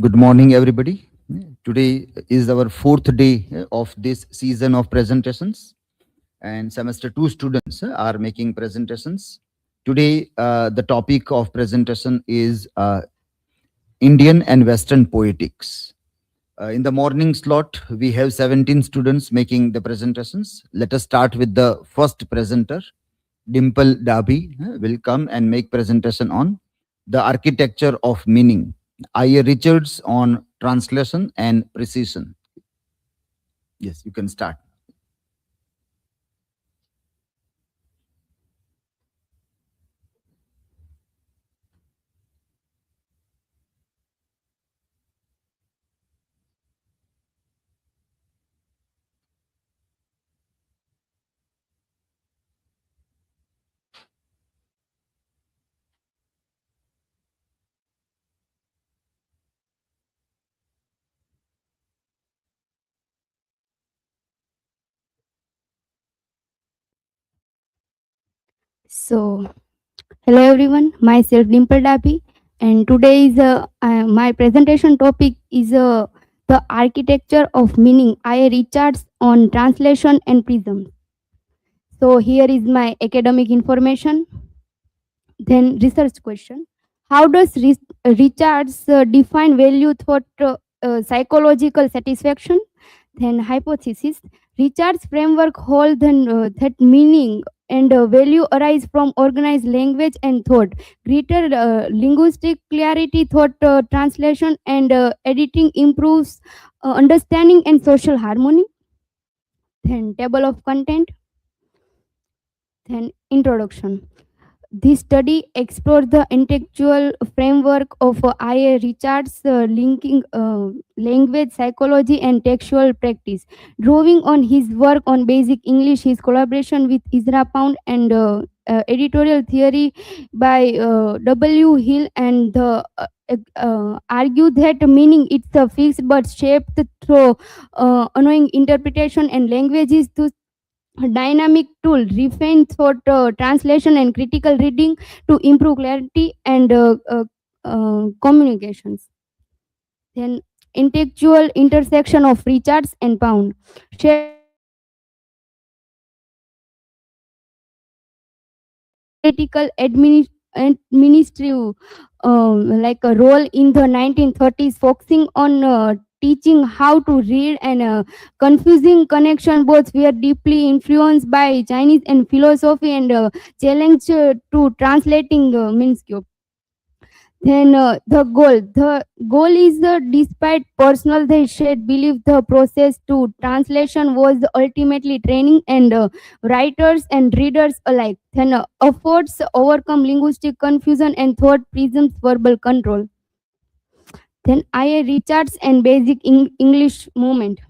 Good morning, everybody. Today is our fourth day of this season of presentations, and semester two students are making presentations. Today, the topic of presentation is Indian and Western poetics. In the morning slot, we have 17 students making the presentations. Let us start with the first presenter. Dimple Dabi will come and make presentation on the architecture of meaning. I.A. Richards on translation and precision. Yes, you can start. So, hello everyone, myself Dimple Dabi, and today is my presentation topic is the architecture of meaning. I Richards on translation and prism. So here is my academic information. Then research question: how does Richards define value thought psychological satisfaction? Then hypothesis: Richard's framework holds that meaning and value arise from organized language and thought. Greater linguistic clarity, thought translation, and editing improves understanding and social harmony. Then table of content. Then introduction. This study explores the intellectual framework of I.A. Richards, linking language, psychology, and textual practice. Drawing on his work on basic English, his collaboration with Ezra Pound, and editorial theory by W. Hill, and argue that meaning it's fixed but shaped through annoying interpretation, and language is to a dynamic tool refined thought translation and critical reading to improve clarity and communications. Then intellectual intersection of Richards and Pound. Shared identity political administrative like a role in the 1930s, focusing on teaching how to read, and confusing connection both were deeply influenced by Chinese and philosophy, and challenge to translating Minsk. Then the goal is despite personal they shared belief the process to translation was ultimately training and writers and readers alike. Then efforts overcome linguistic confusion and thought prisms verbal control. Then I.A. Richards and basic English movement.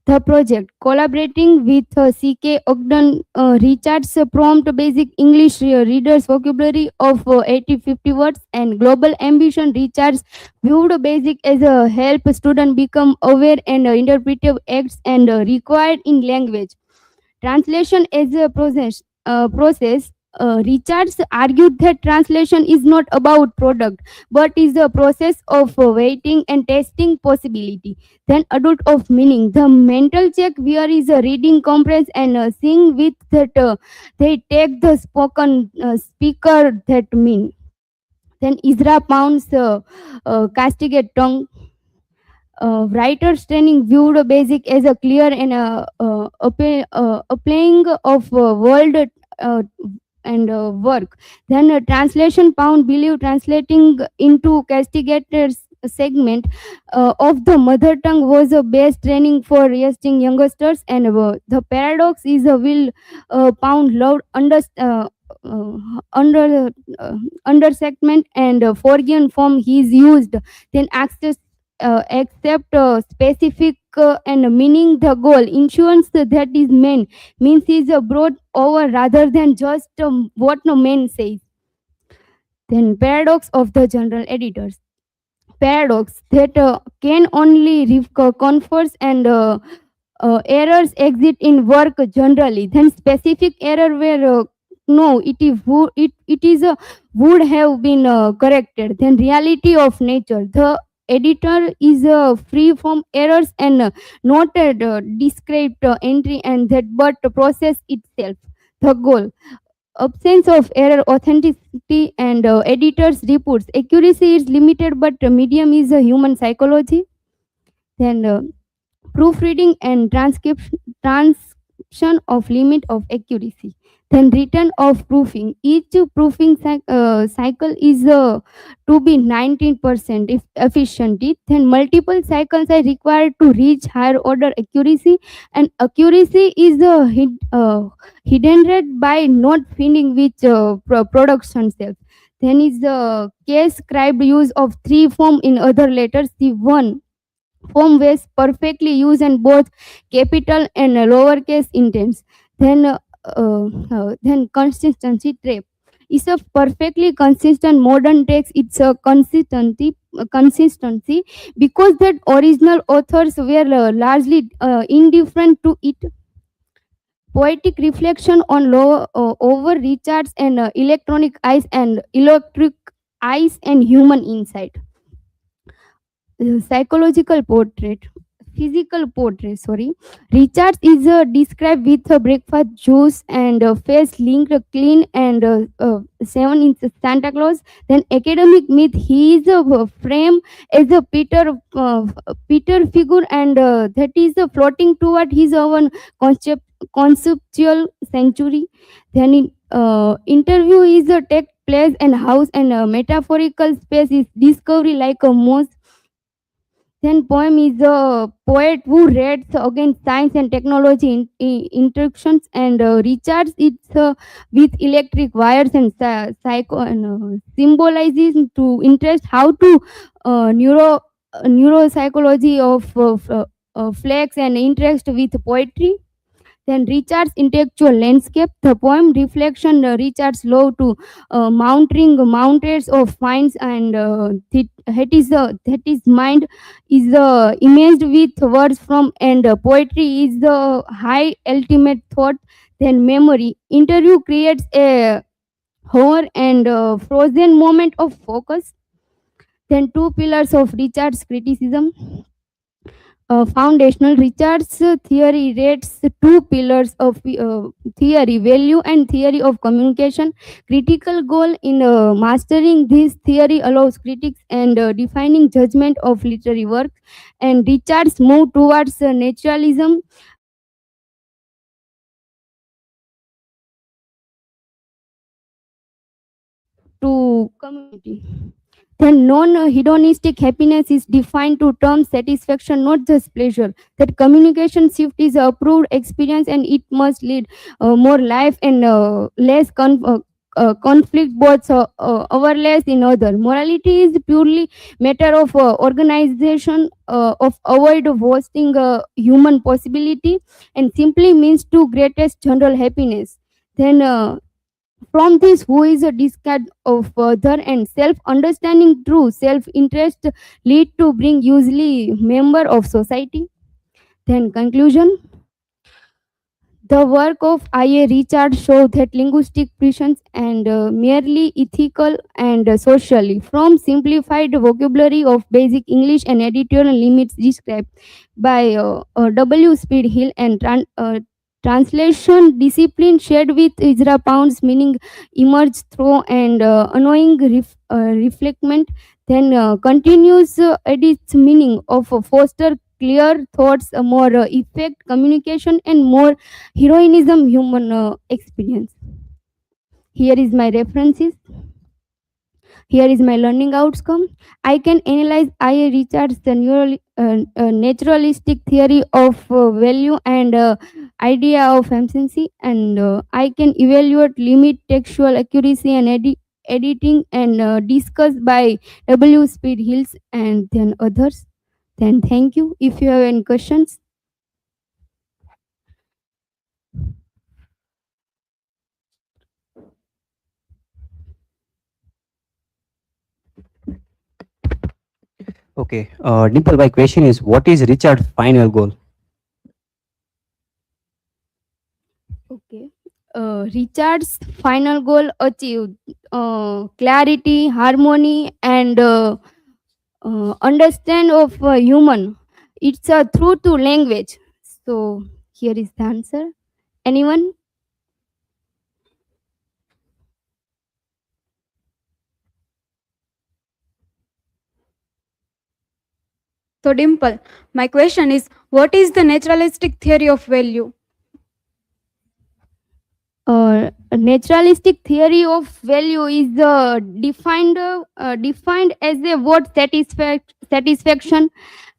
The project, collaborating with C.K. Ogden, Richards prompt basic English readers vocabulary of 80-50 words, and global ambition. Richards viewed basic as a help student become aware and interpretive acts and required in language. Translation as a process. Richards argued that translation is not about product but is the process of waiting and testing possibility. Then adult of meaning. The mental check where is a reading compress and seeing with that they take the spoken speaker that mean. Then Ezra Pound's castigate tongue. Writer's training viewed a basic as a clear and applying of world uh, and work. Then translation Pound believe translating into castigator's segment of the mother tongue was a best training for young youngsters, and the paradox is a will Pound loved under under segment and foreign form he is used. Then access accept specific and meaning the goal insurance that is meant means is brought over rather than just what no man says. Then paradox of the general editors. Paradox that can only confers and errors exist in work generally. Then specific error where no it is it is would have been corrected. Then reality of nature. The editor is free from errors and not a described entry and that but the process itself. The goal: absence of error, authenticity, and editor's reports. Accuracy is limited, but medium is a human psychology. Then proofreading and transcription of limit of accuracy. Then return of proofing. Each proofing cycle is to be 19% if efficiently. Then multiple cycles are required to reach higher order accuracy, and accuracy is hidden rate by not finding which production cells. Then is the case scribed use of three form in other letters. The one form was perfectly used in both capital and lowercase intents. Then, then consistency trap. It's a perfectly consistent modern text. It's a consistency because that original authors were largely indifferent to it. Poetic reflection on low over Richards and electric eyes and human insight. Psychological portrait, physical portrait, sorry. Richards is described with a breakfast juice and face linked clean and 7 inch Santa Claus. Then academic myth, he is a frame as a Peter figure and that is floating toward his own concept, conceptual century. Then in interview is a take place and house and metaphorical space is discovery like a mouse. Then poem is a poet who reads against science and technology interactions and recharges it with electric wires and psycho and symbolizes to interest how to neuropsychology of flex and interest with poetry. Then Richard's intellectual landscape, the poem reflection Richard's love to mounting mountains of finds and that is mind is imaged with words from and poetry is the high ultimate thought. Then memory interview creates a hover and frozen moment of focus. Then two pillars of Richard's criticism. Foundational Richard's theory rates two pillars of theory: value and theory of communication. Critical goal in mastering this theory allows critics and defining judgment of literary work. And Richard's move towards naturalism to community. Then non-hedonistic happiness is defined to term satisfaction, not just pleasure. That communication shift is a approved experience and it must lead more life and less conflict, both overlays in other. Morality is purely matter of organization of avoid of wasting human possibility and simply means to greatest general happiness. Then from this, who is a discard of further and self-understanding true self-interest lead to bring usually member of society. Then conclusion. The work of I.A. Richard shows that linguistic presence and merely ethical and socially, from simplified vocabulary of basic English and editorial limits described by W. Speed Hill and translation discipline shared with Ezra Pound's meaning emerge through and annoying reflectment. Then continues its meaning of foster clear thoughts, more effect communication and more heroism human experience. Here is my references. Here is my learning outcome. I can analyze I.A. Richards' the naturalistic theory of value and idea of efficiency, and I can evaluate limit textual accuracy and editing and discussed by W. Speed Hills and then others. Then thank you. If you have any questions. Okay, Dimple, my question is, what is Richard's final goal? Okay. Richard's final goal achieved clarity, harmony, and understand of human. It's through to language. So here is the answer. Anyone? So, Dimple, my question is, what is the naturalistic theory of value? A naturalistic theory of value is defined as a word satisfaction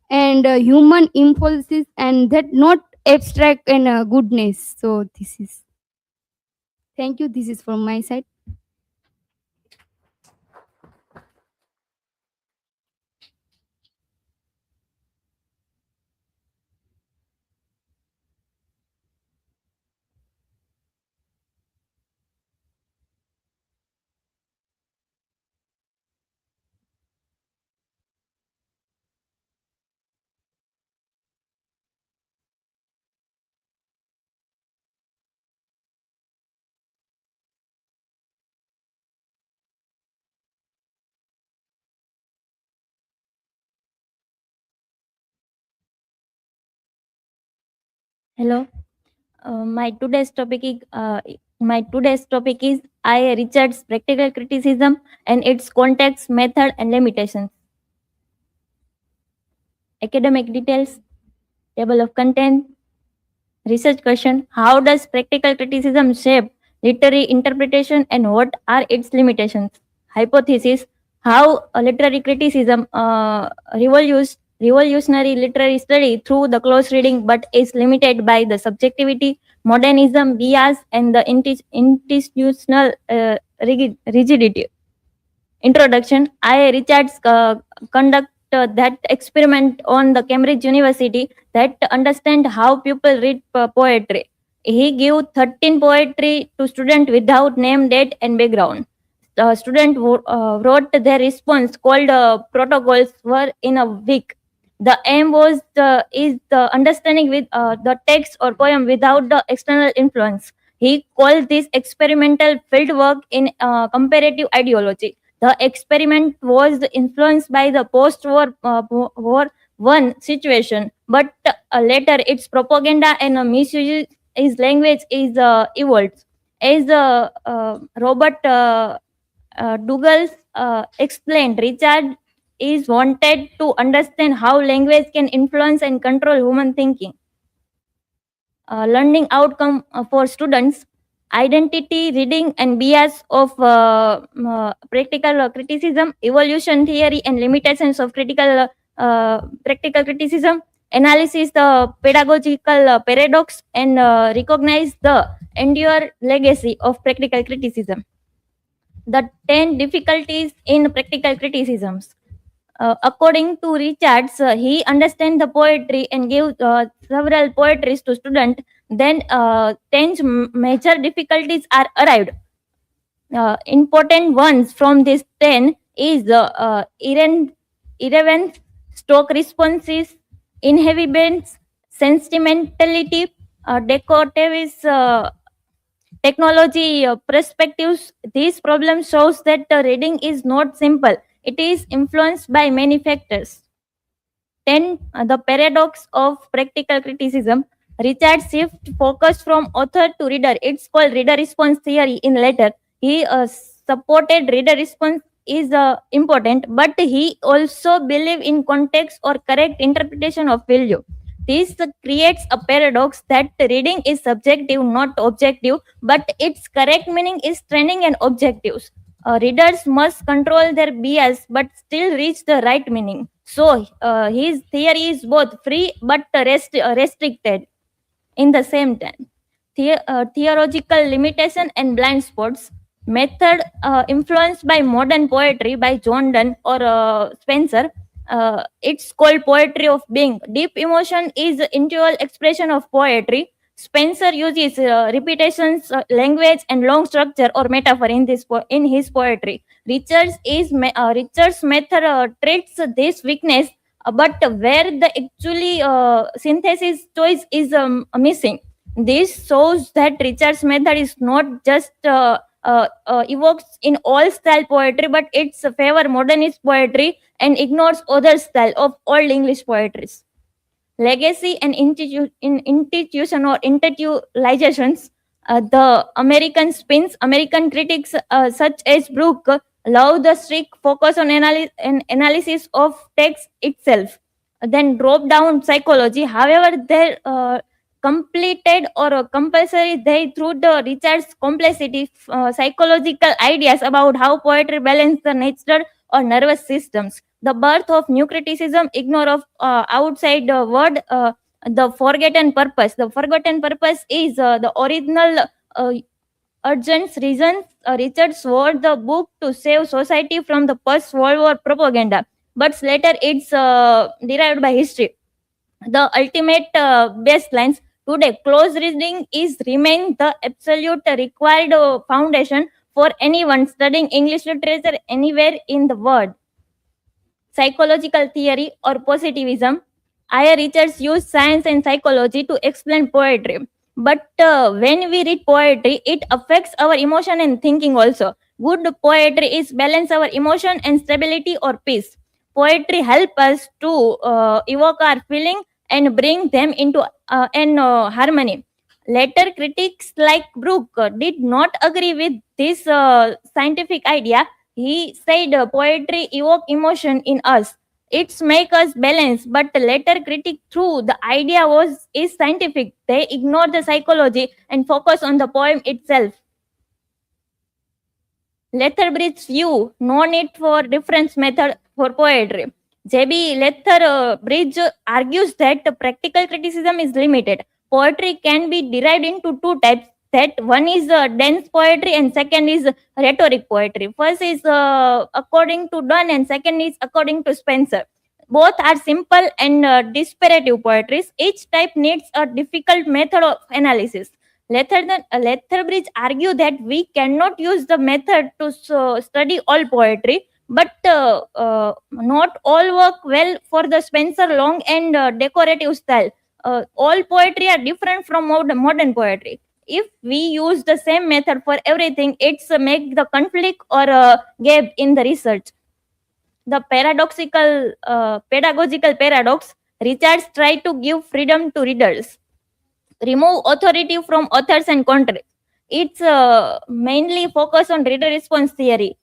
and human impulses, and that not abstract and goodness. So this is, thank you, this is from my side. Hello. My today's topic is I. Richard's practical criticism and its context, method, and limitations. Academic details, table of content, research question: how does practical criticism shape literary interpretation and what are its limitations? Hypothesis: how literary criticism revolutionary literary study through the close reading but is limited by the subjectivity, modernism, bias, and the institutional rigidity. Introduction: I. Richards conduct that experiment on the Cambridge University that understand how people read poetry. He gave 13 poetry to students without name, date, and background. The student wrote their response called protocols were in a week. The aim was is the understanding with the text or poem without the external influence. He called this experimental fieldwork in comparative ideology. The experiment was influenced by the post-war war one situation, but later its propaganda and misuse is language is evolved. As Robert Douglas explained, Richard is wanted to understand how language can influence and control human thinking. Learning outcome for students: identity, reading, and bias of practical criticism, evolution theory, and limitations of practical criticism, analysis the pedagogical paradox, and recognize the endure legacy of practical criticism. The 10 difficulties in practical criticisms. According to Richards, he understands the poetry and gave several poetries to students. Then 10 major difficulties are arrived. Important ones from these 10 is irrelevance, stock responses, inhabitants, sentimentality, decorative technology perspectives. This problem shows that reading is not simple. It is influenced by many factors. 10. The paradox of practical criticism. Richard shift focus from author to reader. It's called reader response theory in later. He supported reader response is important, but he also believe in context or correct interpretation of value. This creates a paradox that reading is subjective, not objective, but its correct meaning is training and objectives. Readers must control their bias but still reach the right meaning. So, his theory is both free but restricted in the same time. Theological limitation and blind spots. Method influenced by modern poetry by John Donne or Spencer. It's called poetry of being. Deep emotion is the individual expression of poetry. Spencer uses repetitions, language, and long structure or metaphor in in his poetry. Richard's method treats this weakness, but where the actually synthesis choice is missing. This shows that Richard's method is not just evokes in all style poetry, but it's favor modernist poetry and ignores other style of old English poetries. Legacy and institution or intellectualizations. The American spins, American critics such as Brooke love the strict focus on analysis of text itself, then drop down psychology. However, their completed or compulsory they through the Richard's complexity psychological ideas about how poetry balance the natural or nervous systems. The birth of new criticism, ignore of outside word, the forgotten purpose. The forgotten purpose is the original urgent reasons. Richard wrote the book to save society from the post-World War propaganda, but later it's derived by history. The ultimate baselines today, close reading is remain the absolute required foundation for anyone studying English literature anywhere in the world. Psychological theory or positivism. I. Richards used science and psychology to explain poetry. But when we read poetry, it affects our emotion and thinking also. Good poetry is balance our emotion and stability or peace. Poetry help us to evoke our feeling and bring them into harmony. Later critics like Brooke did not agree with this scientific idea. He said poetry evoke emotion in us. It's make us balance, but later critic through the idea was is scientific. They ignore the psychology and focus on the poem itself. Lethbridge's view, no need for reference method for poetry. J.B. Lethbridge argues that practical criticism is limited. Poetry can be derived into two types. That one is dense poetry and second is rhetoric poetry. First is according to Donne and second is according to Spencer. Both are simple and disparative poetries. Each type needs a difficult method of analysis. Lethbridge argue that we cannot use the method to study all poetry, but not all work well for the Spencer long and decorative style. All poetry are different from modern poetry. If we use the same method for everything, it's make the conflict or gap in the research. The pedagogical paradox. Richards tried to give freedom to readers, remove authority from authors and contracts. It's mainly focused on reader response theory,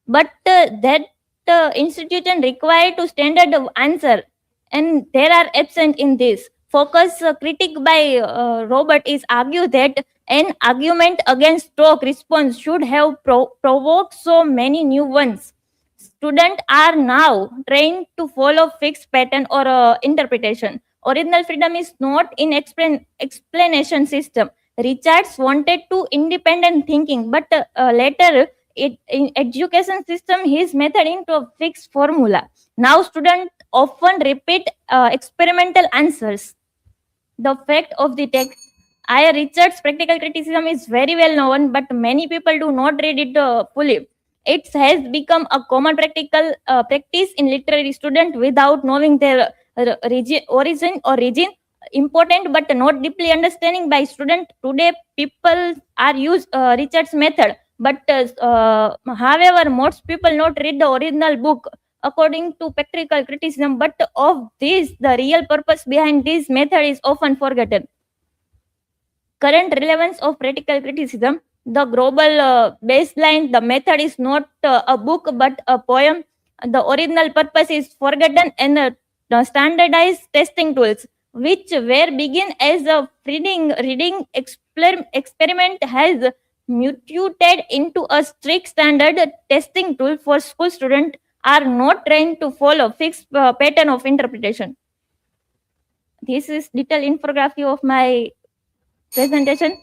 but that institution required to standard answer, and there are absent in this. Focus critic by Robert is argue that an argument against stock response should have provoked so many new ones. Students are now trained to follow fixed pattern or interpretation. Original freedom is not in explanation system. Richards wanted to independent thinking, but later in education system his method into a fixed formula. Now students often repeat experimental answers. The fact of the text. I. Richards' practical criticism is very well known, but many people do not read it fully. It has become a common practical practice in literary students without knowing their origin or region. Important but not deeply understanding by student. Today, people are use Richard's method, but however, most people not read the original book according to practical criticism. But of this, the real purpose behind this method is often forgotten. Current relevance of practical criticism. The global baseline, the method is not a book but a poem. The original purpose is forgotten, and the standardized testing tools, which were begin as a reading experiment, has mutated into a strict standard testing tool for school students are not trained to follow fixed pattern of interpretation. This is detailed infographic of my presentation.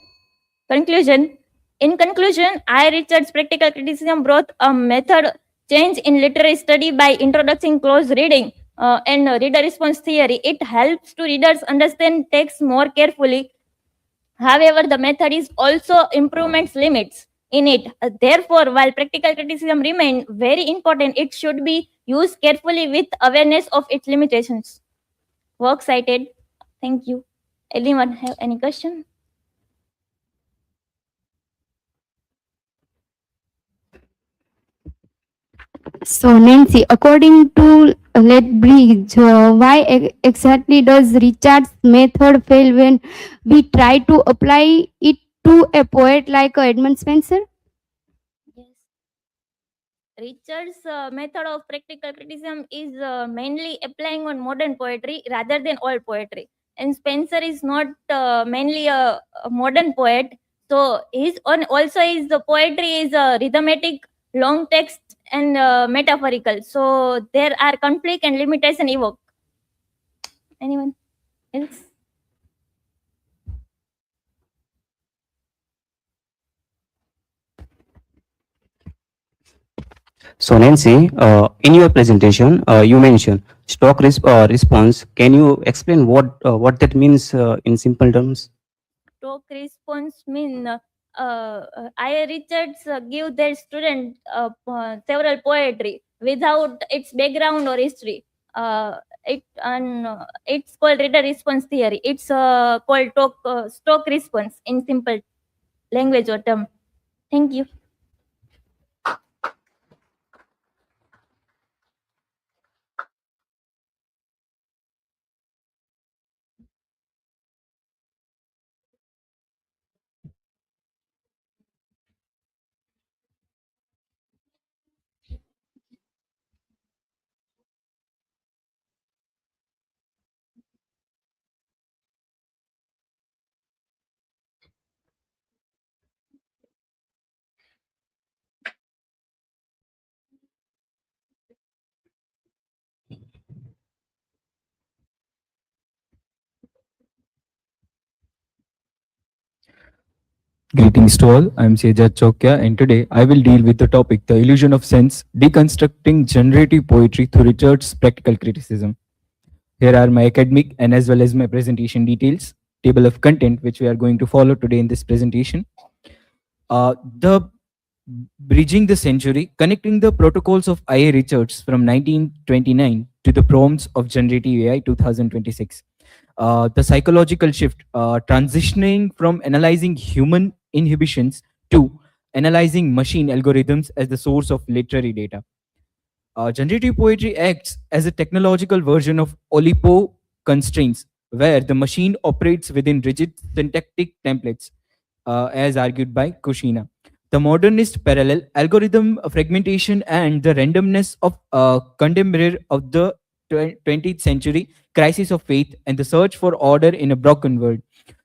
Conclusion. In conclusion, I. Richards' practical criticism brought a method change in literary study by introducing close reading and reader response theory. It helps to readers understand text more carefully. However, the method is also improvements limits in it. Therefore, while practical criticism remain very important, it should be used carefully with awareness of its limitations. Work cited. Thank you. Anyone have any question? So, Nancy, according to Lethbridge, why exactly does Richard's method fail when we try to apply it to a poet like Edmund Spencer? Yes. Richard's method of practical criticism is mainly applying on modern poetry rather than old poetry. And Spencer is not mainly a modern poet, so his on also his poetry is rhythmic, long text, and metaphorical. So there are conflict and limitation evoked. Anyone else? So Nancy, in your presentation, you mentioned response. Can you explain what that means in simple terms? Talk response mean I Richards give their student several poetry without its background or history. It's called reader response theory. It's called stock response in simple language or term. Thank you. Greetings to all. I'm Sejat Chokya, and today I will deal with the topic the illusion of sense, deconstructing generative poetry through Richard's practical criticism. Here are my academic and as well as my presentation details, table of content which we are going to follow today in this presentation. The Bridging the Century, connecting the protocols of I.A. Richards from 1929 to the prompts of generative AI 2026. The psychological shift, transitioning from analyzing human inhibitions to analyzing machine algorithms as the source of literary data. Generative poetry acts as a technological version of Olipo constraints, where the machine operates within rigid syntactic templates, as argued by Kushina. The modernist parallel algorithm fragmentation and the randomness of contemporary of the 20th century crisis of faith and the search for order in a broken world.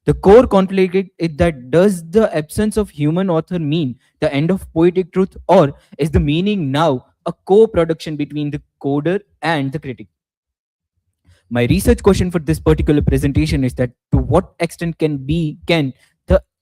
The core conflict is that does the absence of human author mean the end of poetic truth, or is the meaning now a co-production between the coder and the critic? My research question for this particular presentation is that to what extent can the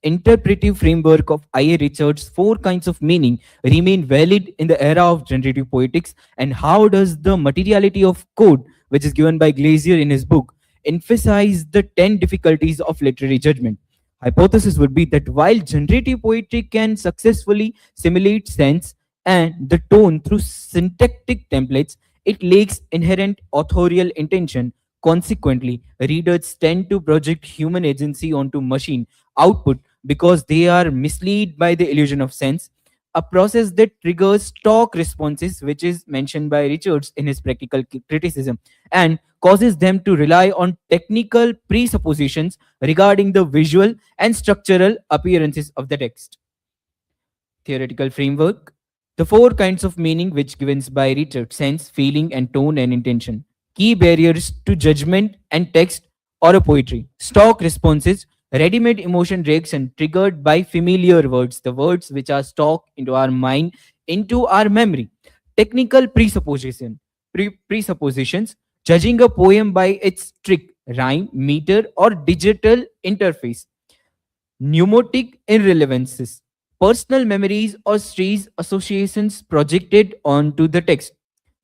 interpretive framework of I.A. Richards' four kinds of meaning remain valid in the era of generative poetics, and how does the materiality of code, which is given by Glazier in his book, emphasize the 10 difficulties of literary judgment? Hypothesis would be that while generative poetry can successfully simulate sense and the tone through syntactic templates, it lacks inherent authorial intention. Consequently, readers tend to project human agency onto machine output because they are misled by the illusion of sense, a process that triggers stock responses, which is mentioned by Richards in his practical criticism, and causes them to rely on technical presuppositions regarding the visual and structural appearances of the text. Theoretical framework. The four kinds of meaning which given by Richard: sense, feeling, and tone and intention. Key barriers to judgment and text or a poetry. Stock responses, ready-made emotion reaction triggered by familiar words, the words which are stock into our mind, into our memory. Technical presuppositions, judging a poem by its trick, rhyme, meter, or digital interface. Pneumatic irrelevances, personal memories or strays associations projected onto the text.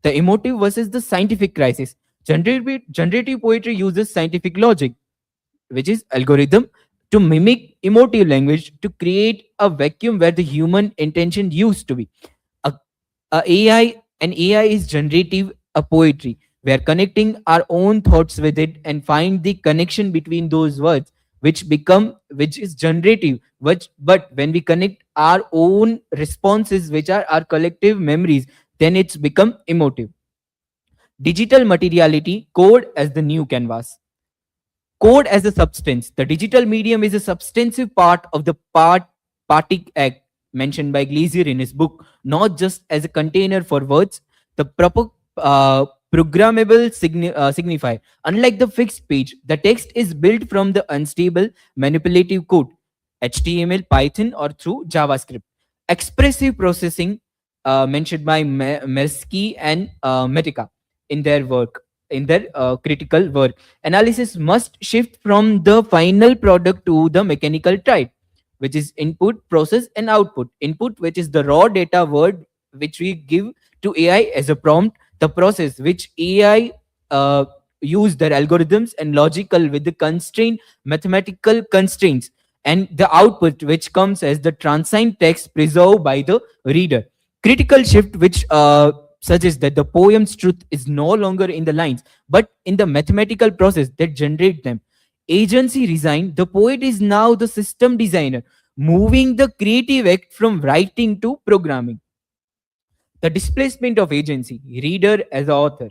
The emotive versus the scientific crisis. Generative poetry uses scientific logic, which is algorithm, to mimic emotive language to create a vacuum where the human intention used to be. A AI, an AI is generative a poetry. We are connecting our own thoughts with it and find the connection between those words, which is generative. But when we connect our own responses, which are our collective memories, then it's become emotive. Digital materiality, code as the new canvas. Code as a substance. The digital medium is a substantive part of the Partic Act mentioned by Glazier in his book, not just as a container for words. The proper programmable signifier. Unlike the fixed page, the text is built from the unstable, manipulative code, HTML, Python, or through JavaScript. Expressive processing, mentioned by Mirsky and Metica in their work, in their critical work. Analysis must shift from the final product to the mechanical type, which is input, process, and output. Input, which is the raw data word which we give to AI as a prompt. The process, which AI use their algorithms and logical with the constraint, mathematical constraints. And the output, which comes as the transient text preserved by the reader. Critical shift, which suggests that the poem's truth is no longer in the lines, but in the mathematical process that generate them. Agency resigned. The poet is now the system designer, moving the creative act from writing to programming. The displacement of agency, reader as author.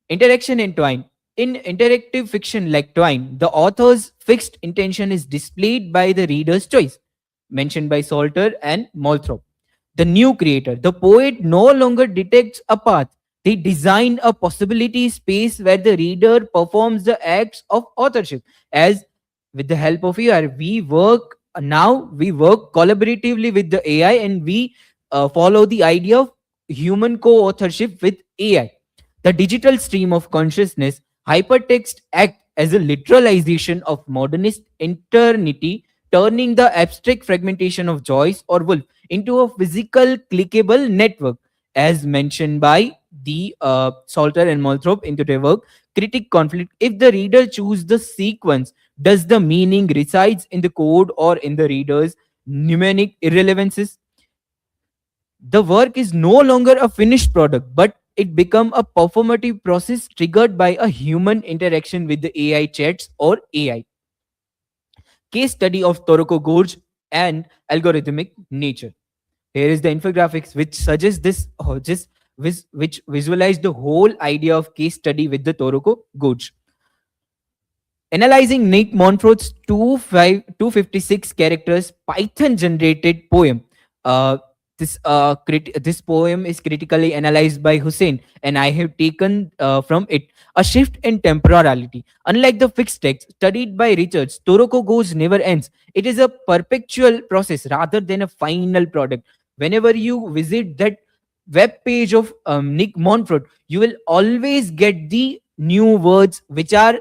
Interaction in Twine. In interactive fiction like Twine, the author's fixed intention is displayed by the reader's choice, mentioned by Salter and Moulthrop. The new creator, the poet no longer detects a path. They design a possibility space where the reader performs the acts of authorship. As with the help of AI, we work collaboratively with the AI, and we follow the idea of human co-authorship with AI. The digital stream of consciousness, hypertext act as a literalization of modernist eternity, turning the abstract fragmentation of Joyce or Woolf into a physical clickable network, as mentioned by the Salter and Moulthrop into their work. Critic conflict. If the reader chooses the sequence, does the meaning resides in the code or in the reader's mnemonic irrelevances? The work is no longer a finished product, but it become a performative process triggered by a human interaction with the AI chats or AI. Case study of Toroko Gorge and algorithmic nature. Here is the infographics which suggests this, which visualize the whole idea of case study with the Toroko Gorge. Analyzing Nick Monford's 256 characters Python generated poem. This poem is critically analyzed by Hussein, and I have taken from it a shift in temporality. Unlike the fixed text studied by Richards, Toroko Goes never ends. It is a perpetual process rather than a final product. Whenever you visit that web page of Nick Monfort, you will always get the new words which are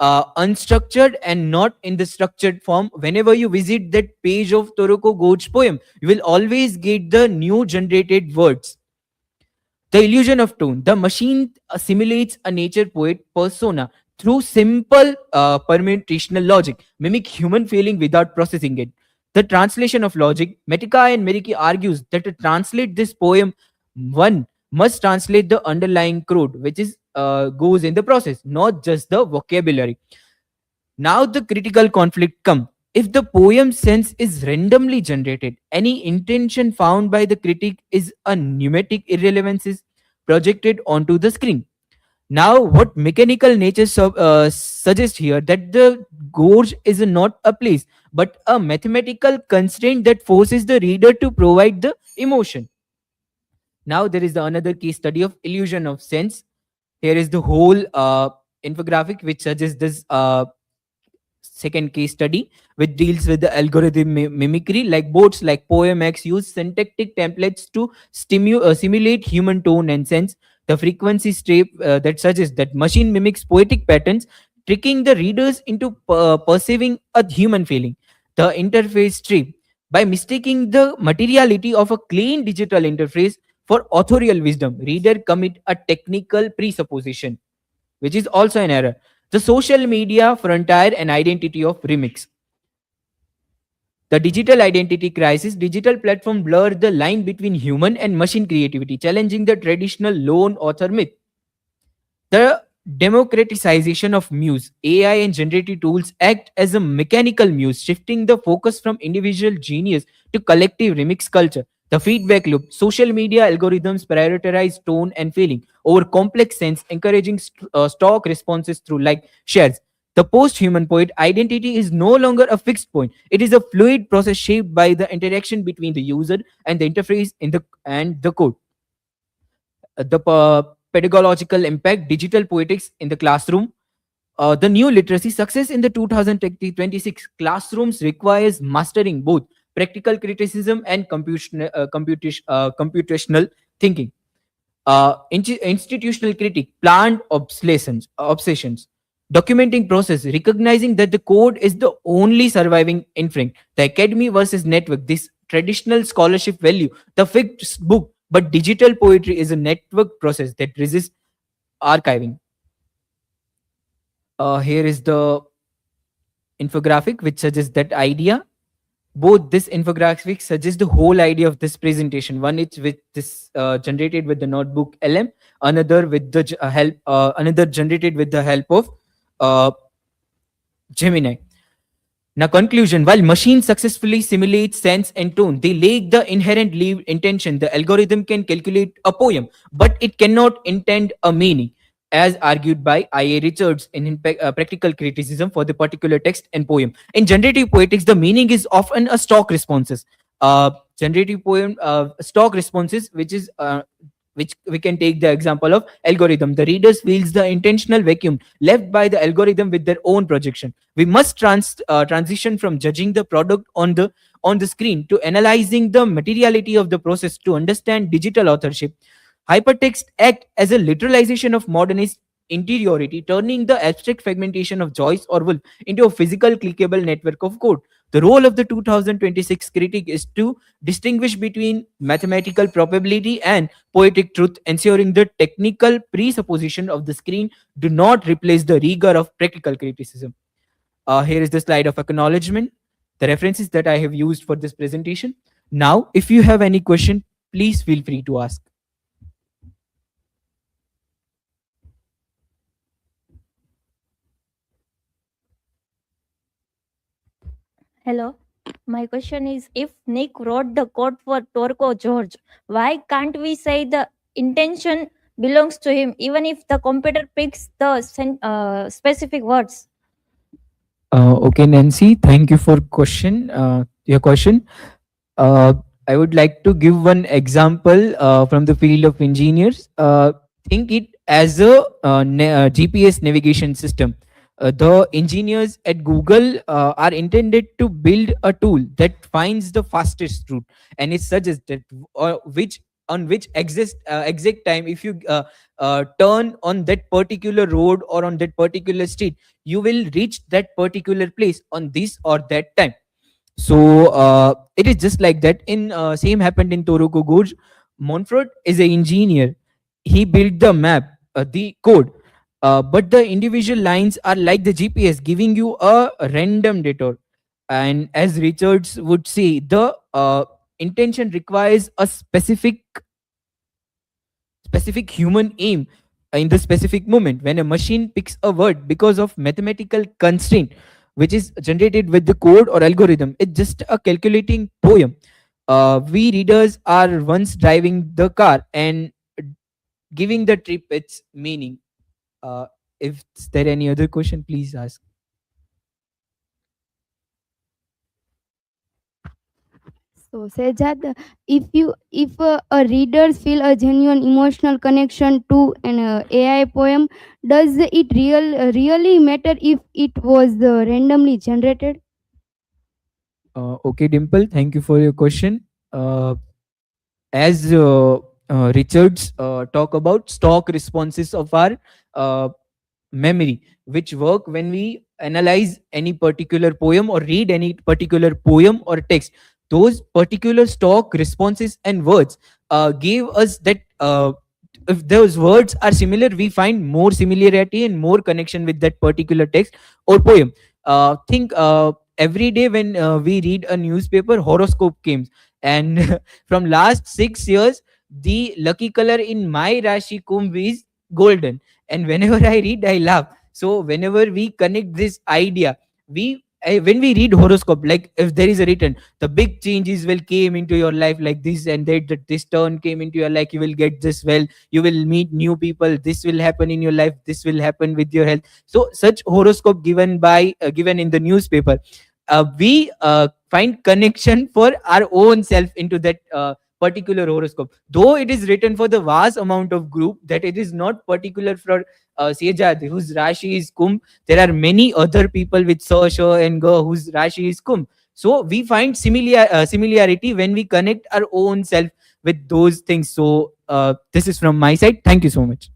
unstructured and not in the structured form. Whenever you visit that page of Toroko Go's poem, you will always get the new generated words. The illusion of tone. The machine simulates a nature poet persona through simple permutational logic, mimic human feeling without processing it. The translation of logic. Metica and Meriki argues that to translate this poem, one must translate the underlying code, which is goes in the process, not just the vocabulary. Now the critical conflict come. If the poem sense is randomly generated, any intention found by the critic is a pneumatic irrelevances projected onto the screen. Now, what mechanical nature suggests here that the gorge is not a place, but a mathematical constraint that forces the reader to provide the emotion. Now, there is another case study of illusion of sense. Here is the whole infographic which suggests this second case study, which deals with the algorithm mimicry. Like bots like Poemx use syntactic templates to simulate human tone and sense. The frequency strip that suggests that machine mimics poetic patterns, tricking the readers into perceiving a human feeling. The interface strip, by mistaking the materiality of a clean digital interface for authorial wisdom, reader commit a technical presupposition, which is also an error. The social media frontier and identity of remix. The digital identity crisis. Digital platform blur the line between human and machine creativity, challenging the traditional lone author myth. The democratization of muse. AI and generative tools act as a mechanical muse, shifting the focus from individual genius to collective remix culture. The feedback loop. Social media algorithms prioritize tone and feeling over complex sense, encouraging stock responses through like shares. The post-human poet identity is no longer a fixed point. It is a fluid process shaped by the interaction between the user and the interface in the code. The pedagogical impact, digital poetics in the classroom. The new literacy success in the 2026 classrooms requires mastering both practical criticism and computational thinking. Institutional critique, planned obsessions, documenting process, recognizing that the code is the only surviving inference, the academy versus network, this traditional scholarship value, the fixed book, but digital poetry is a network process that resists archiving. Here is the infographic which suggests that idea. Both this infographic suggests the whole idea of this presentation. One is with this generated with the notebook LM, another with the another generated with the help of uh, Gemini. Now, conclusion. While machines successfully simulate sense and tone, they lack the inherent leave intention. The algorithm can calculate a poem, but it cannot intend a meaning, as argued by I.A. Richards in Practical Criticism for the particular text and poem. In generative poetics, the meaning is often a stock responses. Generative poem stock responses, which we can take the example of algorithm. The readers feels the intentional vacuum left by the algorithm with their own projection. We must transition from judging the product on the screen to analyzing the materiality of the process to understand digital authorship. Hypertext act as a literalization of modernist interiority, turning the abstract fragmentation of Joyce or Woolf into a physical clickable network of code. The role of the 2026 critic is to distinguish between mathematical probability and poetic truth, ensuring the technical presupposition of the screen do not replace the rigor of practical criticism. Here is the slide of acknowledgement, the references that I have used for this presentation. Now, if you have any question, please feel free to ask. Hello. My question is, if Nick wrote the code for Torco George, why can't we say the intention belongs to him even if the computer picks the specific words? Okay, Nancy, thank you for your question. Uh, I would like to give one example from the field of engineers. Think it as a GPS navigation system. The engineers at Google are intended to build a tool that finds the fastest route, and it suggests that which exact time, if you turn on that particular road or on that particular street, you will reach that particular place on this or that time. So it is just like that. In same happened in Toroko Gorge. Montfort is an engineer. He built the map, the code, but the individual lines are like the GPS, giving you a random detour. And as Richards would say, the intention requires a specific human aim in the specific moment. When a machine picks a word because of mathematical constraint which is generated with the code or algorithm, it's just a calculating poem. We readers are once driving the car and giving the trip its meaning. If there any other question, please ask. So Sejad, if a readers feel a genuine emotional connection to an AI poem, does it really matter if it was randomly generated? Okay, Dimple, thank you for your question. As Richards talk about stock responses of our memory, which work when we analyze any particular poem or read any particular poem or text, those particular stock responses and words gave us that if those words are similar, we find more similarity and more connection with that particular text or poem. Think every day when we read a newspaper, horoscope comes, and from last 6 years, the lucky color in my Rashi Kumbh is golden. And whenever I read, I laugh. So whenever we connect this idea, we when we read horoscope, like if there is a written the big changes will came into your life like this and that this turn came into your life, you will get this well, you will meet new people, this will happen in your life, this will happen with your health. So such horoscope given by given in the newspaper, we find connection for our own self into that particular horoscope, though it is written for the vast amount of group, that it is not particular for Sejad whose Rashi is Kumbh. There are many other people with Sa, Sha and Ga whose Rashi is Kumbh. So we find similarity when we connect our own self with those things. So this is from my side. Thank you so much.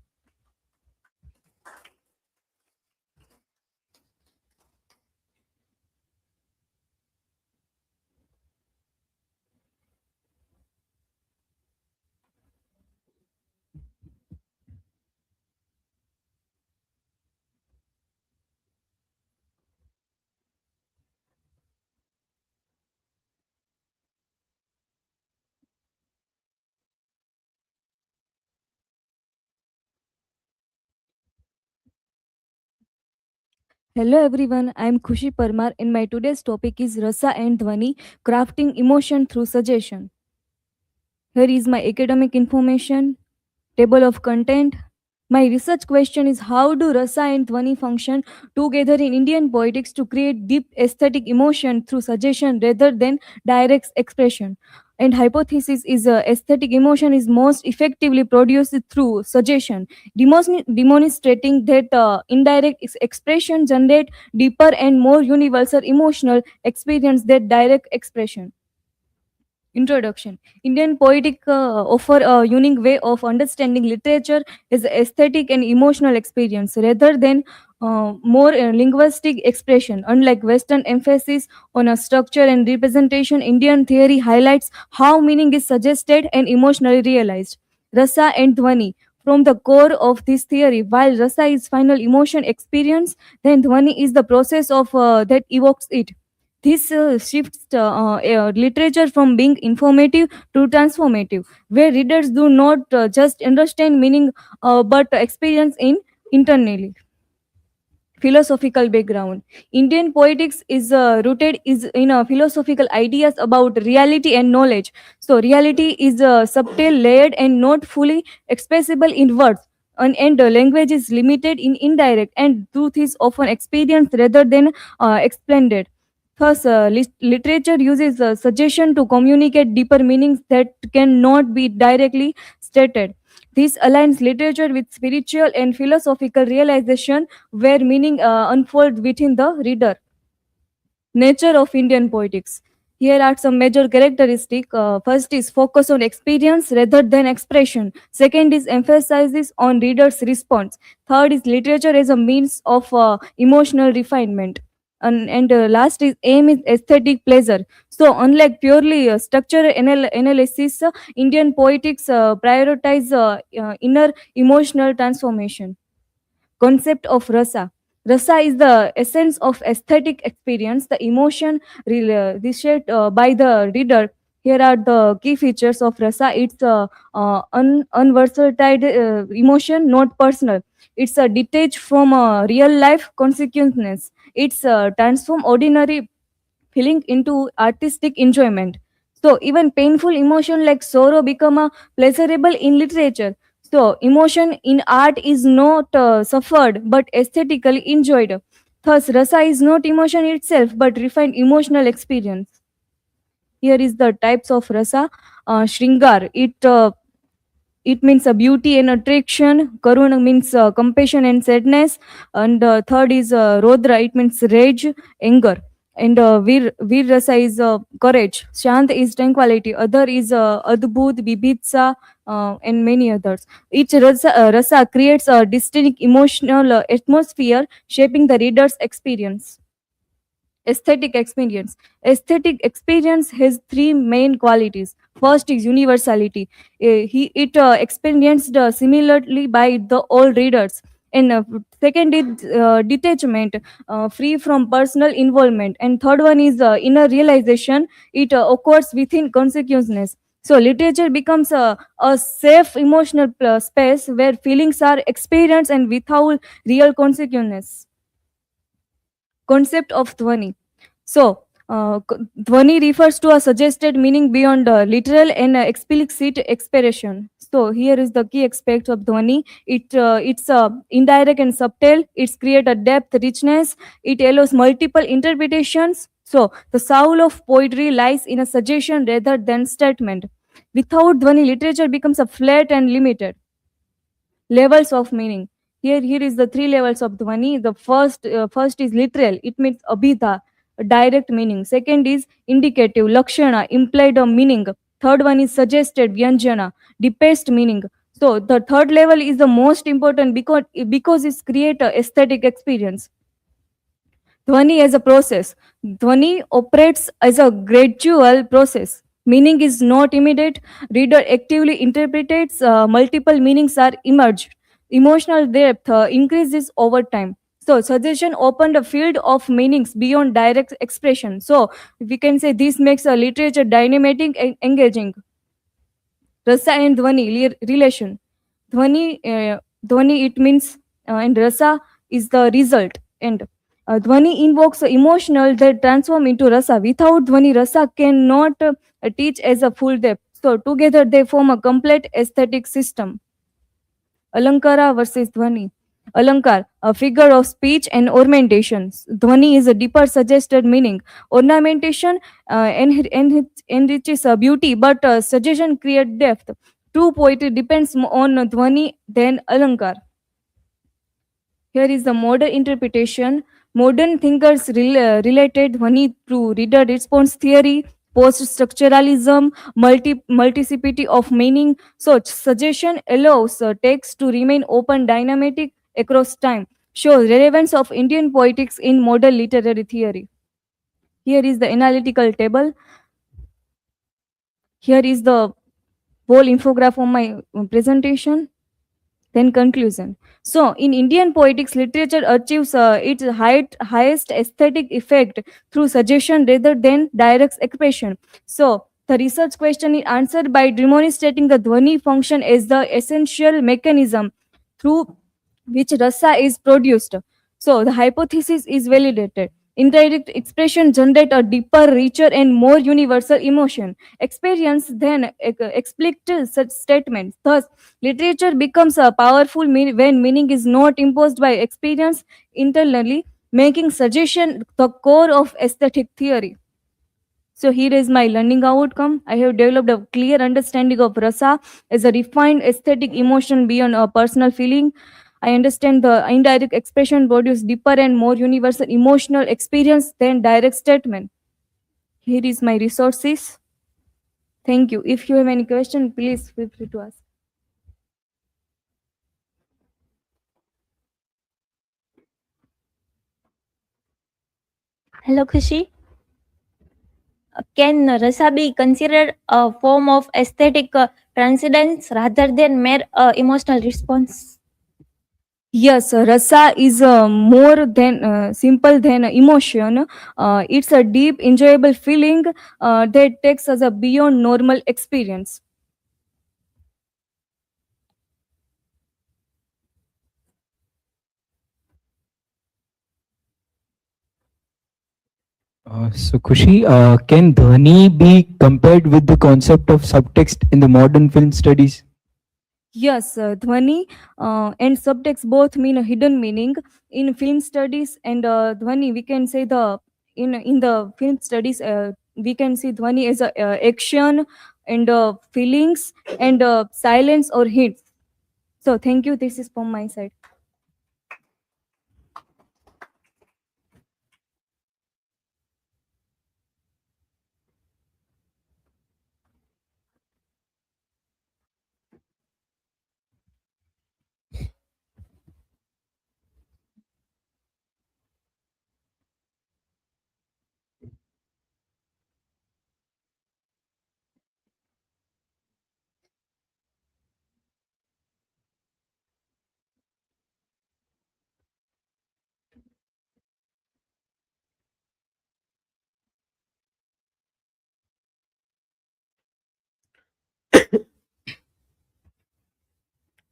Hello everyone, I am Khushi Parmar and my today's topic is Rasa and Dhwani, crafting emotion through suggestion. Here is my academic information, table of content. My research question is how do Rasa and Dhwani function together in Indian poetics to create deep aesthetic emotion through suggestion rather than direct expression? And hypothesis is aesthetic emotion is most effectively produced through suggestion, demonstrating that indirect expression generate deeper and more universal emotional experience than direct expression. Introduction. Indian poetic offer a unique way of understanding literature as aesthetic and emotional experience rather than more linguistic expression. Unlike Western emphasis on a structure and representation, Indian theory highlights how meaning is suggested and emotionally realized. Rasa and Dhwani. From the core of this theory, while Rasa is final emotion experience, then Dhwani is the process of that evokes it. This shifts literature from being informative to transformative, where readers do not just understand meaning but experience in internally. Philosophical background. Indian poetics is rooted is in philosophical ideas about reality and knowledge. So reality is subtle, layered, and not fully expressible in words. And language is limited in indirect, and truth is often experienced rather than explained. Thus, literature uses suggestion to communicate deeper meanings that cannot be directly stated. This aligns literature with spiritual and philosophical realization where meaning unfolds within the reader. Nature of Indian poetics. Here are some major characteristics. First is focus on experience rather than expression. Second is emphasizes on reader's response. Third is literature as a means of emotional refinement. And last is aim is aesthetic pleasure. So unlike purely structural analysis, Indian poetics prioritize inner emotional transformation. Concept of rasa. Rasa is the essence of aesthetic experience, the emotion reshaped by the reader. Here are the key features of rasa. It's unversatile emotion, not personal. It's a detached from real life consequences. It's transform ordinary feeling into artistic enjoyment. So even painful emotion like sorrow become a pleasurable in literature. So emotion in art is not suffered but aesthetically enjoyed. Thus, rasa is not emotion itself but refined emotional experience. Here is the types of rasa. Shringar. It means a beauty and attraction. Karuna means compassion and sadness. And third is Rodra. It means rage, anger. And Vir Rasa is courage. Shant is tranquility. Other is Adbhut, Bibitsa, and many others. Each rasa creates a distinct emotional atmosphere, shaping the reader's experience. Aesthetic experience. Aesthetic experience has three main qualities. First is universality. It experienced similarly by the all readers. And second is detachment, free from personal involvement. And third one is inner realization. It occurs within consciousness. So literature becomes a safe emotional space where feelings are experienced and without real consequences. Concept of Dhwani. So, Dhwani refers to a suggested meaning beyond literal and explicit expression. So here is the key aspect of Dhwani. It's indirect and subtle. It's create a depth, richness. It allows multiple interpretations. So the soul of poetry lies in a suggestion rather than statement. Without Dhwani, literature becomes a flat and limited. Levels of meaning. Here is the three levels of Dhwani. The first is literal. It means abhidha, direct meaning. Second is indicative, lakshana, implied a meaning. Third one is suggested, vyanjana, deepest meaning. So the third level is the most important because it creates a aesthetic experience. Dhwani as a process. Dhwani operates as a gradual process. Meaning is not immediate. Reader actively interprets. Multiple meanings are emerged. Emotional depth increases over time. So suggestion opened a field of meanings beyond direct expression. So we can say this makes a literature dynamic and engaging. Rasa and Dhwani relation. Dhwani it means and rasa is the result. And Dhwani invokes emotional that transform into rasa. Without Dhwani, rasa cannot teach as a full depth. So together they form a complete aesthetic system. Alankara versus Dhwani. Alankar, a figure of speech and ornamentations. Dhwani is a deeper suggested meaning. Ornamentation enriches beauty, but suggestion creates depth. True poetry depends on Dhwani than Alankar. Here is the modern interpretation. Modern thinkers related Dhwani through reader response theory, post-structuralism, multiplicity of meaning. So suggestion allows text to remain open, dynamic across time. Shows relevance of Indian poetics in modern literary theory. Here is the analytical table. Here is the whole infograph of my presentation. Then conclusion. So in Indian poetics, literature achieves its highest aesthetic effect through suggestion rather than direct expression. So the research question is answered by demonstrating the Dhwani function as the essential mechanism through which rasa is produced. So the hypothesis is validated. Indirect expression generate a deeper, richer, and more universal emotion. Experience then explicit such statements. Thus, literature becomes a powerful when meaning is not imposed by experience internally, making suggestion the core of aesthetic theory. So here is my learning outcome. I have developed a clear understanding of rasa as a refined aesthetic emotion beyond a personal feeling. I understand the indirect expression produces deeper and more universal emotional experience than direct statement. Here is my resources. Thank you. If you have any question, please feel free to ask. Hello, Khushi. Can rasa be considered a form of aesthetic transcendence rather than mere emotional response? Yes, rasa is more than simple than emotion. It's a deep, enjoyable feeling that takes us a beyond normal experience. So, Kushi, can Dhwani be compared with the concept of subtext in the modern film studies? Yes, Dhwani and subtext both mean a hidden meaning. In film studies and Dhwani, we can say in the film studies we can see Dhwani as a action and feelings and silence or hints. So thank you. This is from my side.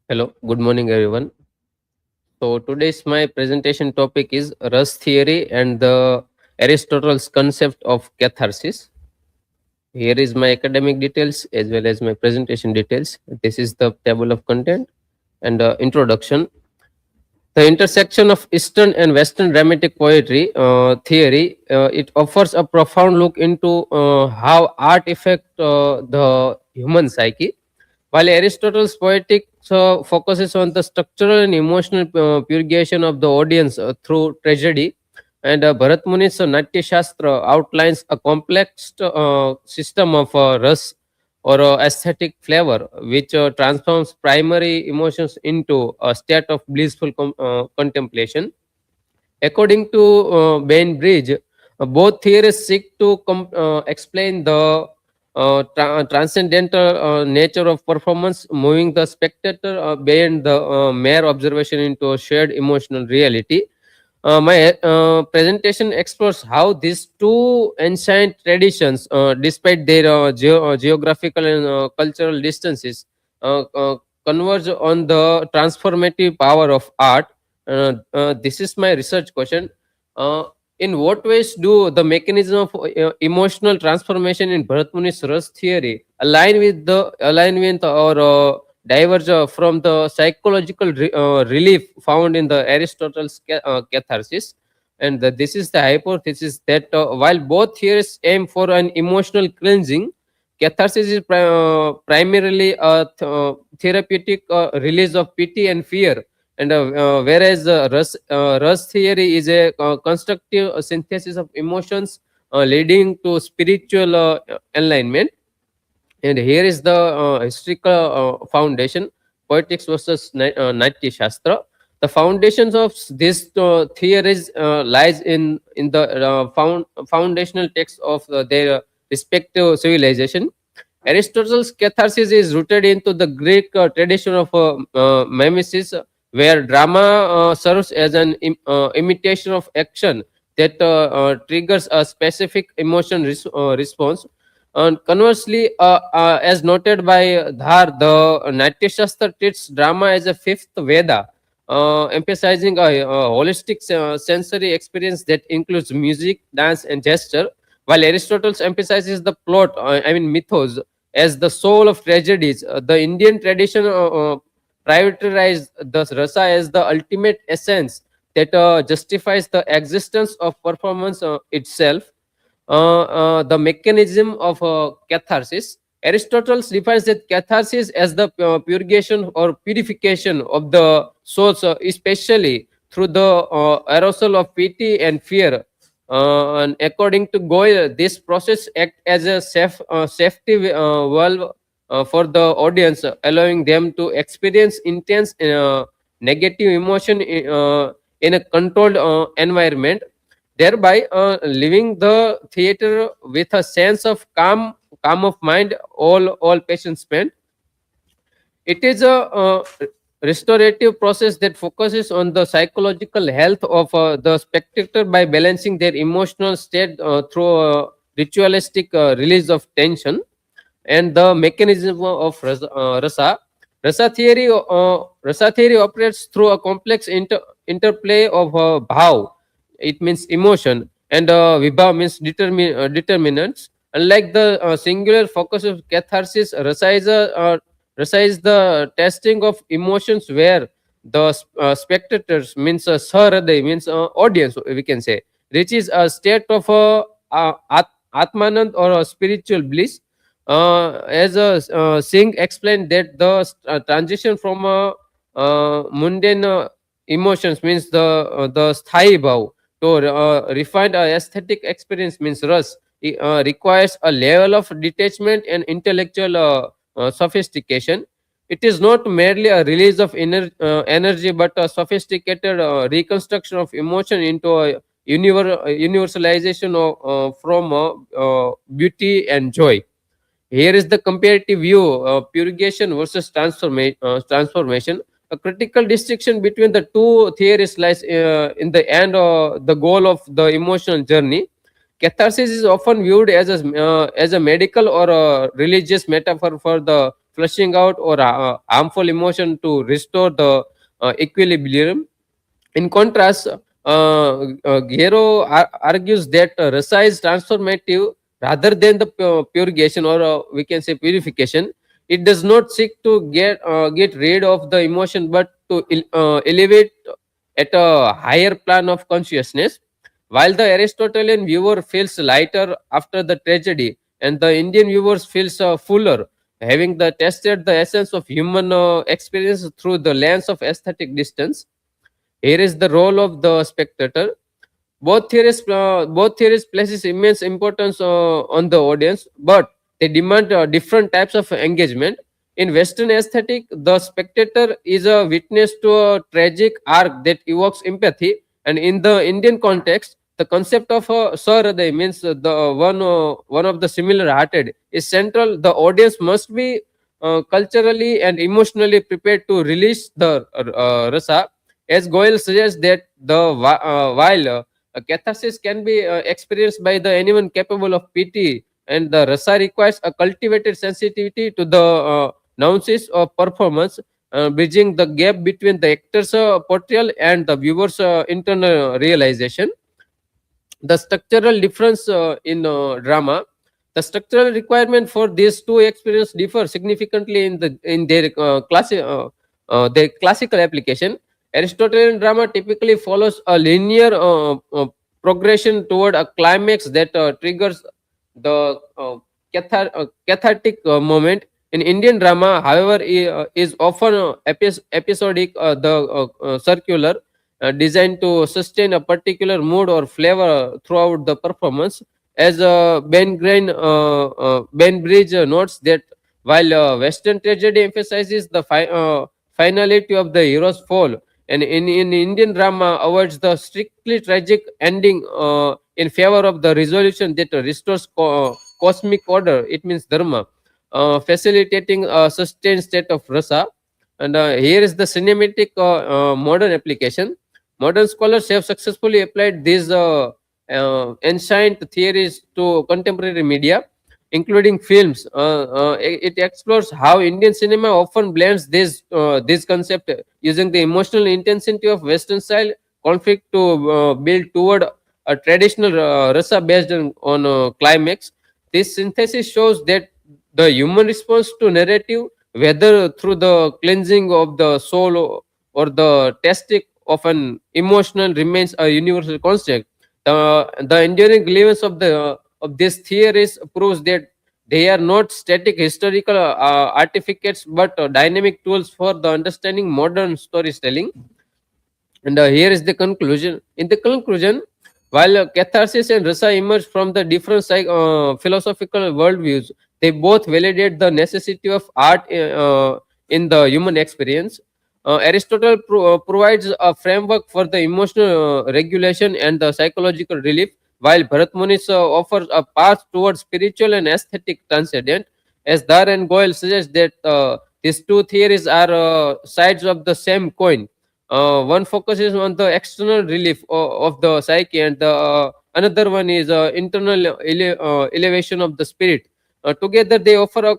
Hello, good morning, everyone. So today's my presentation topic is Rus theory and the Aristotle's concept of catharsis. Here is my academic details as well as my presentation details. This is the table of content and introduction. The intersection of Eastern and Western dramatic poetry theory, it offers a profound look into how art affects the human psyche. While Aristotle's Poetics focuses on the structural and emotional purgation of the audience through tragedy, and Bharat Muni's Natya Shastra outlines a complex system of ras or aesthetic flavor, which transforms primary emotions into a state of blissful contemplation. According to Bainbridge, both theories seek to explain the transcendental nature of performance, moving the spectator beyond the mere observation into a shared emotional reality. My presentation explores how these two ancient traditions, despite their geographical and cultural distances, converge on the transformative power of art. This is my research question. In what ways do the mechanism of emotional transformation in Bharat Muni's Ras theory align with or diverge from the psychological relief found in the Aristotle's catharsis? And this is the hypothesis that while both theories aim for an emotional cleansing, catharsis is primarily a therapeutic release of pity and fear, and whereas Rus theory is a constructive synthesis of emotions leading to spiritual enlightenment. And here is the historical foundation: Poetics versus Natya Shastra. The foundations of this theories lies in the foundational texts of their respective civilization. Aristotle's catharsis is rooted into the Greek tradition of mimesis, where drama serves as an imitation of action that triggers a specific emotion response. And conversely, as noted by Dhar, the Natya Shastra treats drama as a fifth Veda, emphasizing a holistic sensory experience that includes music, dance, and gesture, while Aristotle emphasizes the plot, mythos, as the soul of tragedies. The Indian tradition prioritized the rasa as the ultimate essence that justifies the existence of performance itself. The mechanism of catharsis. Aristotle defines that catharsis as the purgation or purification of the souls, especially through the arousal of pity and fear. And according to Goyle, this process acts as a safety valve for the audience, allowing them to experience intense negative emotion in a controlled environment, thereby leaving the theater with a sense of calm of mind, all patients spent. It is a restorative process that focuses on the psychological health of the spectator by balancing their emotional state through ritualistic release of tension. And the mechanism of rasa. Rasa theory operates through a complex interplay of bhav, it means emotion, and vibhav means determinants. Unlike the singular focus of catharsis, rasa is the testing of emotions where the spectators, means sahraday, means audience, we can say, reaches a state of atmanand or a spiritual bliss. As Singh explained that the transition from mundane emotions, means the sthai bhav, to refined aesthetic experience, means ras, requires a level of detachment and intellectual sophistication. It is not merely a release of energy, but a sophisticated reconstruction of emotion into a universalization of, from beauty and joy. Here is the comparative view: purgation versus transformation. A critical distinction between the two theories lies in the end, the goal of the emotional journey. Catharsis is often viewed as a medical or a religious metaphor for the flushing out or harmful emotion to restore the equilibrium. In contrast, Gero argues that rasa is transformative rather than the purgation, or we can say purification. It does not seek to get rid of the emotion, but to elevate at a higher plan of consciousness. While the Aristotelian viewer feels lighter after the tragedy, and the Indian viewers feels fuller, having tested the essence of human experience through the lens of aesthetic distance. Here is the role of the spectator. Both theories places immense importance on the audience, but they demand different types of engagement. In Western aesthetic, the spectator is a witness to a tragic arc that evokes empathy, and in the Indian context, the concept of Sahriday means one of the similar-hearted is central. The audience must be culturally and emotionally prepared to release the rasa, as Goel suggests that while catharsis can be experienced by the anyone capable of pity, and the rasa requires a cultivated sensitivity to the nuances of performance, bridging the gap between the actor's portrayal and the viewer's internal realization. The structural difference in drama, the structural requirement for these two experiences differ significantly in their classical application. Aristotelian drama typically follows a linear progression toward a climax that triggers the cathartic moment. In Indian drama, however, is often episodic, circular, designed to sustain a particular mood or flavor throughout the performance. As Ben Bridge notes that while Western tragedy emphasizes the finality of the hero's fall, and in Indian drama avoids the strictly tragic ending in favor of the resolution that restores cosmic order. It means dharma, facilitating a sustained state of rasa. And here is the cinematic modern application. Modern scholars have successfully applied these ancient theories to contemporary media, including films. It explores how Indian cinema often blends this concept using the emotional intensity of Western style conflict to build toward a traditional rasa based on climax. This synthesis shows that the human response to narrative, whether through the cleansing of the soul or the testing of an emotional, remains a universal concept. The enduring relevance of these theories proves that they are not static historical artifacts, but dynamic tools for the understanding modern storytelling. And here is the conclusion. In the conclusion, while catharsis and rasa emerge from the different philosophical worldviews, they both validate the necessity of art in the human experience. Aristotle provides a framework for the emotional regulation and the psychological relief, while Bharat Munis offers a path towards spiritual and aesthetic transcendent. As Dar and Goel suggest that these two theories are sides of the same coin. One focuses on the external relief of the psyche, and the another one is internal elevation of the spirit. Together, they offer a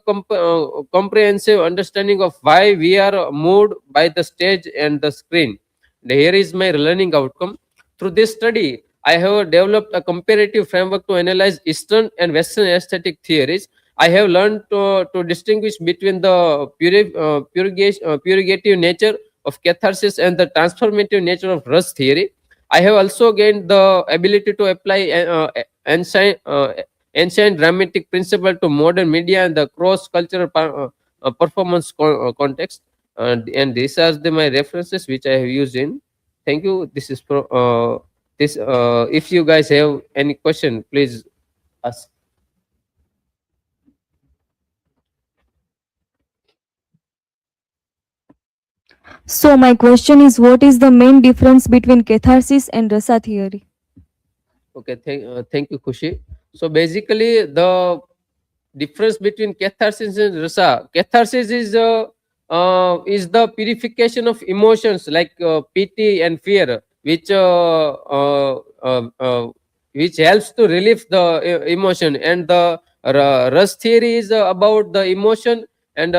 comprehensive understanding of why we are moved by the stage and the screen. And here is my learning outcome. Through this study, I have developed a comparative framework to analyze Eastern and Western aesthetic theories. I have learned to distinguish between the purgative nature of catharsis and the transformative nature of Russ theory. I have also gained the ability to apply ancient dramatic principle to modern media and the cross-cultural performance context. And these are my references which I have used in. Thank you. This is for this. If you guys have any question, please ask. So my question is, what is the main difference between catharsis and rasa theory? Okay, thank you, Kushi. So basically, the difference between catharsis and rasa. Catharsis is the purification of emotions like pity and fear, which helps to relieve the emotion. And the rus theory is about the emotion, and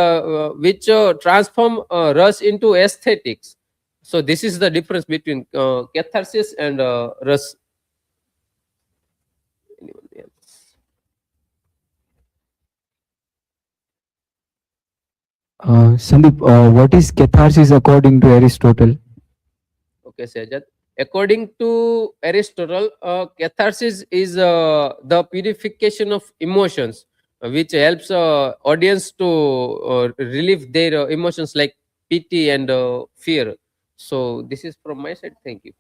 which transform rus into aesthetics. So this is the difference between catharsis and ras. Anyone else? Sandeep, what is catharsis according to Aristotle? Okay, Sajad. According to Aristotle, catharsis is the purification of emotions, which helps audience to relieve their emotions like pity and fear. So this is from my side. Thank you.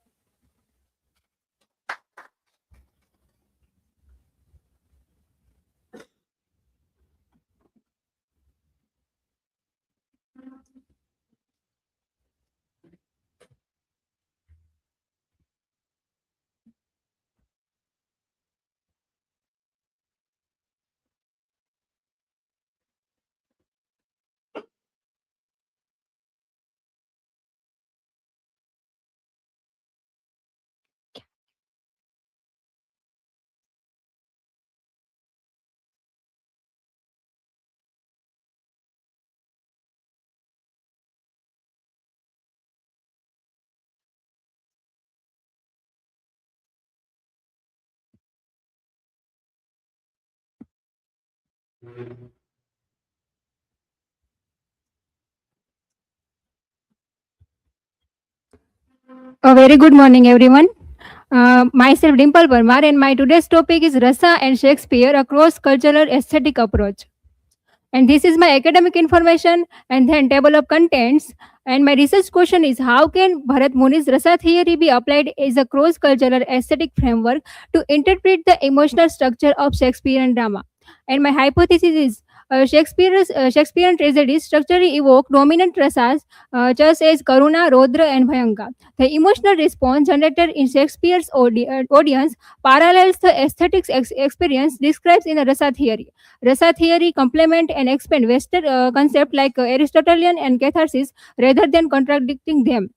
A very good morning, everyone. Myself Dimple Parmar, and my today's topic is Rasa and Shakespeare, a cross-cultural aesthetic approach. And this is my academic information and then table of contents. And my research question is, how can Bharat Muni's Rasa theory be applied as a cross-cultural aesthetic framework to interpret the emotional structure of Shakespearean drama? And my hypothesis is, Shakespearean tragedies structurally evoke dominant rasas, just as Karuna, Rodra, and Bhayanka. The emotional response generated in Shakespeare's audience parallels the aesthetics experience described in the Rasa theory. Rasa theory complement and expand Western concepts like Aristotelian and catharsis rather than contradicting them.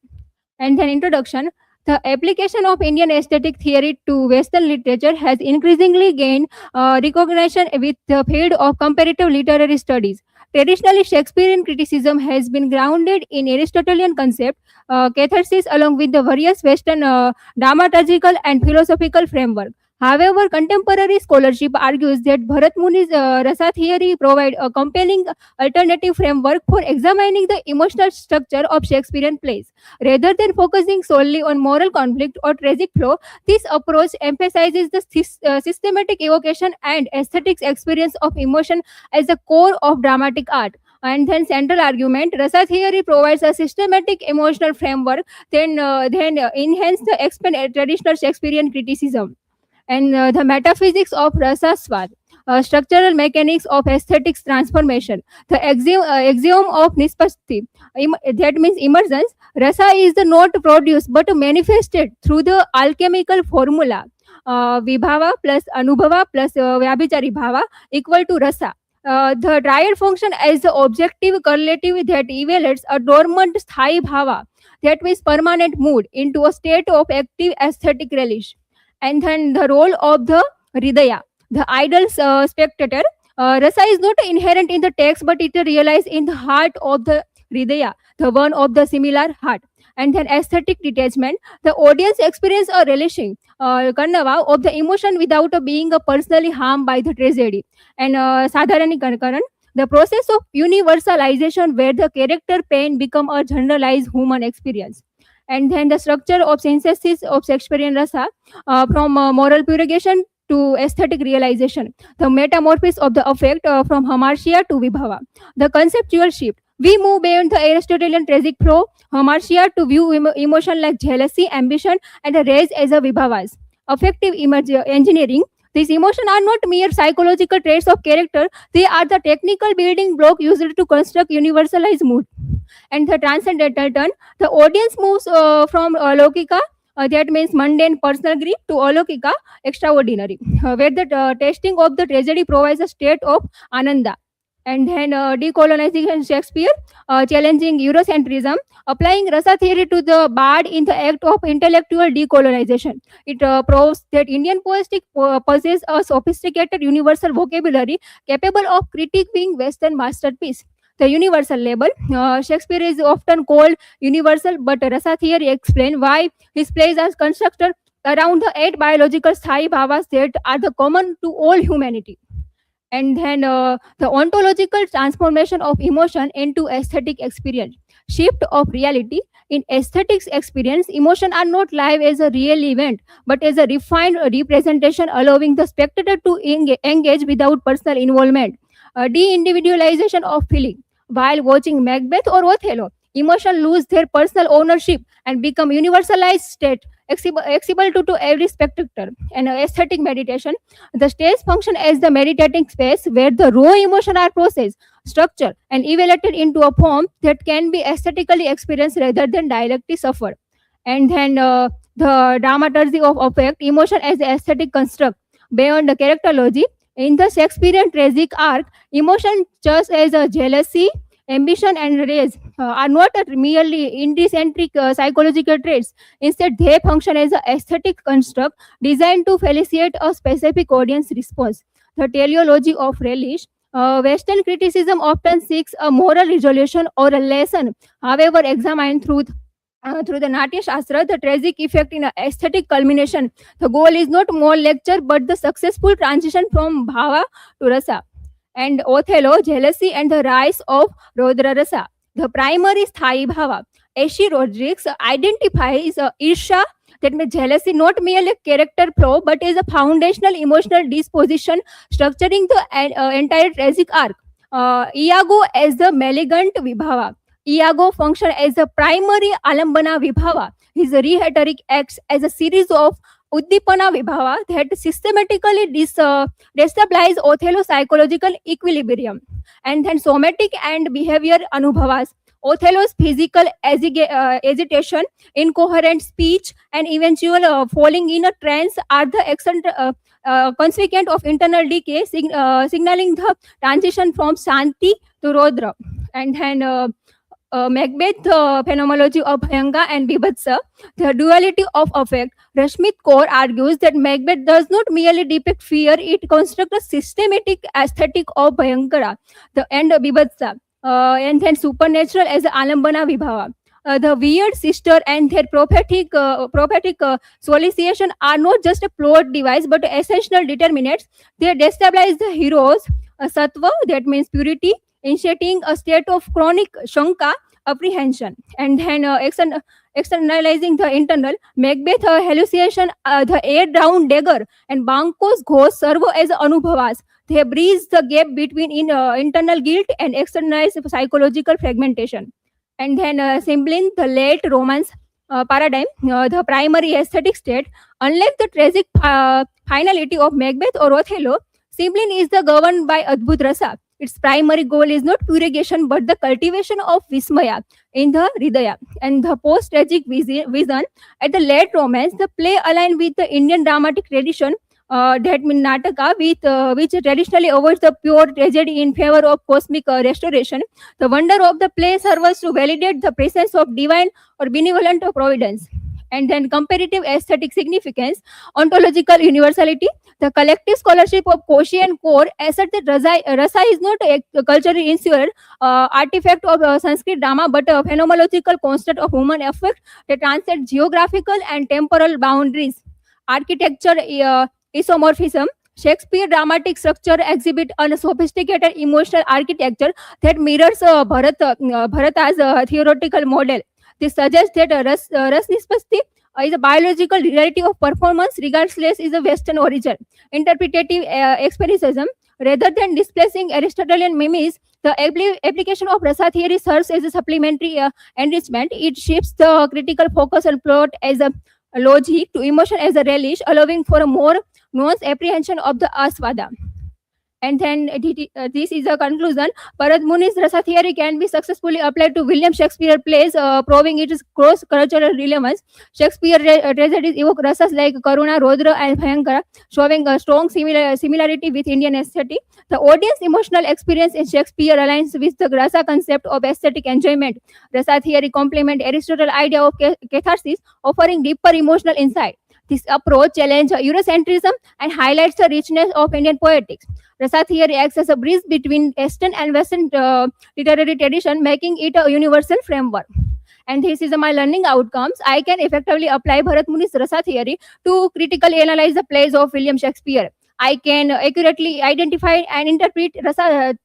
And then introduction. The application of Indian aesthetic theory to Western literature has increasingly gained recognition with the field of comparative literary studies. Traditionally, Shakespearean criticism has been grounded in Aristotelian concept, catharsis, along with the various Western dramaturgical and philosophical framework. However, contemporary scholarship argues that Bharat Muni's Rasa theory provides a compelling alternative framework for examining the emotional structure of Shakespearean plays. Rather than focusing solely on moral conflict or tragic flow, this approach emphasizes the systematic evocation and aesthetics experience of emotion as the core of dramatic art. And then central argument, Rasa theory provides a systematic emotional framework, then enhance the expand traditional Shakespearean criticism and the metaphysics of rasa swad, structural mechanics of aesthetics transformation, the axiom of nispasti, that means emergence. Rasa is the not produced but manifested through the alchemical formula vibhava plus anubhava plus vyabhichari bhava equal to rasa. The triad function as the objective correlative that evaluates a dormant sthai bhava, that means permanent mood, into a state of active aesthetic relish. And then the role of the hridaya, the idle spectator. Rasa is not inherent in the text, but it realized in the heart of the hridaya, the one of the similar heart. And then aesthetic detachment, the audience experience a relishing karnava of the emotion without being personally harmed by the tragedy. And sadharanikaran, the process of universalization where the character pain become a generalized human experience. And then the structure of synthesis of Shakespearean rasa, from moral purgation to aesthetic realization, the metamorphosis of the affect from hamartia to vibhava, the conceptual shift. We move beyond the Aristotelian tragic flow, hamartia, to view emotion like jealousy, ambition, and the rage as a vibhavas. Affective engineering. These emotions are not mere psychological traits of character, they are the technical building block used to construct universalized mood. And the transcendental turn, the audience moves from lokika, that means mundane personal grief, to alokika, extraordinary, where the tasting of the tragedy provides a state of ananda. And then decolonizing Shakespeare, challenging Eurocentrism, applying rasa theory to the bard in the act of intellectual decolonization. It proves that Indian poetics possess a sophisticated universal vocabulary capable of critiquing Western masterpiece. the universal label. Shakespeare is often called universal, but Rasa theory explains why his plays are constructed around the 8 biological sthai bhavas that are the common to all humanity. And then the ontological transformation of emotion into aesthetic experience, shift of reality. In aesthetics experience, emotion are not live as a real event, but as a refined representation, allowing the spectator to engage without personal involvement. De-individualization of feeling. While watching Macbeth or Othello, emotion lose their personal ownership and become universalized state, accessible to every spectator. And aesthetic meditation, the stage function as the meditating space where the raw emotion are processed, structured, and evaluated into a form that can be aesthetically experienced rather than directly suffered. And then the dramaturgy of affect, emotion as the aesthetic construct. Beyond the characterology, in the Shakespearean tragic arc, emotion just as a jealousy, ambition, and rage are not merely intrinsic psychological traits. Instead, they function as an aesthetic construct designed to facilitate a specific audience response. The teleology of relish. Western criticism often seeks a moral resolution or a lesson. However, examined through the Natya Shastra, the tragic effect in an aesthetic culmination. The goal is not more lecture, but the successful transition from bhava to rasa. And Othello, jealousy and the rise of Rodra Rasa. The primary sthai bhava. Ashi Rodriguez identifies Irsha, that means jealousy, not merely a character flaw, but is a foundational emotional disposition structuring the entire tragic arc. Iago as the malignant vibhava. Iago functions as the primary alambana vibhava. His rhetoric acts as a series of uddipana vibhava that systematically destabilize Othello's psychological equilibrium. And then somatic and behavior anubhavas. Othello's physical agitation, incoherent speech, and eventual falling in a trance are the consequent of internal decay, signaling the transition from Shanti to Rodra. And then Macbeth, the phenomenology of Bhyanga and Bibhatsa, the duality of affect. Rashmit Kaur argues that Macbeth does not merely depict fear, it constructs a systematic aesthetic of Bhayankara, the end of Bibhatsa, and then supernatural as the Alambana Vibhava. The weird sister and their prophetic solicitation are not just a plot device but essential determinants. They destabilize the heroes, sattva, that means purity, initiating a state of chronic shanka, apprehension. And then externalizing the internal. Macbeth hallucination, the air-down dagger, and Banquo's ghost serve as anubhavas. They bridge the gap between internal guilt and externalized psychological fragmentation. And then Cymbeline, the late Romance paradigm, the primary aesthetic state. Unlike the tragic finality of Macbeth or Othello, Cymbeline is the governed by Adbhut Rasa. Its primary goal is not purgation but the cultivation of Vismaya in the Hridaya. And the post-tragic vision at the late Romance, the play aligned with the Indian dramatic tradition, that means Nataka, which traditionally avoids the pure tragedy in favor of cosmic restoration. The wonder of the play serves to validate the presence of divine or benevolent providence. And then comparative aesthetic significance, ontological universality. The collective scholarship of Koshi and Kaur assert that Rasa is not a culturally insular artifact of Sanskrit drama, but a phenomenological construct of human affect that transcends geographical and temporal boundaries. Architecture isomorphism. Shakespeare dramatic structure exhibit a sophisticated emotional architecture that mirrors Bharata's theoretical model. This suggests that Ras Nispasti is a biological reality of performance regardless is a Western origin. Interpretative experiencism, rather than displacing Aristotelian memes, the application of Rasa theory serves as a supplementary enrichment. It shifts the critical focus on plot as a logic to emotion as a relish, allowing for a more nuanced apprehension of the aswada. And then this is a conclusion. Bharat Muni's Rasa theory can be successfully applied to William Shakespeare plays, proving its cross-cultural relevance. Shakespeare tragedies evoke rasas like Karuna, Rodra, and Bhayankara, showing a strong similarity with Indian aesthetic. The audience emotional experience in Shakespeare aligns with the rasa concept of aesthetic enjoyment. Rasa theory complements Aristotle's idea of catharsis, offering deeper emotional insight. This approach challenges Eurocentrism and highlights the richness of Indian poetics. Rasa theory acts as a bridge between Eastern and Western literary tradition, making it a universal framework. And this is my learning outcomes. I can effectively apply Bharat Muni's Rasa theory to critically analyze the plays of William Shakespeare. I can accurately identify and interpret Rasa,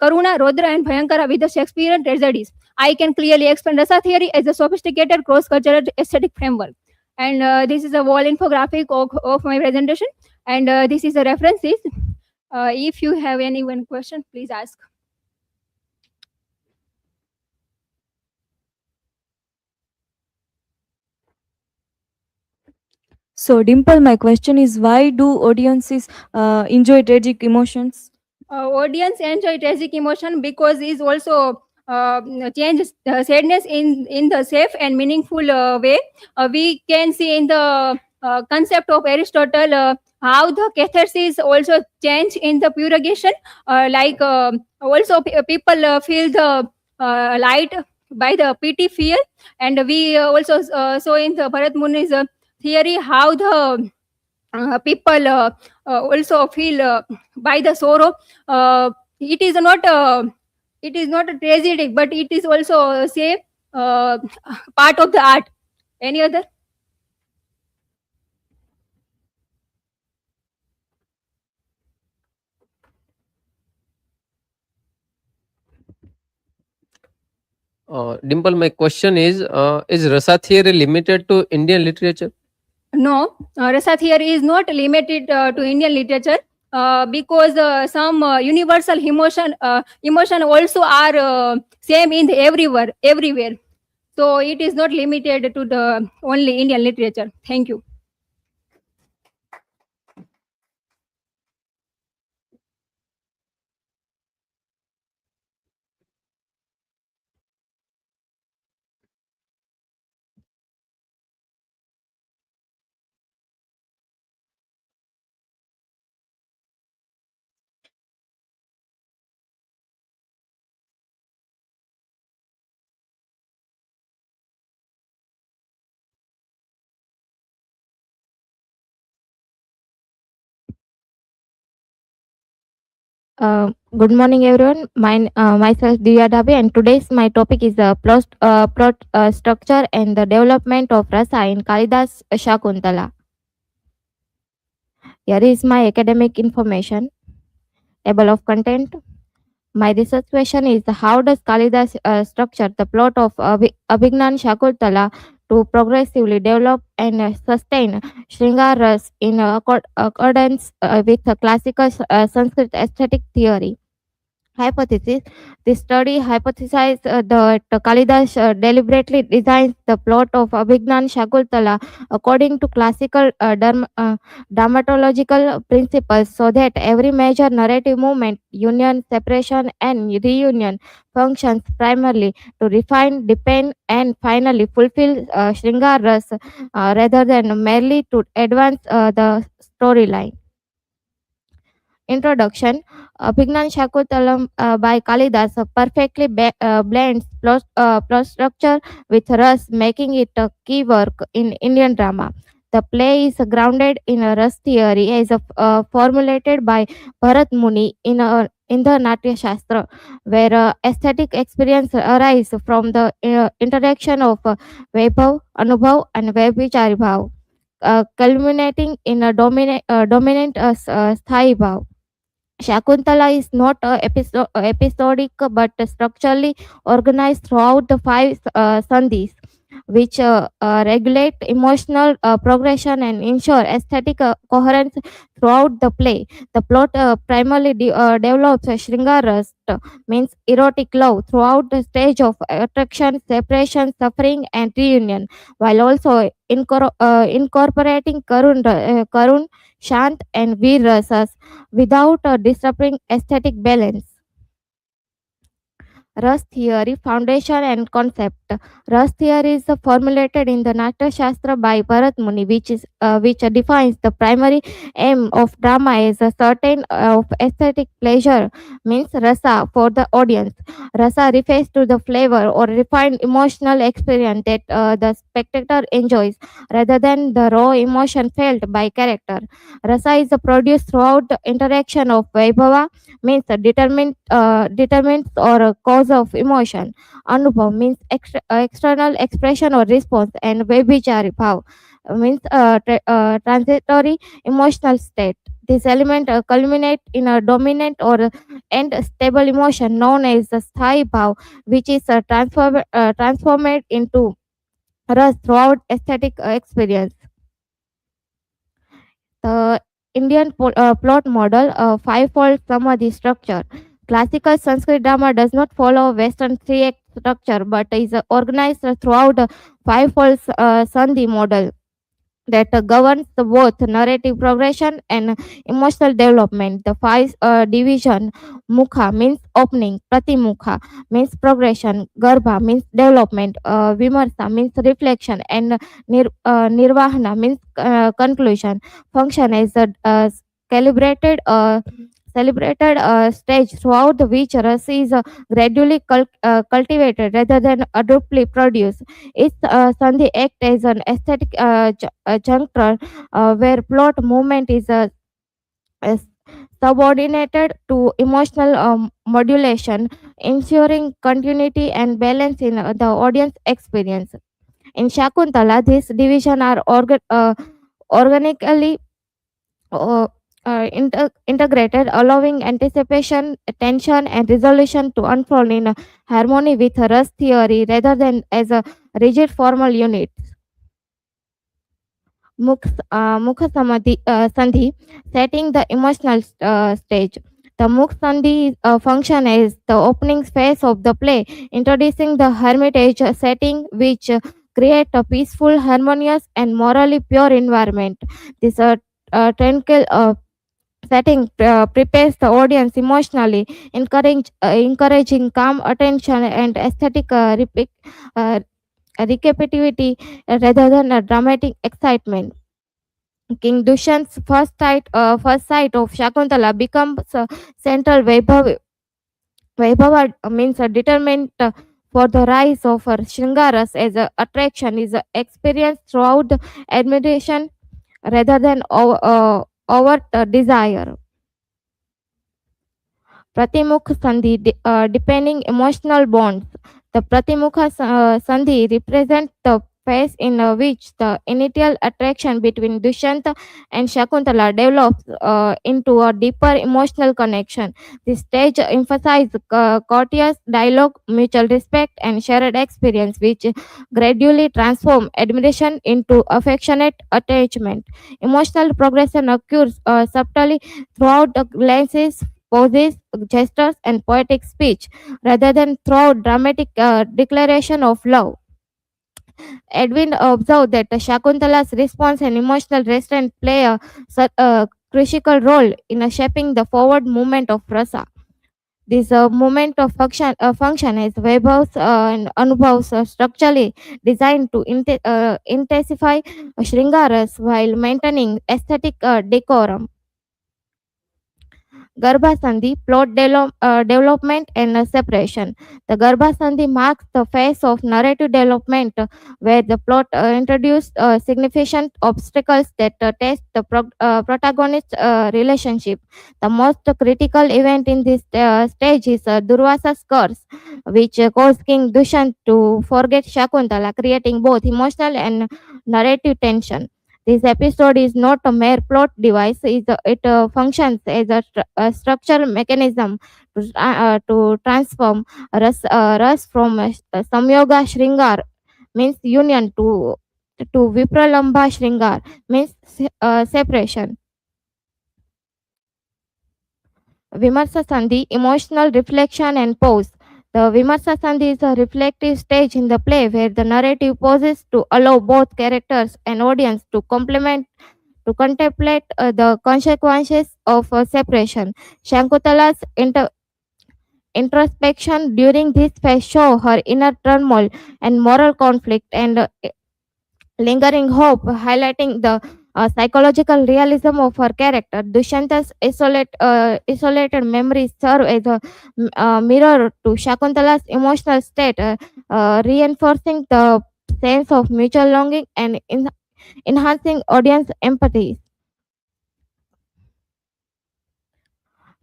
Karuna, Rodra, and Bhayankara with the Shakespearean tragedies. I can clearly explain Rasa theory as a sophisticated cross-cultural aesthetic framework. And this is a wall infographic of my presentation. And this is the references. If you have any one question, please ask. So, Dimple, my question is, why do audiences enjoy tragic emotions? Audience enjoy tragic emotion because is also changes sadness in the safe and meaningful way. We can see in the concept of Aristotle how the catharsis also change in the purgation. Also people feel the light by the pity fear, and we also saw in the Bharat Muni's theory how the people also feel by the sorrow. It is not a tragedy, but it is also say part of the art. Any other? Dimple, my question is Rasa theory limited to Indian literature? No, Rasa theory is not limited to Indian literature because some universal emotion also are same in everywhere. So it is not limited to the only Indian literature. Thank you. Good morning, everyone. Myself Divya Dhabi, and today's my topic is the plot structure and the development of Rasa in Kalidas Shakuntala. Here is my academic information. Table of content. My research question is how does Kalidas structure the plot of Abhignan Shakuntala to progressively develop and sustain Shringar Ras in accordance with the classical Sanskrit aesthetic theory? Hypothesis. This study hypothesized that Kalidas deliberately designs the plot of Abhignan Shakuntala according to classical dramaturgical principles so that every major narrative movement, union, separation, and reunion functions primarily to refine, deepen, and finally fulfill Shringar Ras rather than merely to advance the storyline. Introduction. Abhignan Shakuntalam by Kalidas perfectly blends plot structure with Ras, making it a key work in Indian drama. The play is grounded in a Ras theory as formulated by Bharat Muni in the Natya Shastra, where aesthetic experience arises from the interaction of Vaibhav, Anubhav, and Vaibhichari Bhav, culminating in a dominant Sthai Bhav. Shakuntala is not episodic but structurally organized throughout the five sandhis, which regulate emotional progression and ensure aesthetic coherence throughout the play. The plot primarily develops Shringaras, means erotic love, throughout the stage of attraction, separation, suffering, and reunion, while also incorporating Karun, Shant, and Veer rasas without disrupting aesthetic balance. Ras theory, foundation and concept. Ras theory is formulated in the Natya Shastra by Bharat Muni, which defines the primary aim of drama as a certain of aesthetic pleasure, means rasa for the audience. Rasa refers to the flavor or refined emotional experience that the spectator enjoys, rather than the raw emotion felt by character. Rasa is produced throughout the interaction of Vaibhava, means determinants or a cause of emotion. Anubhav means external expression or response, and Vibhichari bhav means transitory emotional state. This element culminate in a dominant or and stable emotion known as the sthai bhav, which is transformed into ras throughout aesthetic experience. The Indian plot model, a five-fold samadhi structure. Classical Sanskrit drama does not follow Western three-act structure, but is organized throughout a five-fold sandhi model that governs the both narrative progression and emotional development. The five division: Mukha means opening, Pratimukha means progression, Garbha means development, Vimarsa means reflection, and Nirvahana means conclusion. Function is a calibrated celebrated stage throughout which ras is gradually cultivated rather than abruptly produced. Its sandhi act as an aesthetic juncture where plot movement is subordinated to emotional modulation, ensuring continuity and balance in the audience experience. In Shakuntala, these divisions are organically integrated, allowing anticipation, tension, and resolution to unfold in harmony with Ras theory rather than as a rigid formal unit. Sandhi, setting the emotional stage. The Mukh Sandhi function as the opening phase of the play, introducing the hermitage setting which create a peaceful, harmonious, and morally pure environment. This tranquil setting prepares the audience emotionally, encouraging calm attention and aesthetic uh, recapitulativity rather than a dramatic excitement. King Dushyant's first sight of Shakuntala becomes central Vaibhava means a determinant for the rise of her Shringaras as an attraction is experienced throughout the admiration rather than overt desire. Pratimukh Sandhi, depending emotional bonds. The Pratimukha Sandhi represents the phase in which the initial attraction between Dushyanta and Shakuntala develops into a deeper emotional connection. This stage emphasizes courteous dialogue, mutual respect, and shared experience, which gradually transform admiration into affectionate attachment. Emotional progression occurs subtly throughout the glances, poses, gestures, and poetic speech rather than through dramatic declaration of love. Edwin observed that Shakuntala's response and emotional restraint play a critical role in shaping the forward movement of rasa. This movement of function is Vaibhav's and Anubhav's structurally designed to intensify Shringaras while maintaining aesthetic decorum. Garbha Sandhi, plot development and separation. The Garbha Sandhi marks the phase of narrative development where the plot introduced significant obstacles that test the protagonist relationship. The most critical event in this stage is Durvasa's curse, which caused King Dushyant to forget Shakuntala, creating both emotional and narrative tension. This episode is not a mere plot device, it functions as a structural mechanism to transform ras from Samyoga Shringar, means union, to Vipralambha Shringar, means separation. Vimarsa Sandhi, emotional reflection and pause. The Vimarsa Sandhi is a reflective stage in the play where the narrative pauses to allow both characters and audience to contemplate the consequences of separation. Shakuntala's introspection during this phase show her inner turmoil and moral conflict and lingering hope, highlighting the psychological realism of her character. Dushanta's isolated memories serve as a mirror to Shakuntala's emotional state, reinforcing the sense of mutual longing and enhancing audience empathy.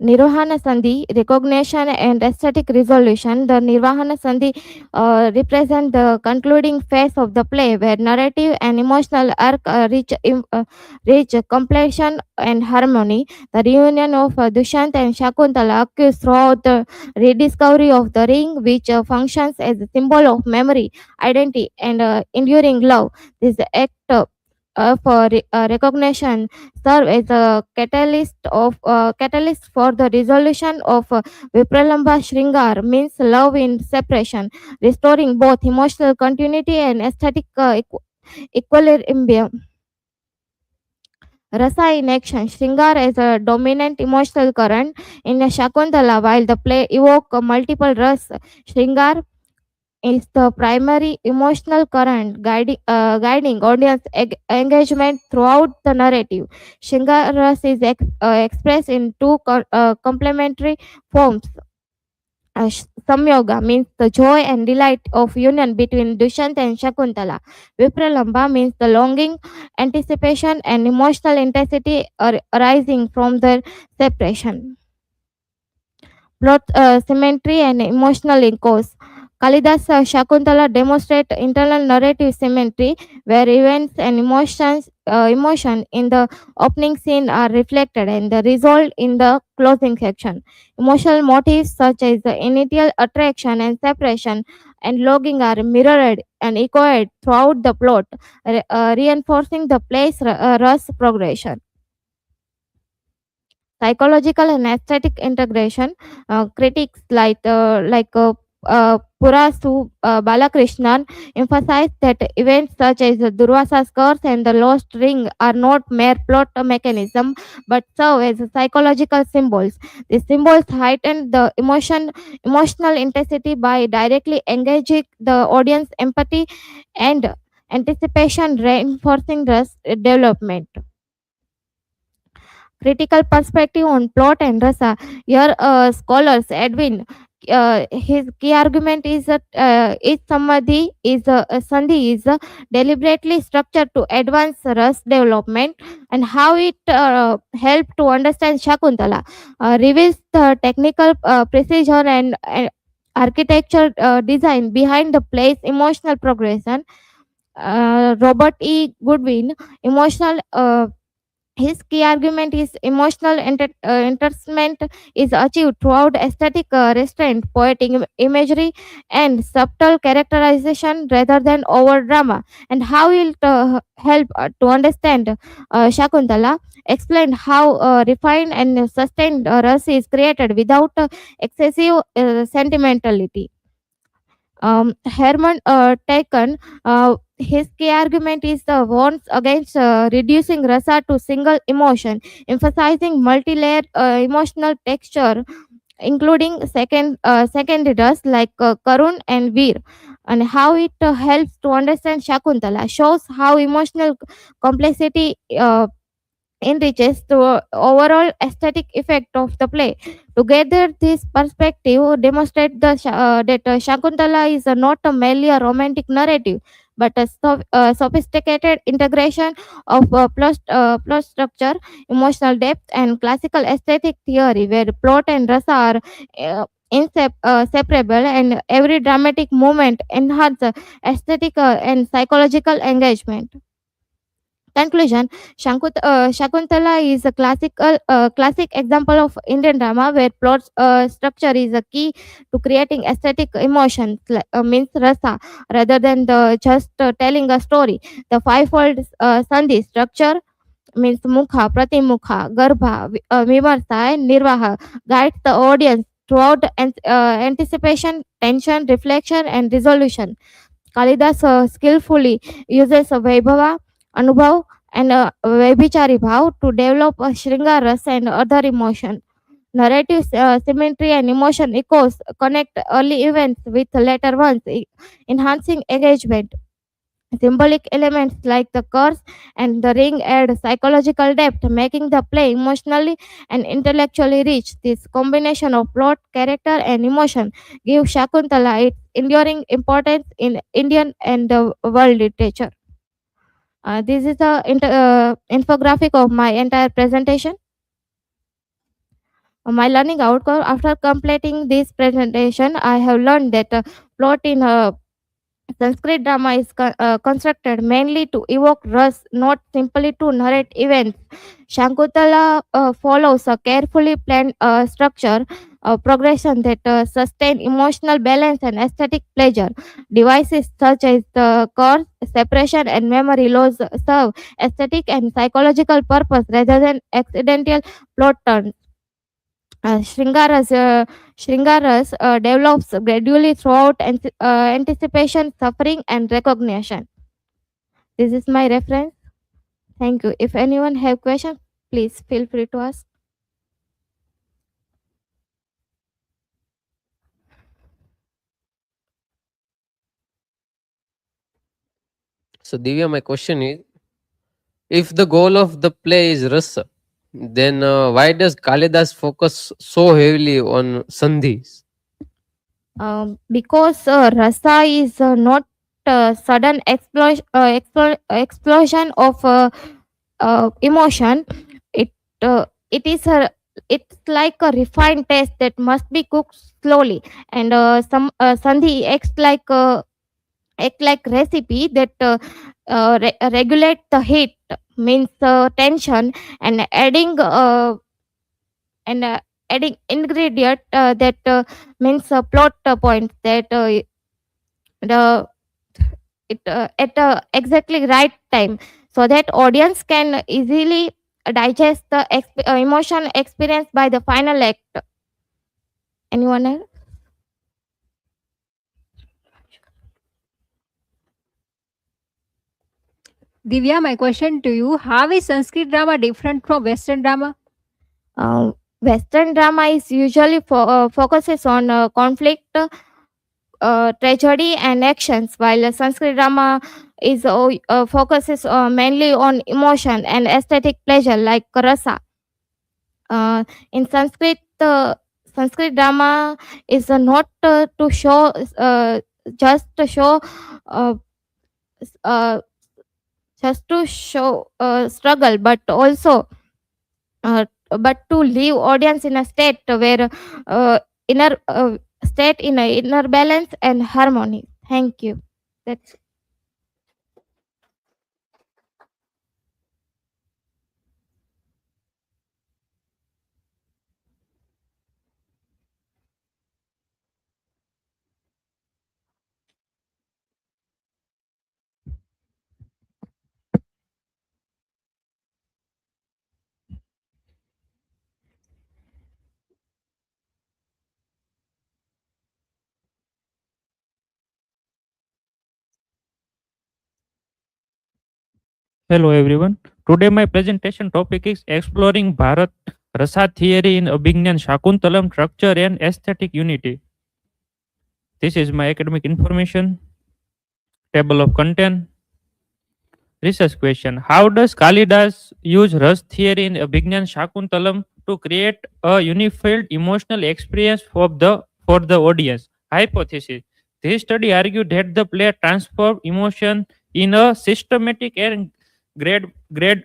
Nirvana Sandhi, recognition and aesthetic resolution. The Nirvana Sandhi represent the concluding phase of the play where narrative and emotional arc reach completion and harmony. The reunion of Dushyant and Shakuntala occurs throughout the rediscovery of the ring, which functions as a symbol of memory, identity, and enduring love. This act for recognition serve as a catalyst for the resolution of Vipralamba Shringar, means love in separation, restoring both emotional continuity and aesthetic equilibrium. Rasa in action. Shringar as a dominant emotional current in Shakuntala, while the play evoke multiple ras. Shringar is the primary emotional current guiding audience engagement throughout the narrative. Shingaras is expressed in two complementary forms. Samyoga means the joy and delight of union between Dushyant and Shakuntala. Vipralamba means the longing, anticipation, and emotional intensity arising from their separation. Plot symmetry and emotional echoes. Kalidas Shakuntala demonstrate internal narrative symmetry where events and emotion in the opening scene are reflected and resolved in the closing section. Emotional motifs such as the initial attraction and separation and longing are mirrored and echoed throughout the plot, reinforcing the play's rush progression. Psychological and aesthetic integration. Critics like Purasu Balakrishnan emphasize that events such as the Durvasa's curse and the lost ring are not mere plot mechanism but serve as psychological symbols. These symbols heighten the emotional intensity by directly engaging the audience empathy and anticipation, reinforcing the development. Critical perspective on plot and rasa. Here, scholars Edwin, his key argument is that each sandhi is deliberately structured to advance ras development, and how it helped to understand Shakuntala reveals the technical precision and architecture design behind the play's emotional progression. Robert E. Goodwin, emotional his key argument is emotional entertainment is achieved throughout aesthetic restraint, poetic imagery, and subtle characterization rather than over drama. And how it help to understand Shakuntala explained how refined and sustained rasa is created without excessive sentimentality. Herman Taken, his key argument is the warns against reducing rasa to single emotion, emphasizing multi-layered emotional texture, including secondary ras like Karun and Veer, and how it helps to understand Shakuntala, shows how emotional complexity enriches the overall aesthetic effect of the play. Together, this perspective demonstrates that Shakuntala is not a merely a romantic narrative, but a sophisticated integration of plot structure, emotional depth, and classical aesthetic theory, where plot and rasa are inseparable, and every dramatic moment enhances aesthetic and psychological engagement. Conclusion. Shakuntala is a classic example of Indian drama where plot structure is a key to creating aesthetic emotions, means rasa, rather than just telling a story. The fivefold sandhi structure, means mukha, pratimukha, garbha, vimarsa, and nirvaha, guides the audience throughout anticipation, tension, reflection, and resolution. Kalidas skillfully uses Vaibhava, Anubhav, and Vaibichari Bhav to develop a Shringa Ras and other emotion. Narrative symmetry and emotion echoes connect early events with later ones, enhancing engagement. Symbolic elements like the curse and the ring add psychological depth, making the play emotionally and intellectually rich. This combination of plot, character, and emotion gives Shakuntala its enduring importance in Indian and world literature. This is the infographic of my entire presentation. My learning outcome after completing this presentation, I have learned that plot in Sanskrit drama is constructed mainly to evoke rus, not simply to narrate events. Shakuntala follows a carefully planned structure, progression that sustain emotional balance and aesthetic pleasure. Devices such as the core, separation, and memory loss serve aesthetic and psychological purpose rather than accidental plot turns. Shringaras develops gradually throughout anticipation, suffering, and recognition. This is my reference. Thank you. If anyone have questions, please feel free to ask. So Divya, my question is, if the goal of the play is rasa, then why does Kalidas focus so heavily on sandhis? Because rasa is not sudden explosion of emotion. It is a it's like a refined taste that must be cooked slowly, and some sandhi act like recipe that regulate the heat, means tension, and and adding ingredient that means plot points that the it at exactly right time, so that audience can easily digest the emotion experienced by the final act. Anyone else? Divya, my question to you: how is Sanskrit drama different from Western drama? Western drama is usually focuses on conflict, tragedy, and actions, while Sanskrit drama is focuses mainly on emotion and aesthetic pleasure like rasa. In Sanskrit, Sanskrit drama is not to show just to show uh, uh, just to show struggle, but also but to leave audience in a state where inner state in a inner balance and harmony. Thank you. That's Hello everyone. Today my presentation topic is exploring Bharat Rasa theory in Abhignan Shakuntalam structure and aesthetic unity. This is my academic information, table of content, research question. How does Kalidas use Ras theory in Abhignan Shakuntalam to create a unified emotional experience for the audience? Hypothesis. This study argued that the play transformed emotion in a systematic and grad, grad,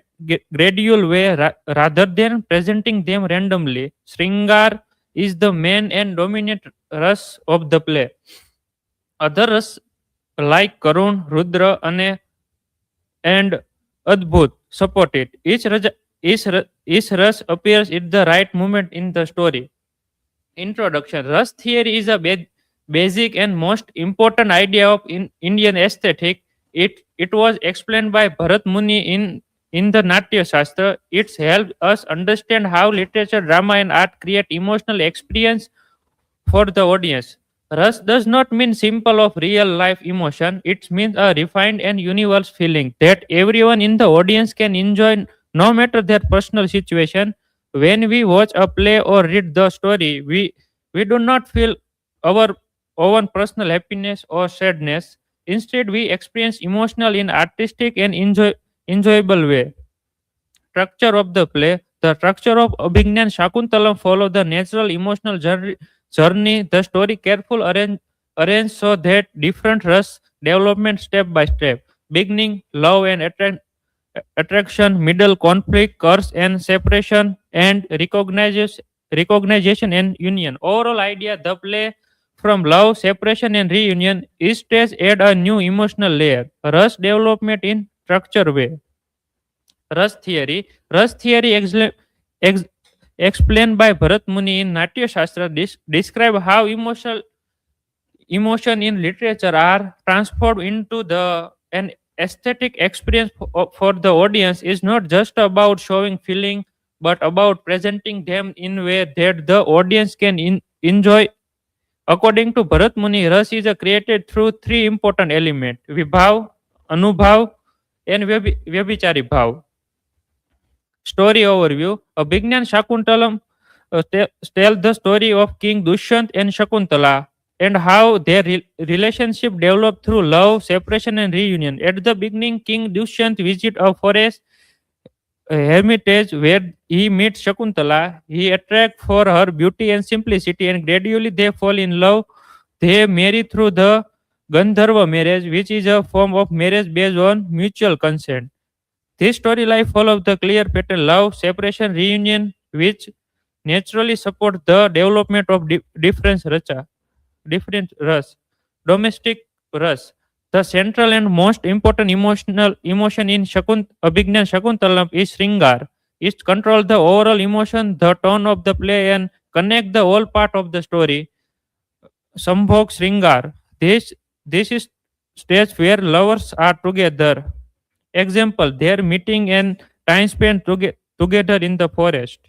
gradual way rather than presenting them randomly. Sringar is the main and dominant ras of the play. Other ras like Karun, Rudra, and Adbhut support it. Each rush appears at the right moment in the story. Introduction. Rush theory is a basic and most important idea of Indian aesthetic. It was explained by Bharat Muni in the Natya Shastra. It's helped us understand how literature, drama, and art create emotional experience for the audience. Rus does not mean simple of real life emotion. It means a refined and universal feeling that everyone in the audience can enjoy no matter their personal situation. When we watch a play or read the story, we do not feel our own personal happiness or sadness. Instead, we experience emotional in artistic and enjoyable way. Structure of the play. The structure of Abhignan Shakuntalam follow the natural emotional journey. The story careful arranged so that different rush development step by step. Beginning, love and attraction, middle, conflict, curse and separation, and recognition and union. Overall idea, the play from love, separation and reunion, each stage add a new emotional layer. Rush development in structure way. Rush theory. Rush theory ex- explained by Bharat Muni in Natya Shastra describe how emotion in literature are transformed into the an aesthetic experience for the audience is not just about showing feeling but about presenting them in a way that the audience can enjoy. According to Bharat Muni, ras is created through three important elements: vibhav, anubhav, and vyabhichari bhav. Story overview. Abhignan Shakuntalam tells the story of King Dushyant and Shakuntala and how their relationship developed through love, separation, and reunion. At the beginning, King Dushyant visits a forest hermitage where he meets Shakuntala. He attracts for her beauty and simplicity, and gradually they fall in love. They marry through the Gandharva marriage, which is a form of marriage based on mutual consent. This storyline follows the clear pattern love, separation, reunion, which naturally support the development of different ras. Domestic ras. The central and most important emotion in Abhignan Shakuntalam is Sringar. It controls the overall emotion, the tone of the play, and connect the whole part of the story. Sambhog Sringar. This is stage where lovers are together. Example, their meeting and time spent together in the forest.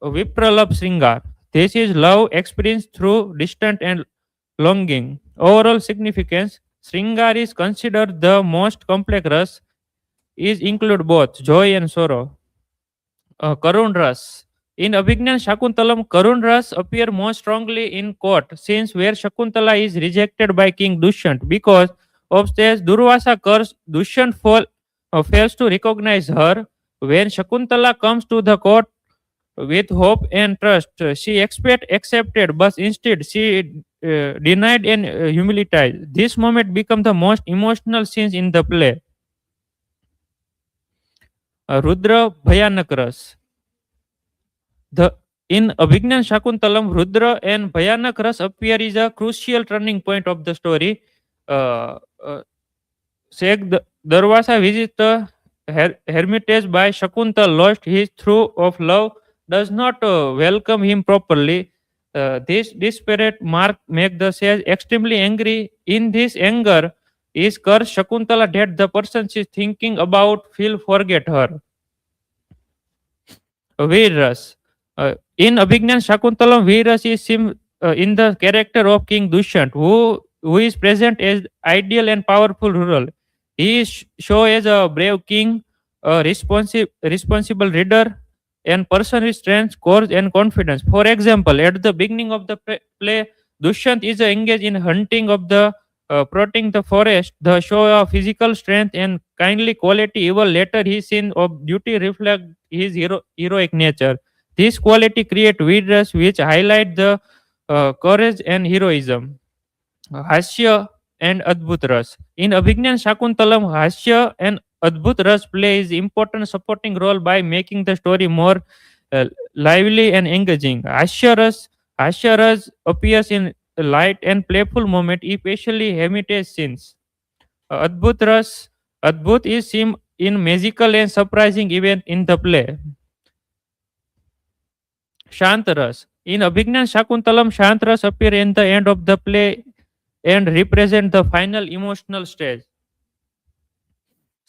Vipralabh Sringar. This is love experienced through distant and longing. Overall significance, Sringar is considered the most complex rasa. Is include both joy and sorrow. Karun Ras. In Abhignan Shakuntalam, Karun Ras appear most strongly in court, since where Shakuntala is rejected by King Dushyant because of this Durvasa curse. Dushyant fails to recognize her. When Shakuntala comes to the court with hope and trust, she accepted, but instead she denied and humiliated. This moment becomes the most emotional scenes in the play. Rudra Bhayanak Ras. The in Abhignan Shakuntalam, Rudra and Bhayanak Ras appear is a crucial turning point of the story. Uh, uh, Sheikh Darwasa visits the hermitage by Shakuntal, lost his through of love, does not welcome him properly. This desperate mark make the sage extremely angry. In this anger, is curse Shakuntala that the person she is thinking about will forget her. Veeras. In Abhignan Shakuntalam, Veeras is in the character of King Dushyant, who is present as ideal and powerful ruler. He is shown as a brave king, a responsible leader, and person with strength, courage, and confidence. For example, at the beginning of the play, Dushyant is engaged in hunting of the protecting the forest. The show of physical strength and kindly quality. Even later, his sin of duty reflect his heroic nature. This quality create Veeras which highlight the courage and heroism. Hasya and Adbhut Ras. In Abhignan Shakuntalam, Hasya and Adbhut Ras plays important supporting role by making the story more lively and engaging. Hasya Ras appears in light and playful moment, especially hermitage scenes. Adbhut Ras, Adbhut is seen in magical and surprising event in the play. Shantaras. In Abhignan Shakuntalam, Shantaras appear in the end of the play and represent the final emotional stage.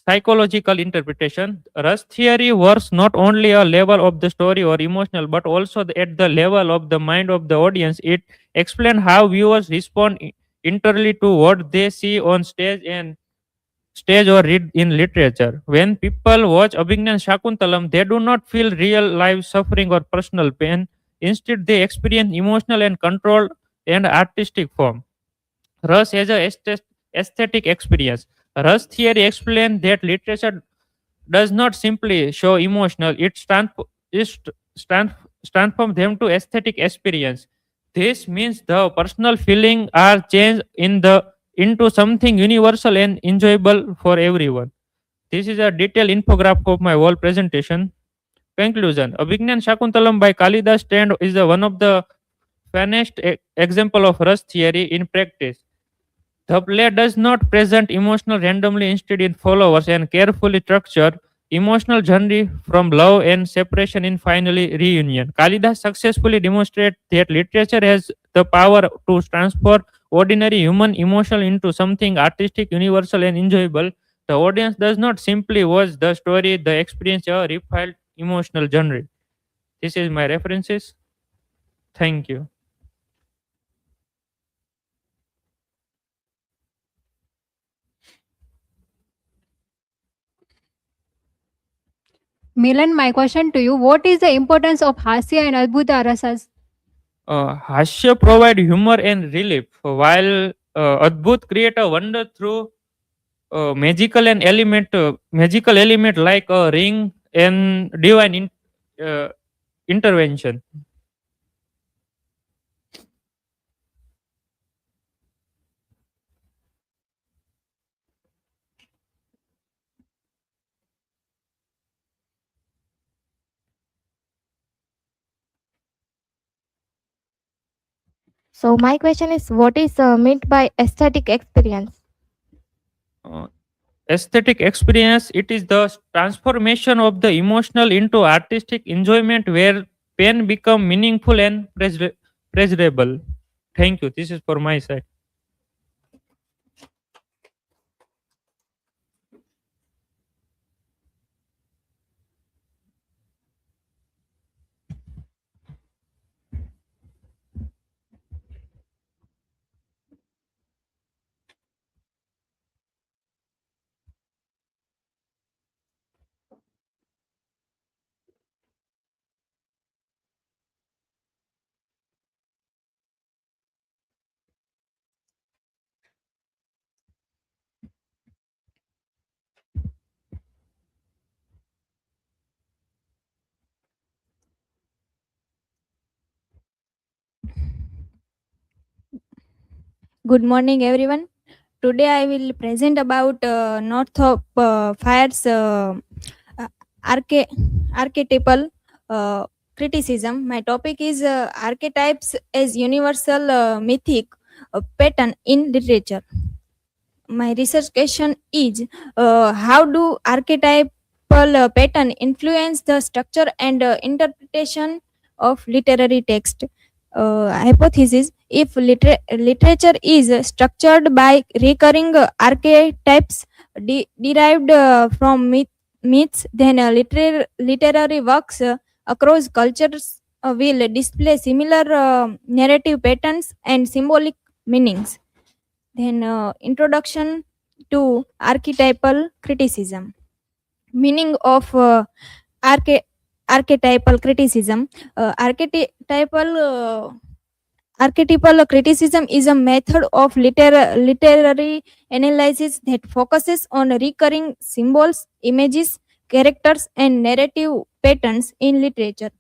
Psychological interpretation. Ras theory works not only a level of the story or emotional, but also at the level of the mind of the audience. It explains how viewers respond internally to what they see on stage and stage or read in literature. When people watch Abhignan Shakuntalam, they do not feel real life suffering or personal pain. Instead, they experience emotional and controlled and artistic form. Rush has a aesthetic experience. Rush theory explains that literature does not simply show emotional, it transforms them to aesthetic experience. This means the personal feeling are changed into something universal and enjoyable for everyone. This is a detailed infographic of my whole presentation. Conclusion: Abhignan Shakuntalam by Kalidas stand is one of the finest example of Rus theory in practice. The play does not present emotional randomly, instead it follows and carefully structured emotional journey from love and separation in finally reunion. Kalidas successfully demonstrates that literature has the power to transform ordinary human emotion into something artistic, universal, and enjoyable. The audience does not simply watch the story; they experience a refined emotional journey. This is my references. Thank you. Milan, my question to you: what is the importance of Hasya and Adbhuta Rasas? Hasya provide humor and relief, while Adbhut create a wonder through magical element like a ring and divine uh, intervention. So my question is, what is meant by aesthetic experience? Uh, Aesthetic experience, it is the transformation of the emotional into artistic enjoyment where pain become meaningful and pleasurable. Thank you. This is for my side. Good morning, everyone. Today I will present about Northrop Fire's uh, arche- archetypal criticism. My topic is archetypes as universal mythic pattern in literature. My research question is, how do archetypal pattern influence the structure and interpretation of literary text? Hypothesis: if literature is structured by recurring archetypes derived from myths, then literary works across cultures will display similar narrative patterns and symbolic meanings. Then, introduction to archetypal criticism. Meaning of archetypal criticism. Archetypal criticism is a method of literary analysis that focuses on recurring symbols, images, characters, and narrative patterns in literature.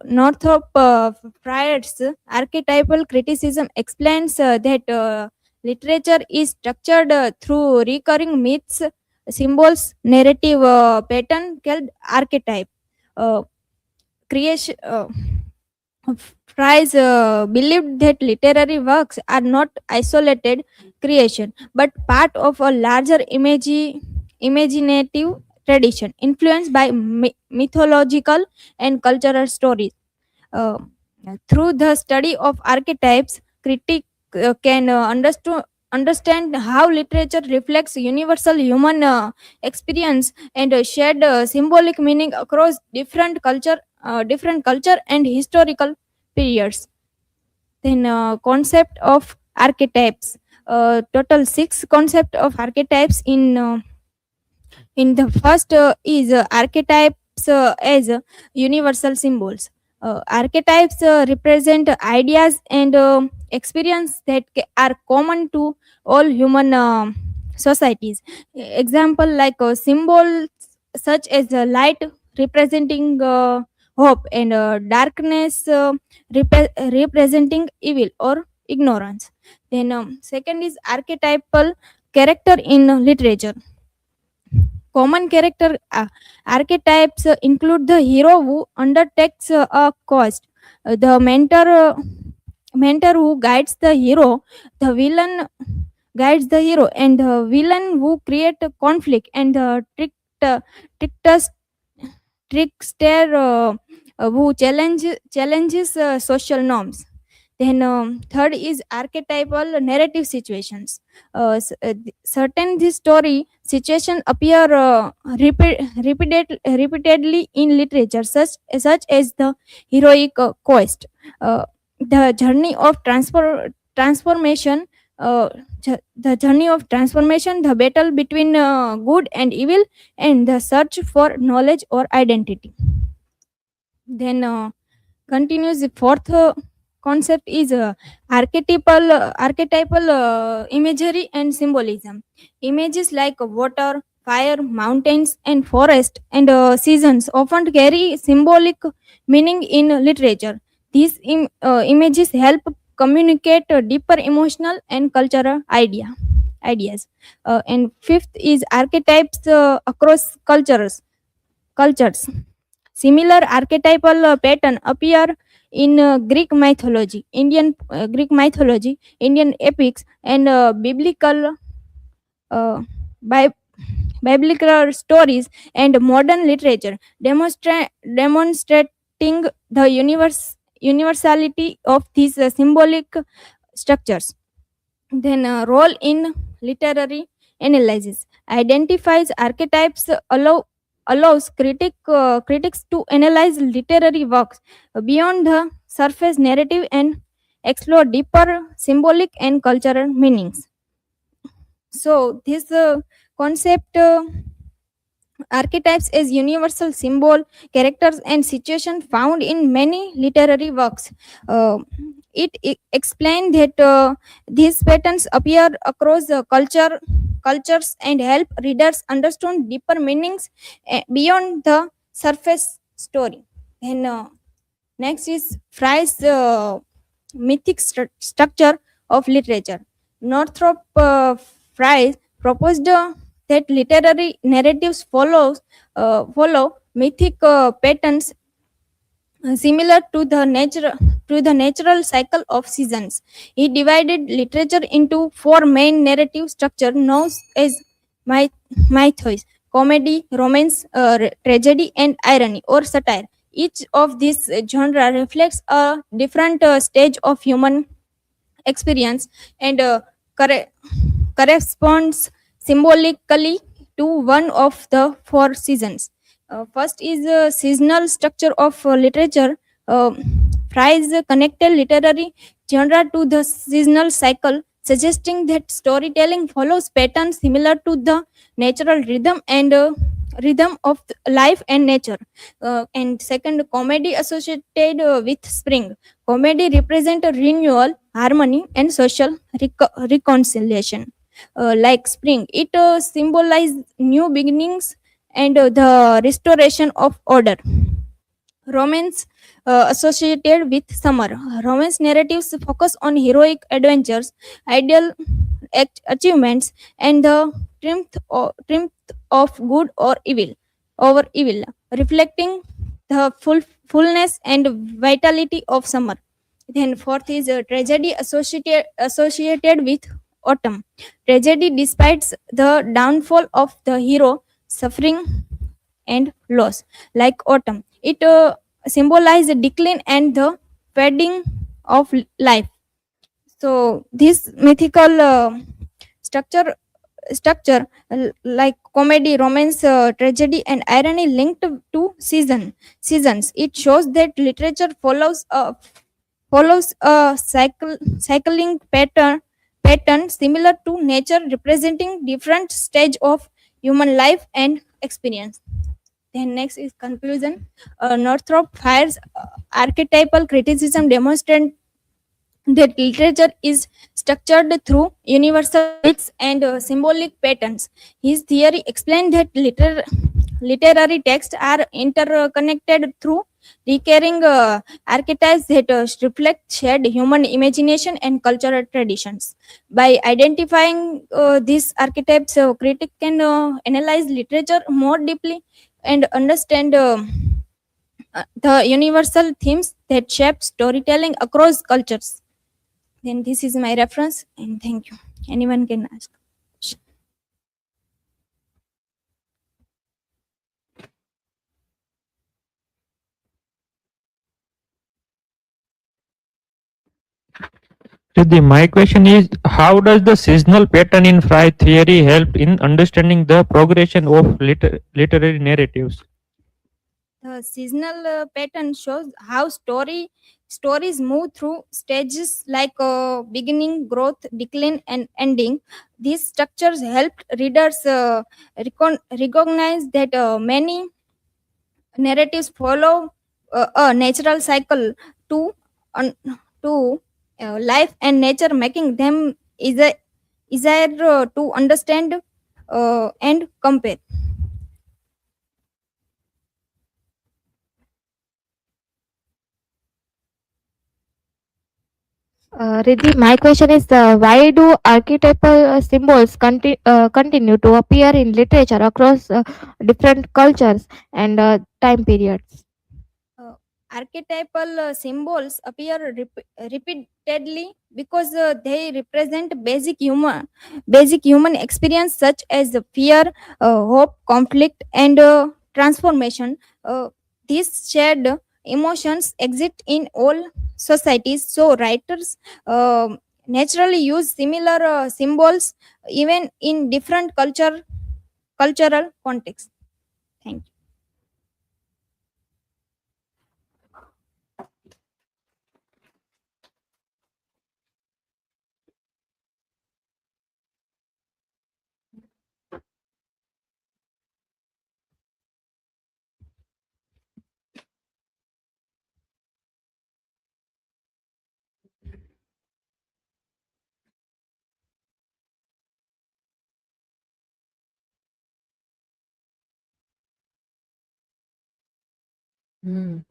Northrop Frye's archetypal criticism explains that literature is structured through recurring myths, symbols, narrative pattern called archetype. Uh, creation. Fries believed that literary works are not isolated creation but part of a larger imaginative tradition influenced by mythological and cultural stories. Uh, Through the study of archetypes, critic can understand how literature reflects universal human experience and shared symbolic meaning across different culture and historical periods. Then, concept of archetypes. total 6 concept of archetypes in the first is archetypes as universal symbols. Archetypes represent ideas and experience that are common to all human societies. Example like symbols such as light representing hope and darkness representing evil or ignorance. Then second is archetypal character in literature. Common character archetypes include the hero who undertakes a quest, the mentor who guides the hero, the villain guides the hero, and the villain who create a conflict, and the trickster, trickster who challenges social norms. Then third is archetypal narrative situations. Certain this story situation appear repeatedly in literature, such as the heroic quest, the journey of transformation, the journey of transformation, the battle between good and evil, and the search for knowledge or identity. Then continues the fourth concept is archetypal imagery and symbolism. Images like water, fire, mountains, and forest and seasons often carry symbolic meaning in literature. These images help communicate deeper emotional and cultural ideas. And fifth is archetypes across cultures. Similar archetypal pattern appear in Greek mythology, Indian epics, and uh, bi- biblical stories and modern literature, demonstrating the universality of these symbolic structures. Then role in literary analysis identifies archetypes, allows critics to analyze literary works beyond the surface narrative and explore deeper symbolic and cultural meanings. So this concept archetypes as universal symbol, characters, and situation found in many literary works. Uh, it explains that these patterns appear across cultures and help readers understand deeper meanings beyond the surface story. And next is Fry's mythic structure of literature. Northrop Frye proposed that literary narratives follow mythic patterns similar to the natural cycle of seasons. He divided literature into four main narrative structures known as mythos: comedy, romance, tragedy, and irony or satire. Each of these genre reflects a different stage of human experience and corresponds symbolically to one of the four seasons. First is the seasonal structure of literature. Fries connected literary genre to the seasonal cycle, suggesting that storytelling follows patterns similar to the natural rhythm of life and nature. And second, comedy associated with spring. Comedy represent a renewal, harmony, and social reconciliation. Like spring, it symbolizes new beginnings and the restoration of order. Romance associated with summer. Romance narratives focus on heroic adventures, ideal achievements, and the triumph of good or evil over evil, reflecting the fullness and vitality of summer. Then fourth is a tragedy associated with autumn. Tragedy despite the downfall of the hero, suffering and loss. Like autumn, it symbolizes the decline and the fading of life. So this mythical structure like comedy, romance, tragedy, and irony linked to seasons. It shows that literature follows a cycling pattern similar to nature, representing different stage of human life and experience. Then next is conclusion. Northrop Fires archetypal criticism demonstrate that literature is structured through universal myths and symbolic patterns. His theory explained that literary texts are interconnected through recurring archetypes that reflect shared human imagination and cultural traditions. By identifying these archetypes, critic can analyze literature more deeply and understand the universal themes that shape storytelling across cultures. Then this is my reference, and thank you. Anyone can ask. Riddhi, my question is, how does the seasonal pattern in Fry theory help in understanding the progression of literary narratives? The seasonal pattern shows how stories move through stages like beginning, growth, decline, and ending. These structures help readers recognize that many narratives follow a natural cycle to un- to life and nature, making them easier to understand and compare. Riddhi, my question is why do archetypal symbols continue to appear in literature across different cultures and time periods? Uh, Archetypal symbols appear repeatedly because they represent basic human experience such as fear, hope, conflict, and transformation. These shared emotions exist in all societies, so writers naturally use similar symbols even in different cultural contexts. Thank you.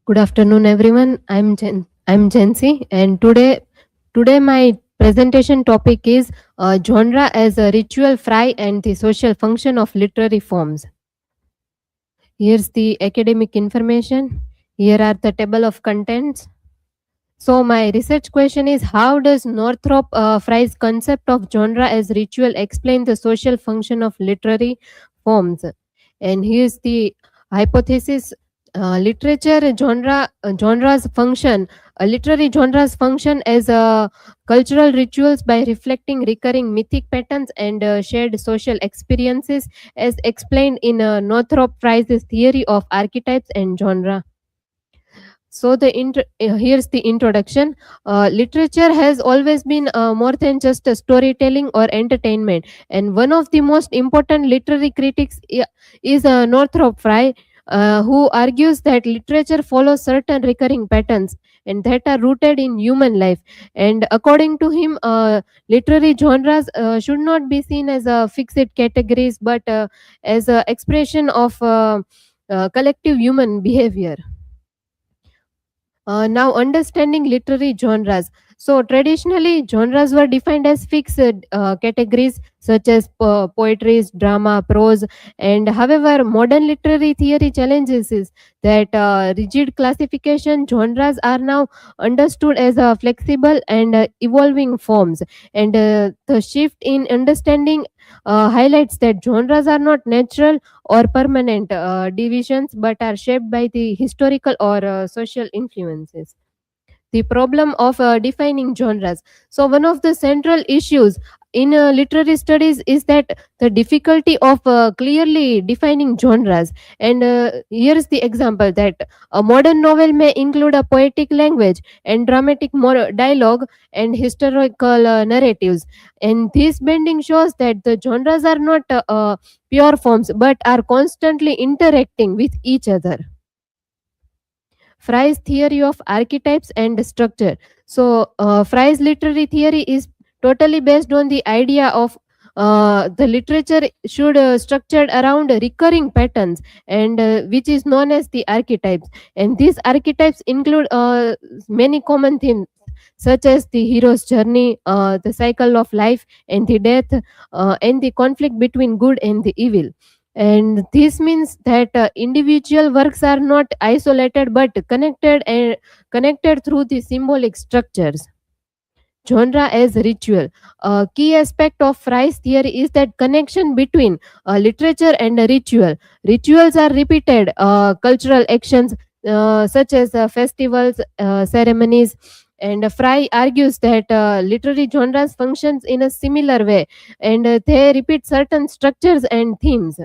Good afternoon, everyone. I'm Jency, and today my presentation topic is genre as a ritual fry and the social function of literary forms. Here's the academic information. Here are the table of contents. So my research question is, how does Northrop Frye's concept of genre as ritual explain the social function of literary forms? And here's the hypothesis. Literary genres function as cultural rituals by reflecting recurring mythic patterns and shared social experiences, as explained in Northrop Frye's theory of archetypes and genre. So here's the introduction. Literature has always been more than just a storytelling or entertainment, and one of the most important literary critics is Northrop Frye, who argues that literature follows certain recurring patterns and that are rooted in human life. And according to him, literary genres should not be seen as fixed categories, but as an expression of collective human behavior. Now, understanding literary genres. So, traditionally, genres were defined as fixed categories such as poetry, drama, prose, and however, modern literary theory challenges is that rigid classification. Genres are now understood as flexible and evolving forms, and the shift in understanding highlights that genres are not natural or permanent divisions but are shaped by the historical or social influences. The problem of defining genres. So, one of the central issues in literary studies is that the difficulty of clearly defining genres. And here's the example that a modern novel may include a poetic language and dramatic dialogue and historical narratives. And this bending shows that the genres are not pure forms but are constantly interacting with each other. Fry's theory of archetypes and structure. So, Fry's literary theory is totally based on the idea of the literature should structured around recurring patterns, and which is known as the archetypes. And these archetypes include many common themes such as the hero's journey, the cycle of life and the death, and the conflict between good and the evil. And this means that individual works are not isolated but connected through the symbolic structures. Genre as ritual. A key aspect of Fry's theory is that connection between literature and ritual. Rituals are repeated cultural actions such as festivals, ceremonies, and Fry argues that literary genres functions in a similar way, and they repeat certain structures and themes.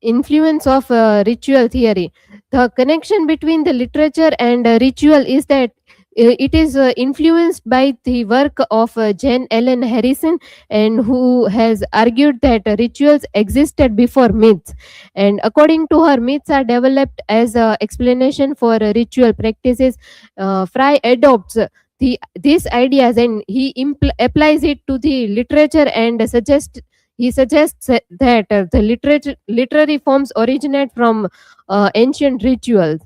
Influence of ritual theory. The connection between the literature and ritual is that it is influenced by the work of Jane Ellen Harrison, and who has argued that rituals existed before myths. And according to her, myths are developed as a explanation for ritual practices. Fry adopts these ideas and he applies it to the literature, and he suggests that the literary forms originate from ancient rituals.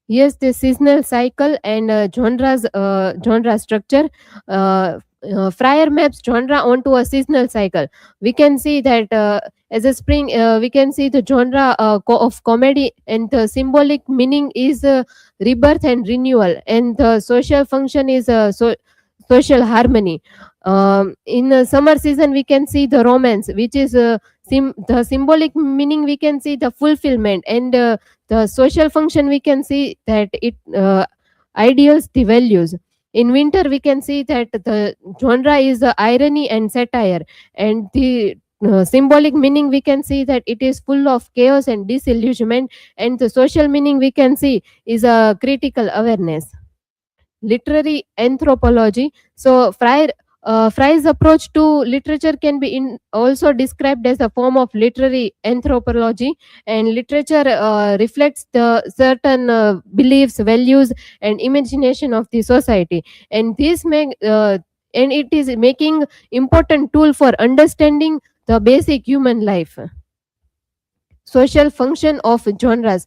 Here's the seasonal cycle and genre structure. Fryer maps genre onto a seasonal cycle. We can see that as a spring, we can see the genre of comedy, and the symbolic meaning is rebirth and renewal, and the social function is social harmony. In the summer season, we can see the romance, which is the symbolic meaning. We can see the fulfillment, and the social function. We can see that it ideals the values. In winter, we can see that the genre is irony and satire, and the symbolic meaning we can see that it is full of chaos and disillusionment, and the social meaning we can see is a critical awareness. Literary anthropology. So Fry's approach to literature can be also described as a form of literary anthropology, and literature reflects the certain beliefs, values, and imagination of the society, and and it is making important tool for understanding the basic human life. Social function of genres.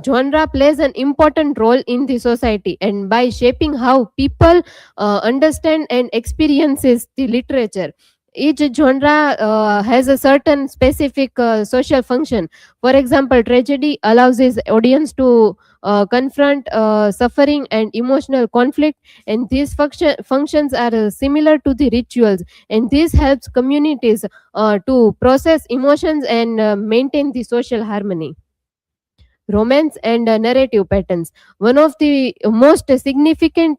Genre plays an important role in the society, and by shaping how people understand and experiences the literature. Each genre has a certain specific social function. For example, tragedy allows its audience to confront suffering and emotional conflict, and these functions are similar to the rituals, and this helps communities to process emotions and maintain the social harmony. Romance and narrative patterns. One of the most significant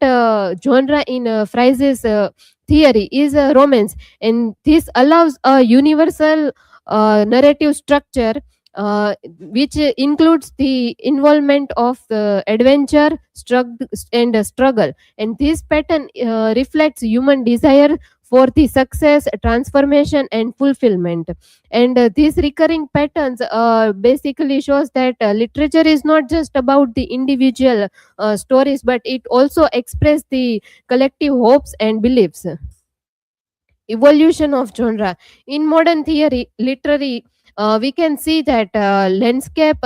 genre in Fry's theory is romance, and this allows a universal narrative structure which includes the involvement of adventure, and struggle. And this pattern reflects human desire for the success, transformation, and fulfillment. And these recurring patterns basically shows that literature is not just about the individual stories, but it also expresses the collective hopes and beliefs. Evolution of genre. In modern theory literary, we can see that landscape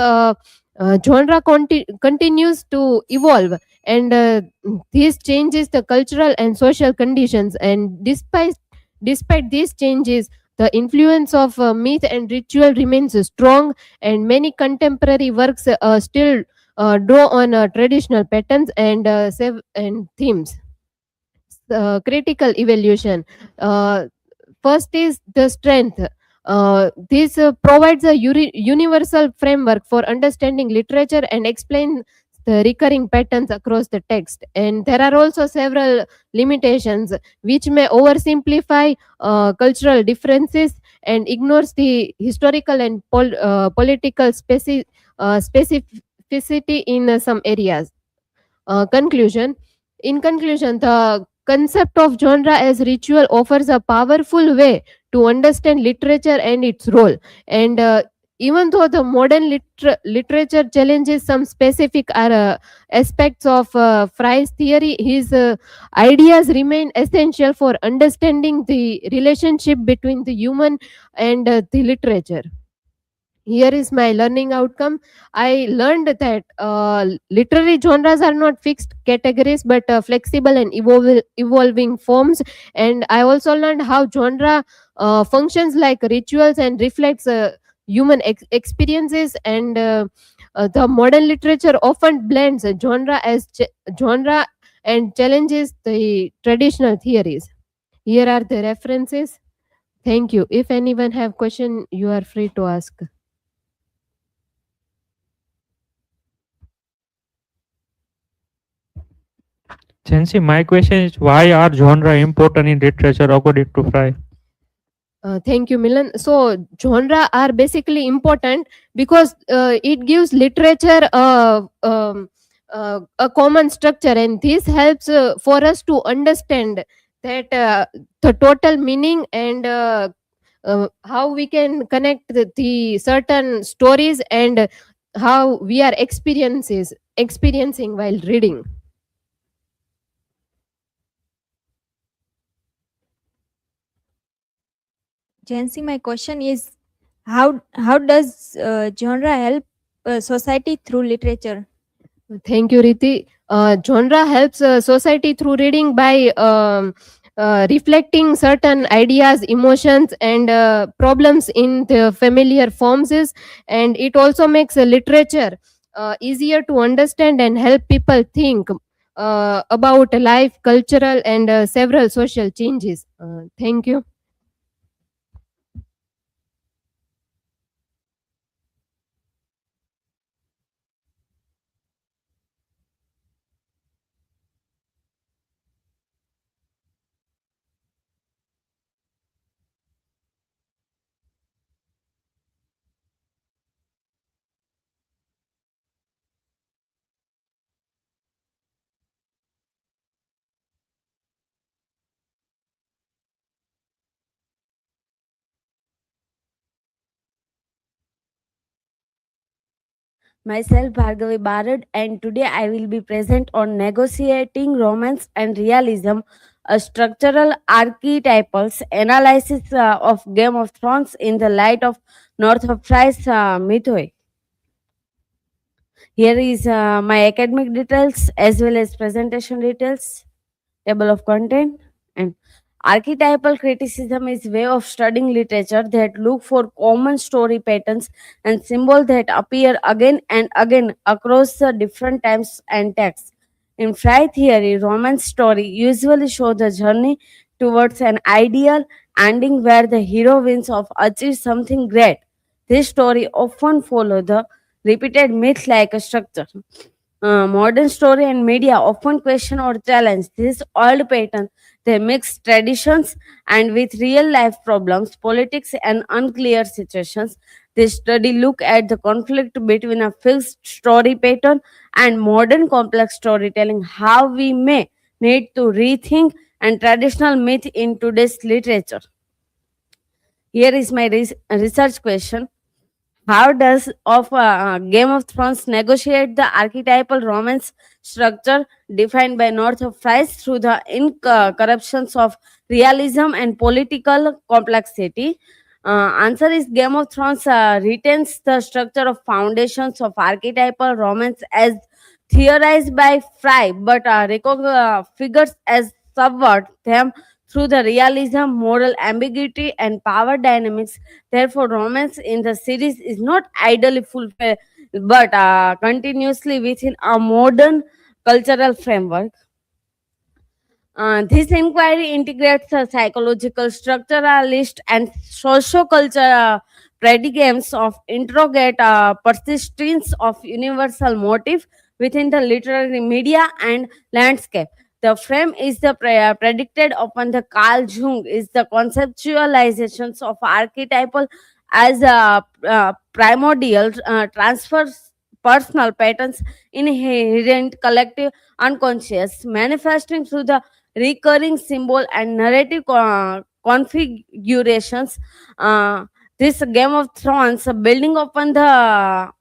genre continues to evolve, and this changes the cultural and social conditions. And despite these changes, the influence of myth and ritual remains strong, and many contemporary works still draw on traditional patterns and themes. Critical evaluation. First is the strength. This provides a universal framework for understanding literature and explains recurring patterns across the text. And there are also several limitations which may oversimplify cultural differences and ignores the historical and political specificity in some areas. Conclusion. In conclusion, the concept of genre as ritual offers a powerful way to understand literature and its role. And even though the modern literature challenges some specific aspects of Fry's theory, his ideas remain essential for understanding the relationship between the human and the literature. Here is my learning outcome. I learned that literary genres are not fixed categories but flexible and evolving forms. And I also learned how genre functions like rituals and reflects human experiences. And the modern literature often blends genre and challenges the traditional theories. Here are the references. Thank you. If anyone have question, you are free to ask. Chancy, my question is why are genre important in literature according to Fry? Thank you, Milan. So, genre are basically important because it gives literature a common structure, and this helps for us to understand that the total meaning and how we can connect the certain stories and how we are experiencing while reading. Jancy, my question is how does genre help society through literature? Thank you, Riti. Genre helps society through reading by reflecting certain ideas, emotions, and problems in the familiar forms. And it also makes literature easier to understand and help people think about life, cultural, and several social changes. Thank you. Myself Bhargavi Barad, and today I will be present on negotiating romance and realism, a structural archetypal analysis of Game of Thrones in the light of Northrop Frye's mythos. Here is my academic details as well as presentation details, table of content. And archetypal criticism is way of studying literature that look for common story patterns and symbols that appear again and again across the different times and texts. In Fry theory, romance story usually show the journey towards an ideal ending where the hero wins of achieves something great. This story often follow the repeated myth-like structure. Modern story and media often question or challenge this old pattern. They mix traditions and with real life problems, politics, and unclear situations. This study look at the conflict between a fixed story pattern and modern complex storytelling, how we may need to rethink and traditional myth in today's literature. Here is my research question. How does Game of Thrones negotiate the archetypal romance structure defined by North of Fries through the incorruptions of realism and political complexity? Answer is Game of Thrones retains the structure of foundations of archetypal romance as theorized by Fry, but figures as subvert them through the realism, moral ambiguity, and power dynamics. Therefore, romance in the series is not ideally fulfilled but continuously within a modern cultural framework. This inquiry integrates a psychological, structuralist, and socio-cultural predicates of interrogate persistence of universal motive within the literary media and landscape. The frame is the predicted upon the Carl Jung is the conceptualizations of archetypal as primordial transfers personal patterns inherent collective unconscious manifesting through the recurring symbol and narrative configurations. This Game of Thrones, building upon the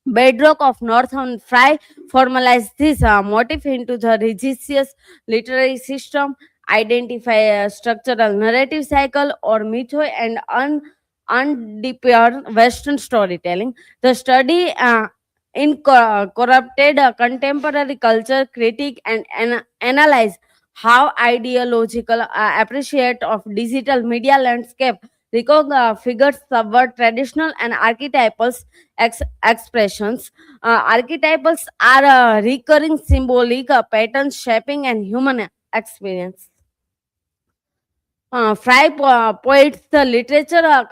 bedrock of Northern Fry, formalized this motif into the religious literary system, identify a structural narrative cycle or mythoi and undepaired Western storytelling. The study in corrupted contemporary culture, critique and analyze how ideological appreciate of digital media landscape figures subvert traditional and archetypal expressions. Archetypals are recurring symbolic patterns shaping and human experience. Fry poets, the literature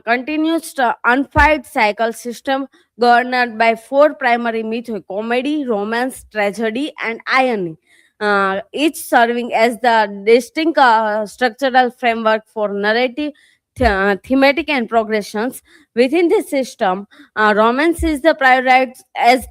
continues to unfight cycle system governed by four primary myths: comedy, romance, tragedy, and irony. Each serving as the distinct structural framework for narrative, thematic, and progressions. Within this system, romance is the prioritized as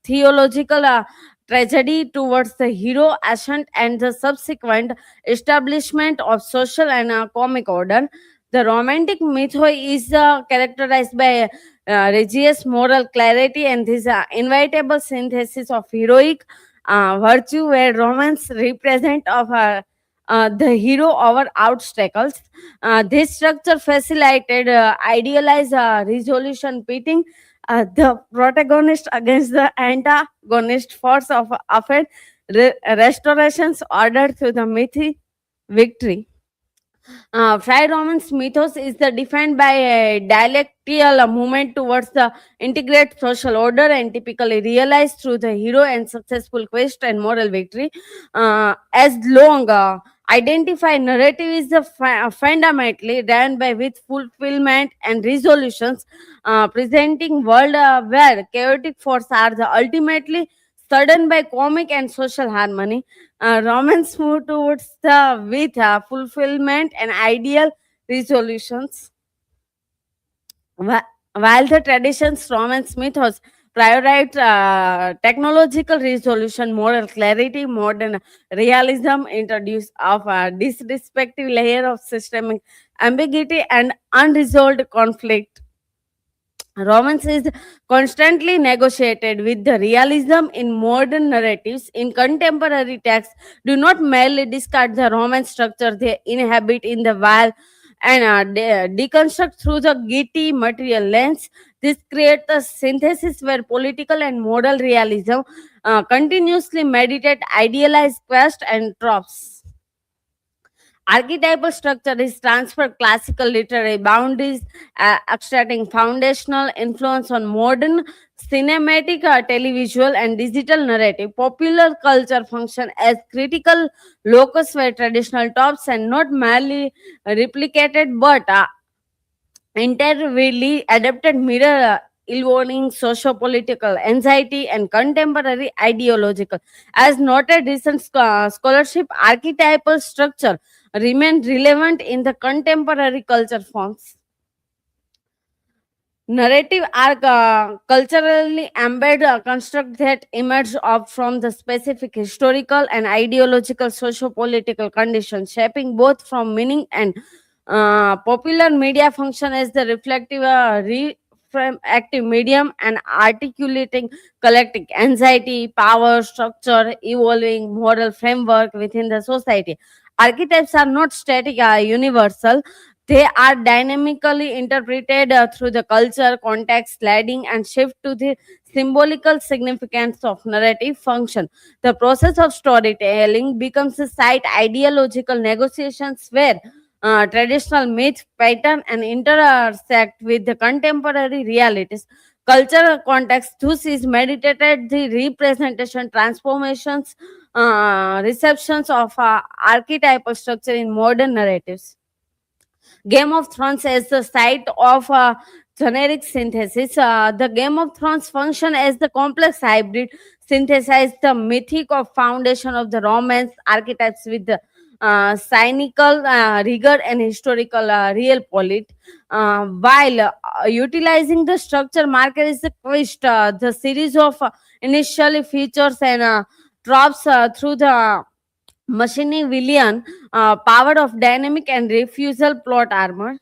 theological tragedy towards the hero ascent and the subsequent establishment of social and comic order. The romantic mythos is characterized by religious moral clarity and this inevitable synthesis of heroic virtue, where romance represent of the hero over obstacles. This structure facilitated idealized resolution pitting the protagonist against the antagonist force of often restorations ordered through the mythic victory. Fried Romance mythos is the defined by a dialectical movement towards the integrate social order and typically realized through the hero and successful quest and moral victory. As long identified narrative is the fundamentally done by with fulfillment and resolutions, presenting world where chaotic forces are the ultimately sudden by comic and social harmony. Romance move towards the with fulfillment and ideal resolutions. While the traditions romance mythos prioritize technological resolution, moral clarity, modern realism introduce of a disrespective layer of systemic ambiguity and unresolved conflict. Romance is constantly negotiated with the realism in modern narratives. In contemporary texts, do not merely discard the romance structure they inhabit in the wild and deconstruct through the gritty material lens. This creates a synthesis where political and moral realism continuously meditate idealized quest and tropes. Archetypal structure is transferred classical literary boundaries, extracting foundational influence on modern cinematic, televisual, and digital narrative. Popular culture function as critical locus where traditional tops and not merely replicated but entirely adapted mirror evolving socio-political anxiety and contemporary ideological. As noted, recent scholarship archetypal structure remain relevant in the contemporary culture forms. Narrative are culturally embedded construct that emerge up from the specific historical and ideological socio-political conditions, shaping both from meaning and popular media function as the reflective active medium and articulating collective anxiety, power, structure, evolving moral framework within the society. Archetypes are not static, universal. They are dynamically interpreted through the culture, context, leading and shift to the symbolical significance of narrative function. The process of storytelling becomes a site ideological negotiations where traditional myth, pattern, and intersect with the contemporary realities. Cultural context, thus is meditated the representation, transformations, receptions of archetypal structure in modern narratives. Game of Thrones as the site of generic synthesis. The Game of Thrones function as the complex hybrid synthesize the mythic of foundation of the romance archetypes with the cynical rigor and historical real polit, while utilizing the structure marker is the twist. The series of initially features and tropes through the machining villain, power of dynamic and refusal plot armor.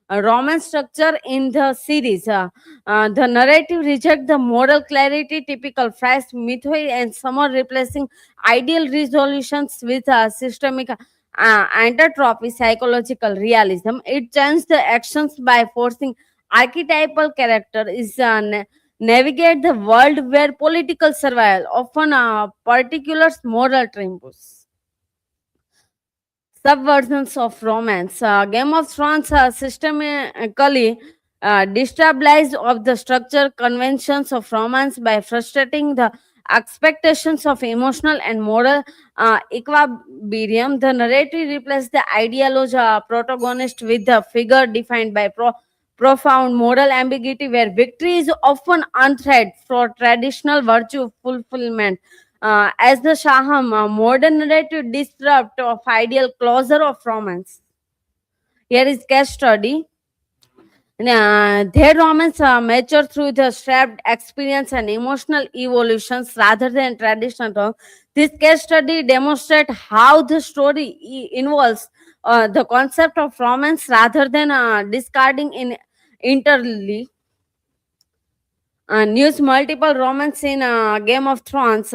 A Roman structure in the series. The narrative reject the moral clarity, typical Fast mythos, and somewhat replacing ideal resolutions with systemic entropy, psychological realism. It changes the actions by forcing archetypal character is navigate the world where political survival often particulars moral triumphs. Subversions of romance. Game of Thrones systemically destabilized of the structure conventions of romance by frustrating the expectations of emotional and moral equilibrium. The narrative replaced the ideology protagonist with the figure defined by profound moral ambiguity, where victory is often unthreatened for traditional virtue fulfillment. As the Shaham, modern narrative disrupt of ideal closure of romance. Here is case study. Their romance mature through the shared experience and emotional evolutions rather than traditional talk. This case study demonstrates how the story involves the concept of romance rather than discarding in entirely. News multiple romance in Game of Thrones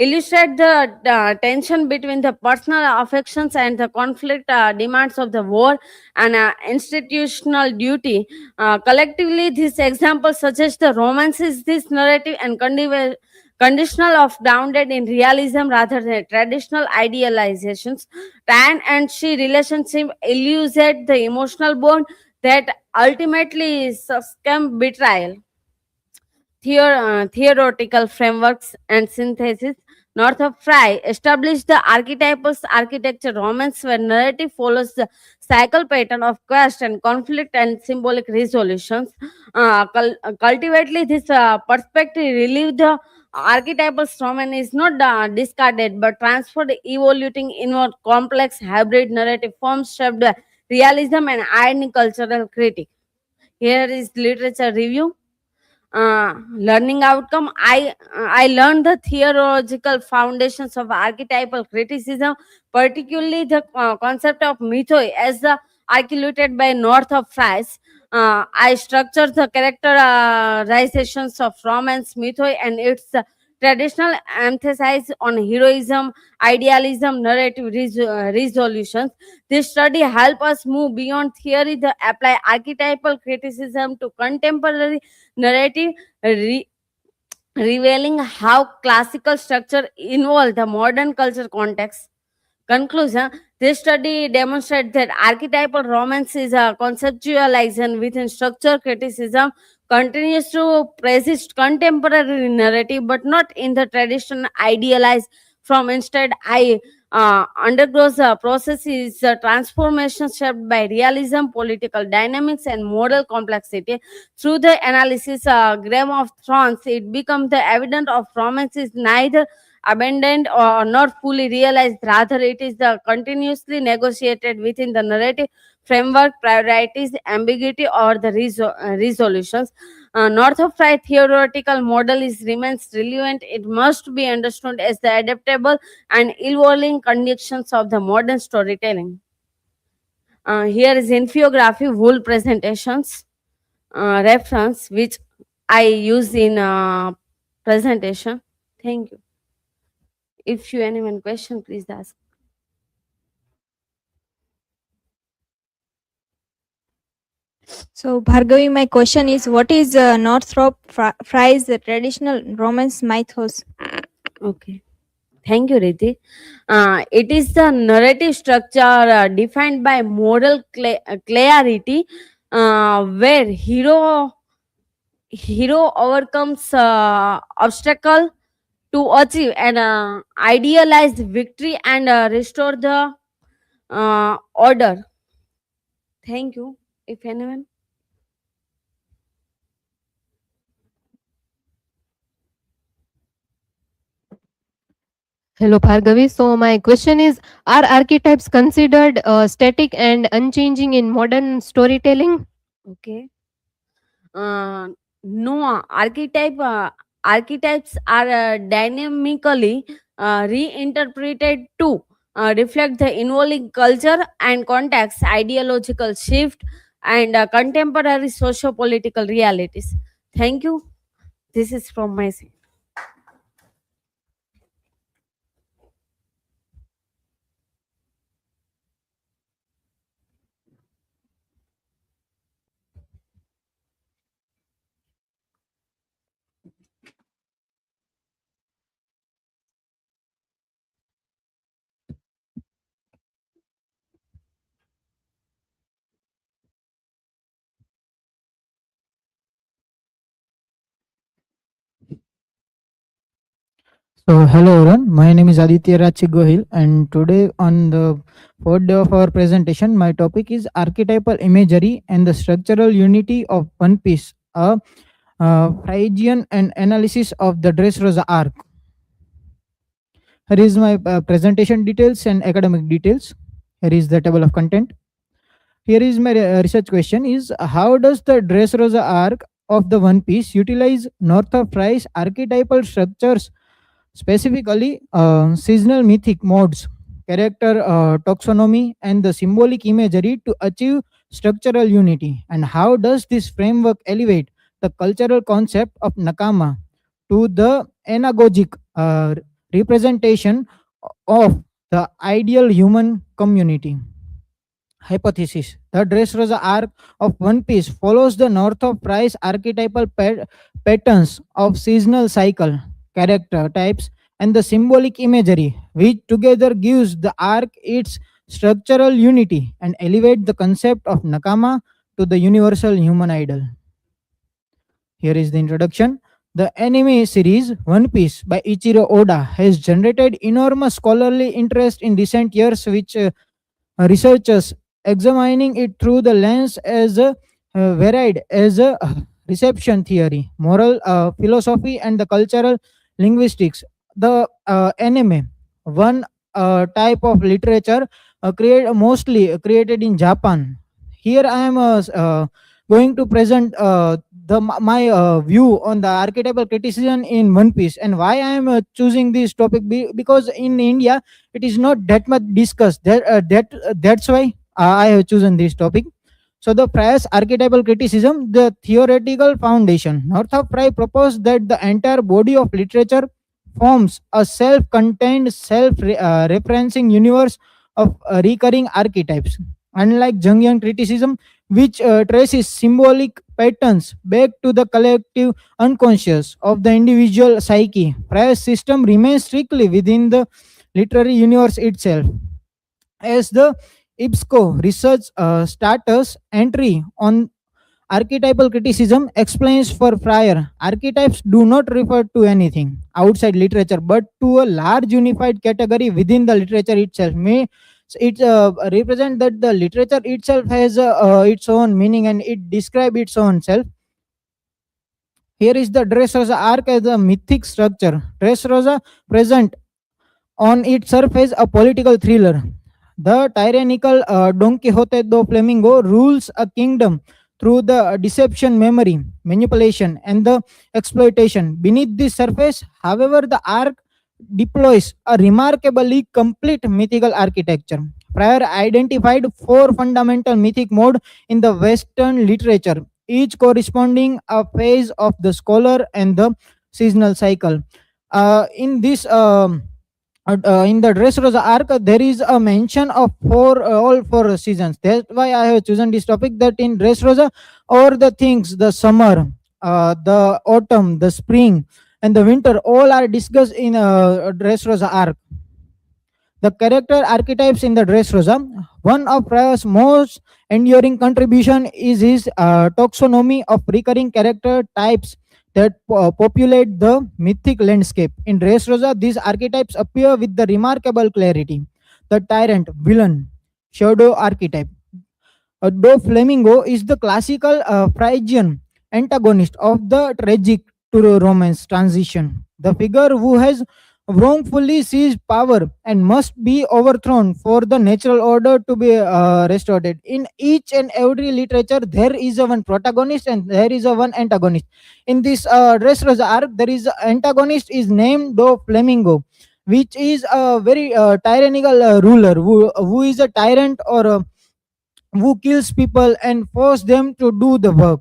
illustrate the tension between the personal affections and the conflict demands of the war and institutional duty. Collectively, this example suggests the romance is this narrative and conditional of grounded in realism rather than traditional idealizations. Tan and she relationship illustrate the emotional bond that ultimately succumb betrayal. Theoretical frameworks and synthesis. Northrop Frye established the archetypal architecture romance where narrative follows the cycle pattern of quest and conflict and symbolic resolutions. Cultivately, this perspective relieve the archetypal romance is not discarded but transferred, evolving inward complex hybrid narrative forms shaped by realism and irony cultural critique. Here is literature review. Learning outcome. I learned the theological foundations of archetypal criticism, particularly the concept of mythos as articulated by North of France. I structured the characterizations of romance mythos and its traditional emphasis on heroism, idealism, narrative resolutions. This study help us move beyond theory to apply archetypal criticism to contemporary narrative, revealing how classical structure involve the modern culture context. Conclusion. This study demonstrates that archetypal romance is a conceptualization within structure criticism continues to persist contemporary narrative but not in the tradition idealized from. Instead, I undergoes a process is a transformation shaped by realism, political dynamics, and moral complexity. Through the analysis, Game of Thrones, it becomes the evidence of romance is neither abandoned or not fully realized. Rather, it is the continuously negotiated within the narrative framework, priorities, ambiguity, or the resolutions. North of Right theoretical model is remains relevant. It must be understood as the adaptable and evolving conditions of the modern storytelling. Here is infographic whole presentations reference which I use in presentation. Thank you. If you anyone question, please ask. So, Bhargavi, my question is, what is Northrop Frye's traditional romance mythos? Okay. Thank you, Riti. It is the narrative structure defined by moral clarity, where hero overcomes obstacle to achieve an idealized victory and restore the order. Thank you. If anyone. Hello, Bhargavi. So my question is, are archetypes considered static and unchanging in modern storytelling? Okay. No, archetypes are dynamically reinterpreted to reflect the evolving culture and context, ideological shift, and contemporary socio-political realities. Thank you. This is from my side. So, hello everyone. My name is Aditya Rachi Gohil, and today, on the fourth day of our presentation, my topic is archetypal imagery and the structural unity of One Piece, a Phrygian and analysis of the Dressrosa arc. Here is my presentation details and academic details. Here is the table of content. Here is my research question: is how does the Dressrosa arc of the One Piece utilize Northrop Frye's archetypal structures, specifically seasonal mythic modes, character taxonomy, and the symbolic imagery to achieve structural unity? And how does this framework elevate the cultural concept of nakama to the anagogic representation of the ideal human community? Hypothesis: the Dressrosa arc of One Piece follows the Northrop Frye's archetypal patterns of seasonal cycle, character types, and the symbolic imagery, which together gives the arc its structural unity and elevate the concept of nakama to the universal human idol. Here is the introduction. The anime series One Piece by Ichiro Oda has generated enormous scholarly interest in recent years, which researchers examining it through the lens as a varied as a reception theory, moral philosophy, and the cultural linguistics. The anime, one type of literature mostly created in Japan. Here I am going to present my view on the archetypal criticism in One Piece, and why I am choosing this topic because in India it is not that much discussed. That's why I have chosen this topic. So the Fry's archetypal criticism, the theoretical foundation. Northrop Frye proposed that the entire body of literature forms a self-contained, self-referencing universe of recurring archetypes. Unlike Jungian criticism, which traces symbolic patterns back to the collective unconscious of the individual psyche, Fry's system remains strictly within the literary universe itself. As the IBSCO research status entry on archetypal criticism explains, for Fryer, archetypes do not refer to anything outside literature but to a large unified category within the literature itself. It represent that the literature itself has its own meaning and it describe its own self. Here is the Dressrosa arc as a mythic structure. Dressrosa present on its surface a political thriller. The tyrannical Don Quixote do Flamingo rules a kingdom through the deception, memory, manipulation, and the exploitation. Beneath this surface, however, the arc deploys a remarkably complete mythical architecture. Fryer identified four fundamental mythic modes in the Western literature, each corresponding a phase of the scholar and the seasonal cycle. In the Dressrosa arc, there is a mention of all four seasons. That's why I have chosen this topic. That in Dressrosa, all the things, the summer, the autumn, the spring, and the winter, all are discussed in Dressrosa arc. The character archetypes in the Dressrosa. One of Fryer's most enduring contribution is his taxonomy of recurring character types that populate the mythic landscape. In Dressrosa, these archetypes appear with the remarkable clarity. The tyrant, villain, shadow archetype. Do Flamingo is the classical Phrygian antagonist of the tragic to romance transition. The figure who has wrongfully seized power and must be overthrown for the natural order to be restored. In each and every literature, there is a one protagonist and there is a one antagonist. In this Dressrosa arc, there is a antagonist is named Do-Flamingo, which is a very tyrannical ruler who is a tyrant or who kills people and force them to do the work.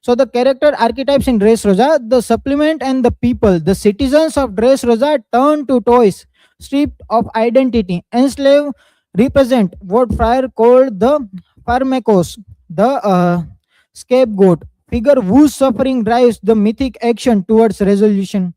So the character archetypes in Dressrosa, the supplement and the people, the citizens of Dressrosa turn to toys, stripped of identity, enslaved, represent what Fryer called the Pharmakos, the scapegoat, figure whose suffering drives the mythic action towards resolution.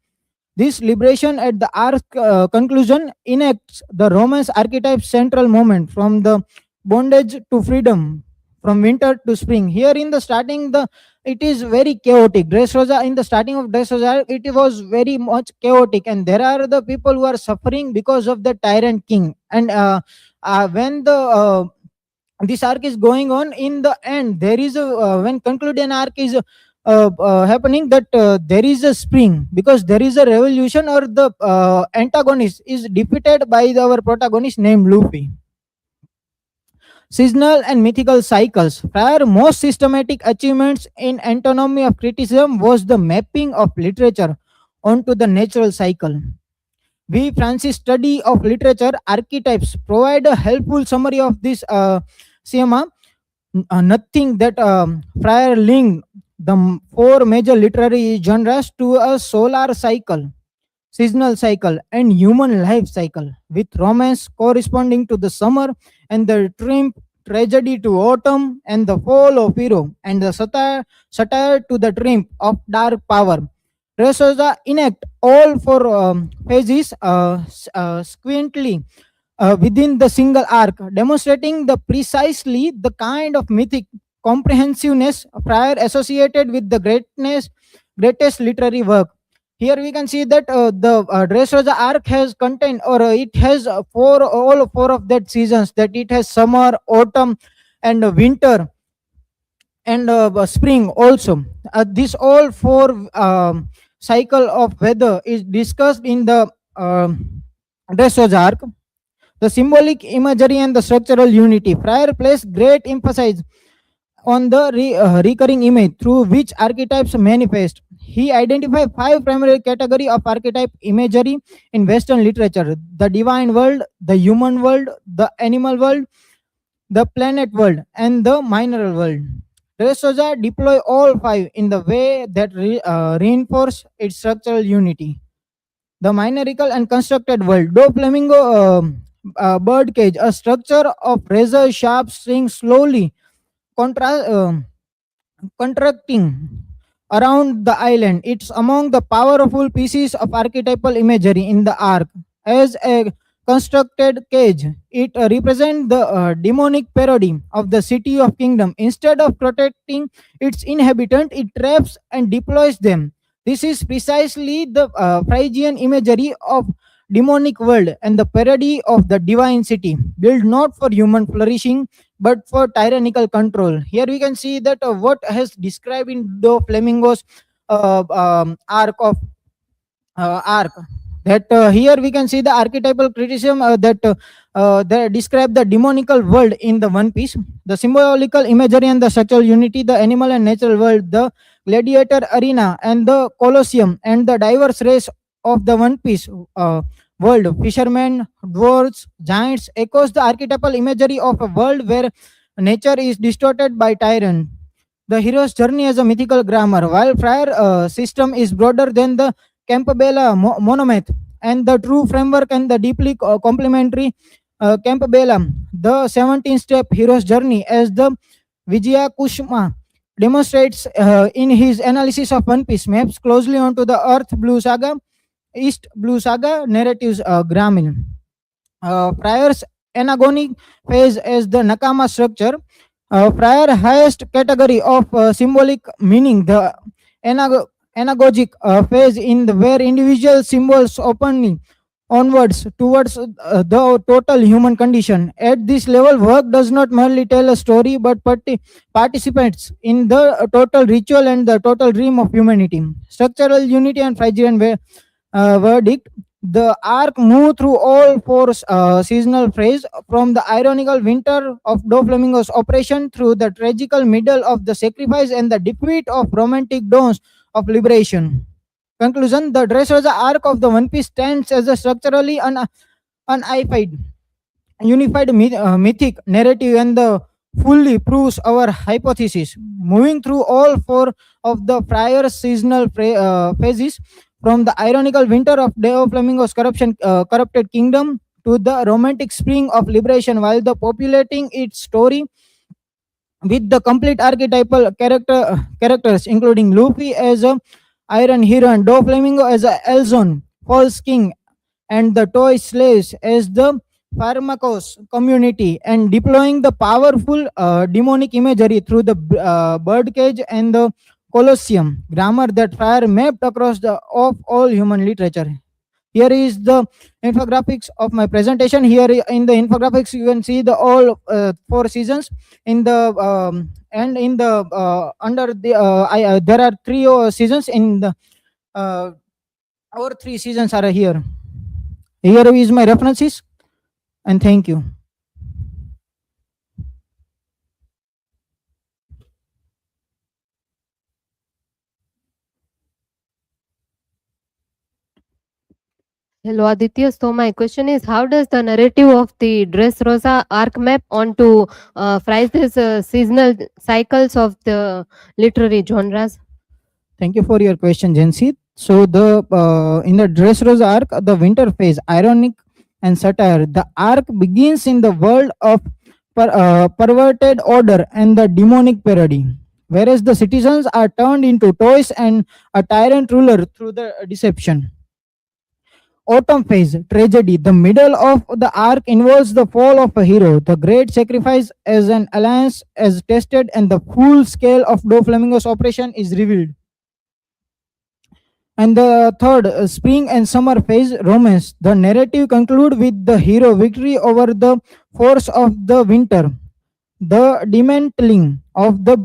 This liberation at the arc conclusion enacts the Romance archetype's central moment from the bondage to freedom, from winter to spring. Here in the starting, the it is very chaotic. Dressrosa in the starting of Dressrosa, it was very much chaotic, and there are the people who are suffering because of the tyrant king. And when the this arc is going on, in the end there is a when concluding arc is happening, that there is a spring because there is a revolution, or the antagonist is defeated by our protagonist named Luffy. Seasonal and mythical cycles. Prior most systematic achievements in anatomy of criticism was the mapping of literature onto the natural cycle. We Francis study of literature archetypes provide a helpful summary of this schema. Nothing that Fryer linked the four major literary genres to a solar cycle, seasonal cycle, and human life cycle, with romance corresponding to the summer, and the triumph tragedy to autumn, and the fall of hero, and the satire to the triumph of dark power. Resosa enact all four phases squintly within the single arc, demonstrating the precisely the kind of mythic comprehensiveness prior associated with the greatest literary work. Here we can see that the Dressrosa arc has contained, or it has all four of that seasons. That it has summer, autumn, and winter, and spring also. This all four cycle of weather is discussed in the Dressrosa arc. The symbolic imagery and the structural unity. Fryer placed great emphasis on the recurring image through which archetypes manifest. He identified five primary categories of archetype imagery in Western literature: the divine world, the human world, the animal world, the planet world, and the mineral world. Dressrosa deploy all five in the way that reinforce its structural unity. The minerical and constructed world. Do flamingo birdcage, a structure of razor sharp strings slowly contracting around the island. It's among the powerful pieces of archetypal imagery in the arc. As a constructed cage, it represents the demonic parody of the city of kingdom. Instead of protecting its inhabitants, it traps and deploys them. This is precisely the Phrygian imagery of demonic world and the parody of the divine city, built not for human flourishing but for tyrannical control. Here we can see that what has described in the Flamingo's arc. That here we can see the archetypal criticism that describe the demonical world in the One Piece, the symbolical imagery and the structural unity, the animal and natural world, the gladiator arena and the Colosseum, and the diverse race of the One Piece world, fishermen, dwarves, giants, echoes the archetypal imagery of a world where nature is distorted by tyrant. The hero's journey as a mythical grammar, while prior system is broader than the Campbell monomath, and the true framework and the deeply complementary Campbell. The 17-step hero's journey, as the Vijaya Kushma demonstrates in his analysis of One Piece, maps closely onto the Earth Blue Saga, East Blue Saga narratives Grameen. Prior's anagonic phase as the Nakama structure. Prior highest category of symbolic meaning, the anagogic phase in the where individual symbols openly onwards towards the total human condition. At this level, work does not merely tell a story but participates in the total ritual and the total dream of humanity. Structural unity and Phrygian verdict. The arc moved through all four seasonal phase, from the ironical winter of Doflamingo's operation through the tragical middle of the sacrifice and the defeat of romantic dawns of liberation. Conclusion: the Dressrosa arc of the One Piece stands as a structurally unified mythic narrative and the fully proves our hypothesis. Moving through all four of the prior seasonal phases, from the ironical winter of Deo Flamingo's corrupted kingdom to the romantic spring of liberation, while the populating its story with the complete archetypal characters, including Luffy as a Iron Hero and Doflamingo as a Elzon, False King, and the toy slaves as the pharmacos community, and deploying the powerful demonic imagery through the birdcage and the colosseum grammar that fire mapped across the of all human literature. Here is the infographics of my presentation. Here in the infographics you can see the all four seasons in the and in the under the there are three seasons in the our three seasons are here. Here is my references, and thank you. Hello Aditya. So my question is, how does the narrative of the Dressrosa arc map onto Fry's seasonal cycles of the literary genres? Thank you for your question, Jansi. So the in the Dressrosa arc, the winter phase, ironic and satire. The arc begins in the world of perverted order and the demonic parody, whereas the citizens are turned into toys and a tyrant ruler through the deception. Autumn phase, tragedy. The middle of the arc involves the fall of a hero, the great sacrifice as an alliance is tested, and the full scale of Doflamingo's operation is revealed. And the third, spring and summer phase, romance. The narrative concludes with the hero victory over the force of the winter, the dismantling of the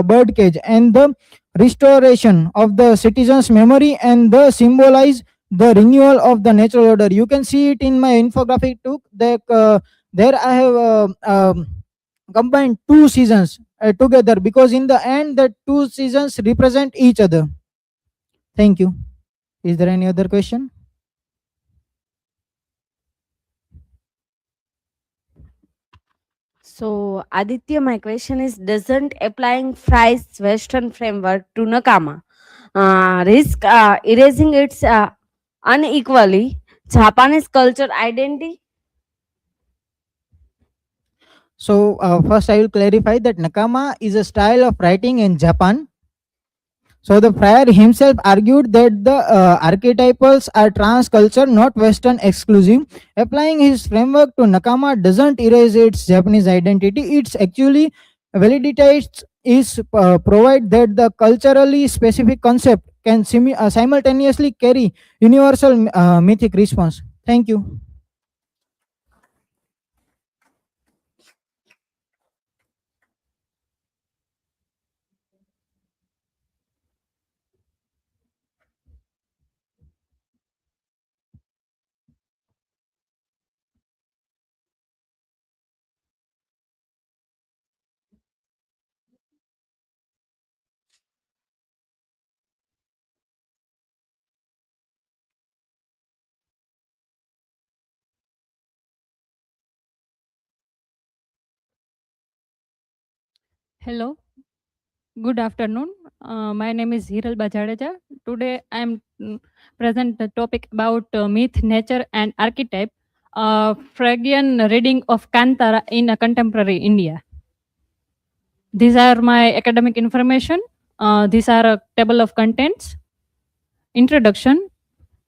birdcage, and the restoration of the citizens' memory, and the symbolize the renewal of the natural order. You can see it in my infographic too. That there I have combined two seasons together, because in the end the two seasons represent each other. Thank you. Is there any other question? So, Aditya, my question is, doesn't applying Fry's Western framework to Nakama risk erasing its unequally Japanese culture identity? So first I will clarify that Nakama is a style of writing in Japan. So the friar himself argued that the archetypals are trans-culture, not Western exclusive. Applying his framework to Nakama doesn't erase its Japanese identity. It's actually validates is provide that the culturally specific concept can simultaneously carry universal mythic response. Thank you. Hello, good afternoon. My name is Hiral Bajadeja. Today I am present the topic about myth, nature and archetype, Freudian reading of Kantara in a contemporary India. These are my academic information. These are a table of contents. Introduction.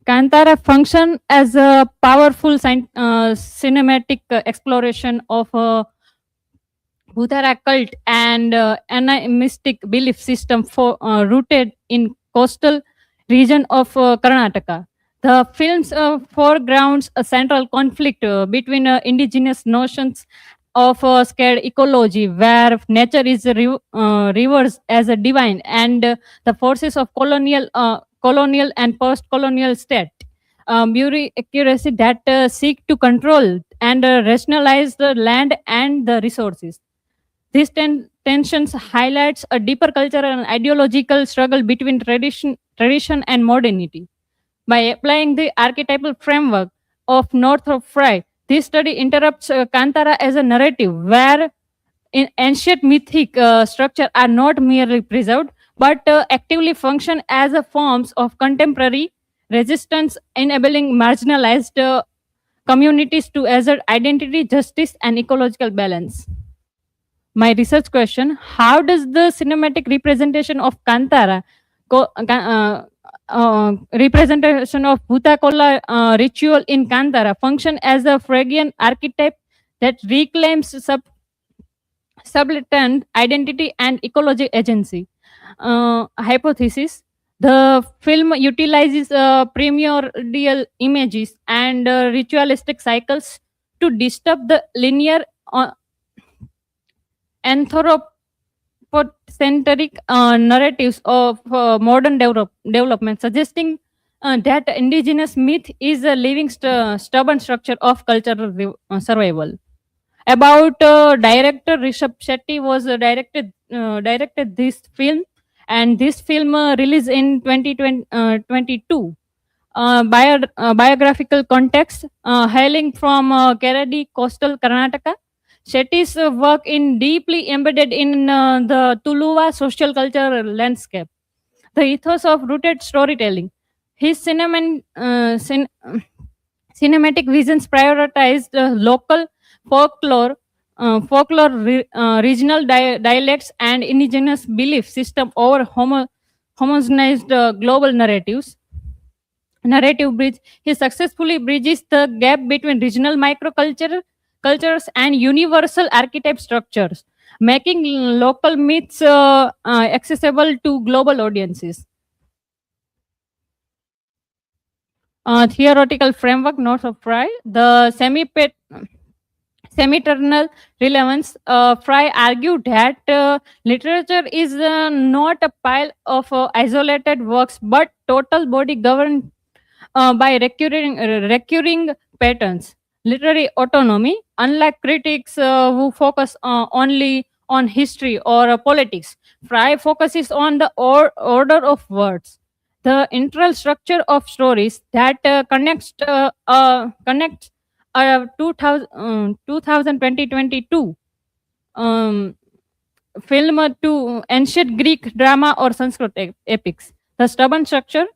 Kantara function as a powerful cinematic exploration of Bhutara cult and animistic belief system rooted in coastal region of Karnataka. The films foregrounds a central conflict between indigenous notions of scared ecology, where nature is reversed as a divine, and the forces of colonial and post-colonial state. bureaucracy that seek to control and rationalize the land and the resources. These tensions highlights a deeper cultural and ideological struggle between tradition and modernity. By applying the archetypal framework of Northrop Frye, this study interrupts Kantara as a narrative where ancient mythic structure are not merely preserved but actively function as a forms of contemporary resistance, enabling marginalized communities to assert identity, justice, and ecological balance. My research question: how does the cinematic representation of Kantara, representation of Bhutakola ritual in Kantara, function as a Phrygian archetype that reclaims subaltern identity and ecological agency? Hypothesis: the film utilizes primordial images and ritualistic cycles to disturb the linear anthropocentric narratives of modern development, suggesting that indigenous myth is a living stubborn structure of cultural survival. About director Rishabh Shetty was directed this film, and this film released in 2022. Biographical context: hailing from Keradi, coastal Karnataka, Shetty's work in deeply embedded in the Tuluva social cultural landscape. The ethos of rooted storytelling. His cinematic visions prioritized local folklore, regional dialects, and indigenous belief system over homogenized global narratives. Narrative bridge. He successfully bridges the gap between regional cultures and universal archetype structures, making local myths accessible to global audiences. Theoretical framework notes of Frye: the semi-eternal relevance. Frye argued that literature is not a pile of isolated works but total body governed by recurring patterns. Literary autonomy. Unlike critics who focus only on history or politics, Frye focuses on the order of words, the internal structure of stories that connects 2022 film to ancient Greek drama or Sanskrit epics. The stubborn structure.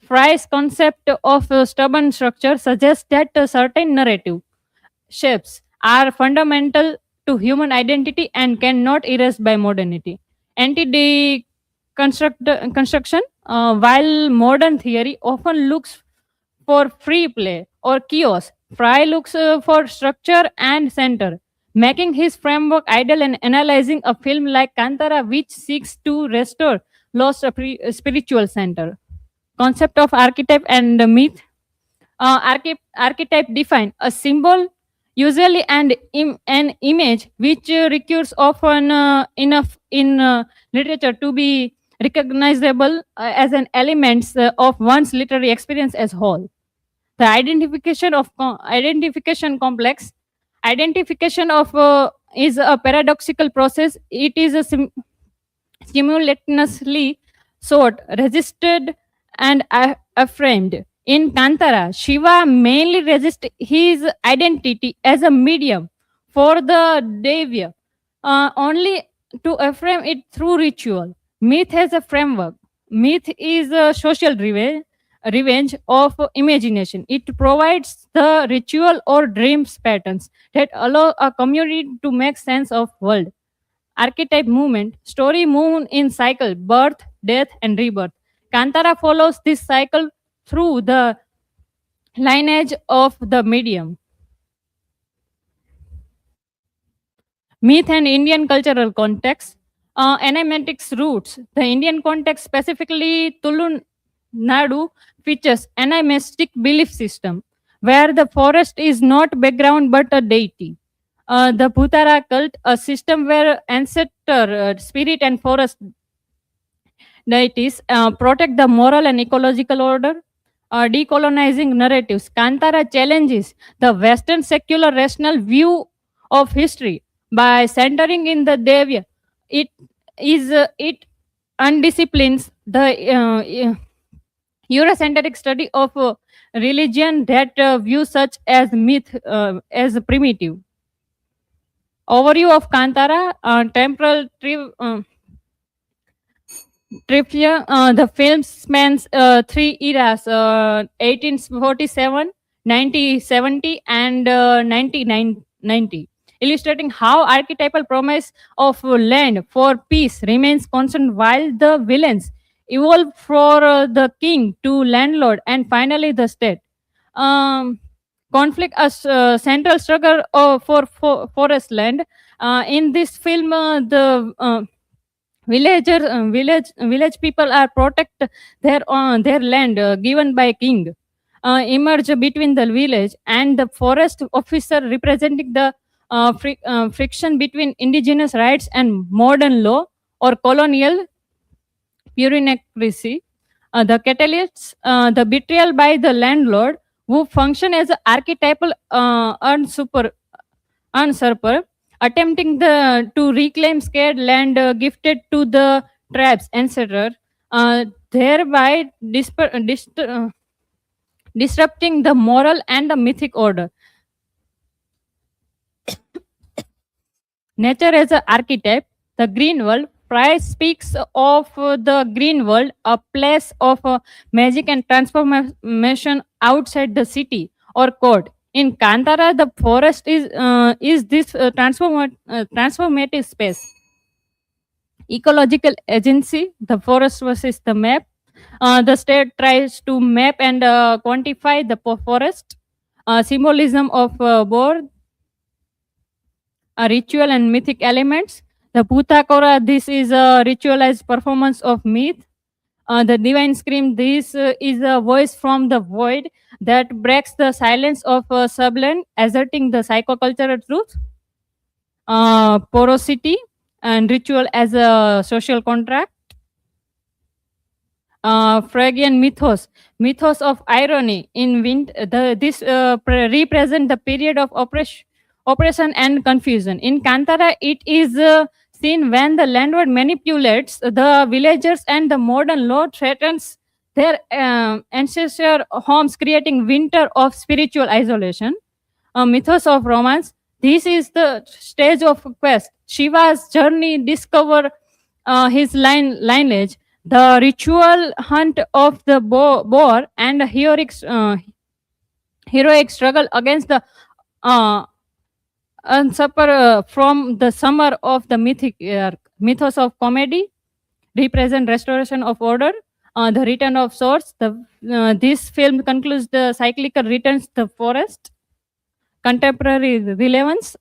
Frye's concept of stubborn structure suggests that certain narrative shapes are fundamental to human identity and cannot erase by modernity. Anti-deconstruction. While modern theory often looks for free play or chaos, Frye looks for structure and center, making his framework ideal in analyzing a film like Kantara, which seeks to restore lost spiritual center. Concept of archetype and myth. Archetype define a symbol, usually an image, which recurs often enough in literature to be recognizable as an element of one's literary experience as whole. The identification complex. Identification of is a paradoxical process. It is a simultaneously sought, resisted, and affirmed. In Kantara, Shiva mainly resists his identity as a medium for the Devya, only to affirm it through ritual. Myth has a framework. Myth is a social revenge of imagination. It provides the ritual or dreams patterns that allow a community to make sense of world. Archetype movement. Story move in cycle: birth, death, and rebirth. Kantara follows this cycle through the lineage of the medium. Myth and Indian cultural context. Animatics roots. The Indian context, specifically Tulu Nadu, features animistic belief system where the forest is not background but a deity. The Bhutara cult, a system where ancestor, spirit, and forest deities protect the moral and ecological order. decolonizing narratives. Kantara challenges the Western secular rational view of history by centering in the Devya. It undisciplines the Eurocentric study of religion that views such as myth as primitive. Overview of Kantara, temporal trivia. The film spans three eras: 1847, 1970, and 1990, illustrating how archetypal promise of land for peace remains constant while the villains evolve for the king to landlord and finally the state. Conflict as central struggle for forest land. In this film, the village people are protect their land given by king. Emerge between the village and the forest officer representing the friction between indigenous rights and modern law or colonial bureaucracy. The catalysts, the betrayal by the landlord who function as an archetypal usurper, attempting to reclaim scared land gifted to the tribes, etc., thereby disrupting the moral and the mythic order. Nature as an archetype, the green world. Price speaks of the green world, a place of magic and transformation outside the city or court. In Kantara, the forest is this transformative space. Ecological agency, the forest versus the map. The state tries to map and quantify the forest. Symbolism of board, ritual and mythic elements. The Bhutakora, this is a ritualized performance of myth. The divine scream, this is a voice from the void that breaks the silence of subland, asserting the psychocultural truth. Porosity and ritual as a social contract. Phrygian mythos of irony in wind. This represent the period of oppression and confusion. In Kantara, it is seen when the landlord manipulates the villagers and the modern law threatens their ancestral homes, creating winter of spiritual isolation. Mythos of romance. This is the stage of quest. Shiva's journey discover his lineage. The ritual hunt of the boar and the heroic struggle against the usurper from the summer of the mythic mythos of comedy represent restoration of order. The return of swords. This film concludes the cyclical returns to the forest. Contemporary relevance.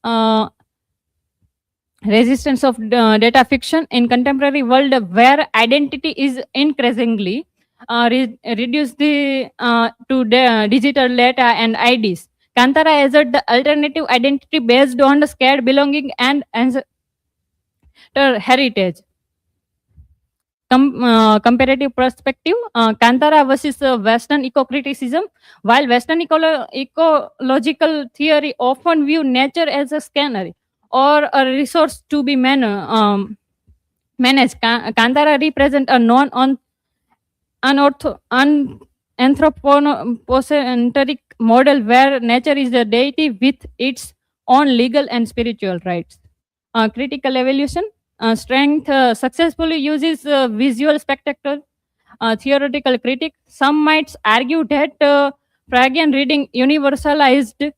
Resistance of data fiction in contemporary world where identity is increasingly reduced to digital data and IDs. Kantara asserts the alternative identity based on the scared belonging and heritage. Comparative perspective, Kantara versus Western eco-criticism. While Western ecological theory often view nature as a scanner or a resource to be managed, Kantara represent a anthropocentric model where nature is a deity with its own legal and spiritual rights. Critical evolution. Strength successfully uses visual spectacle. Theoretical critic. Some might argue that Phrygian reading universalized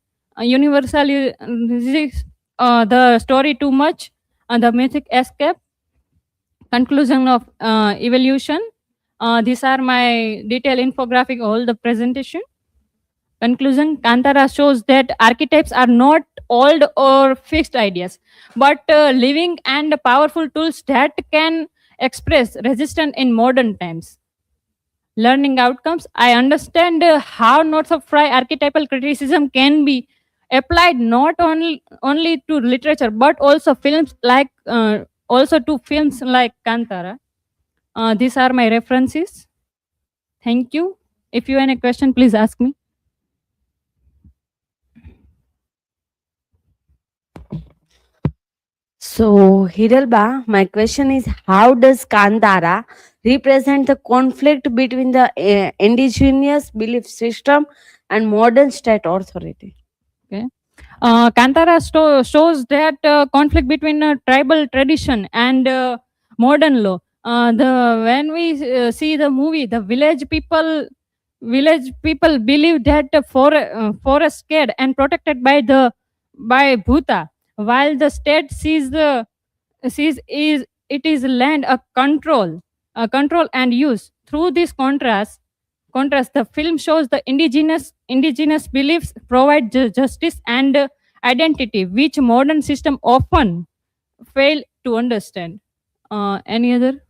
the story too much. The mythic escape. Conclusion of evolution. These are my detailed infographic all the presentation. Conclusion, Kantara shows that archetypes are not old or fixed ideas, but living and powerful tools that can express resistance in modern times. Learning outcomes, I understand how North of Fry archetypal criticism can be applied not only to literature but also films like Kantara. These are my references. Thank you. If you have any question, please ask me. So, Hiralba, my question is, how does Kantara represent the conflict between the indigenous belief system and modern state authority? Okay. Kantara shows that conflict between tribal tradition and modern law. When we see the movie, the village people believe that forest scared and protected by Bhuta, while the state sees is it is land a control and use. Through this contrast, the film shows the indigenous beliefs provide justice and identity, which modern system often fail to understand. Any other?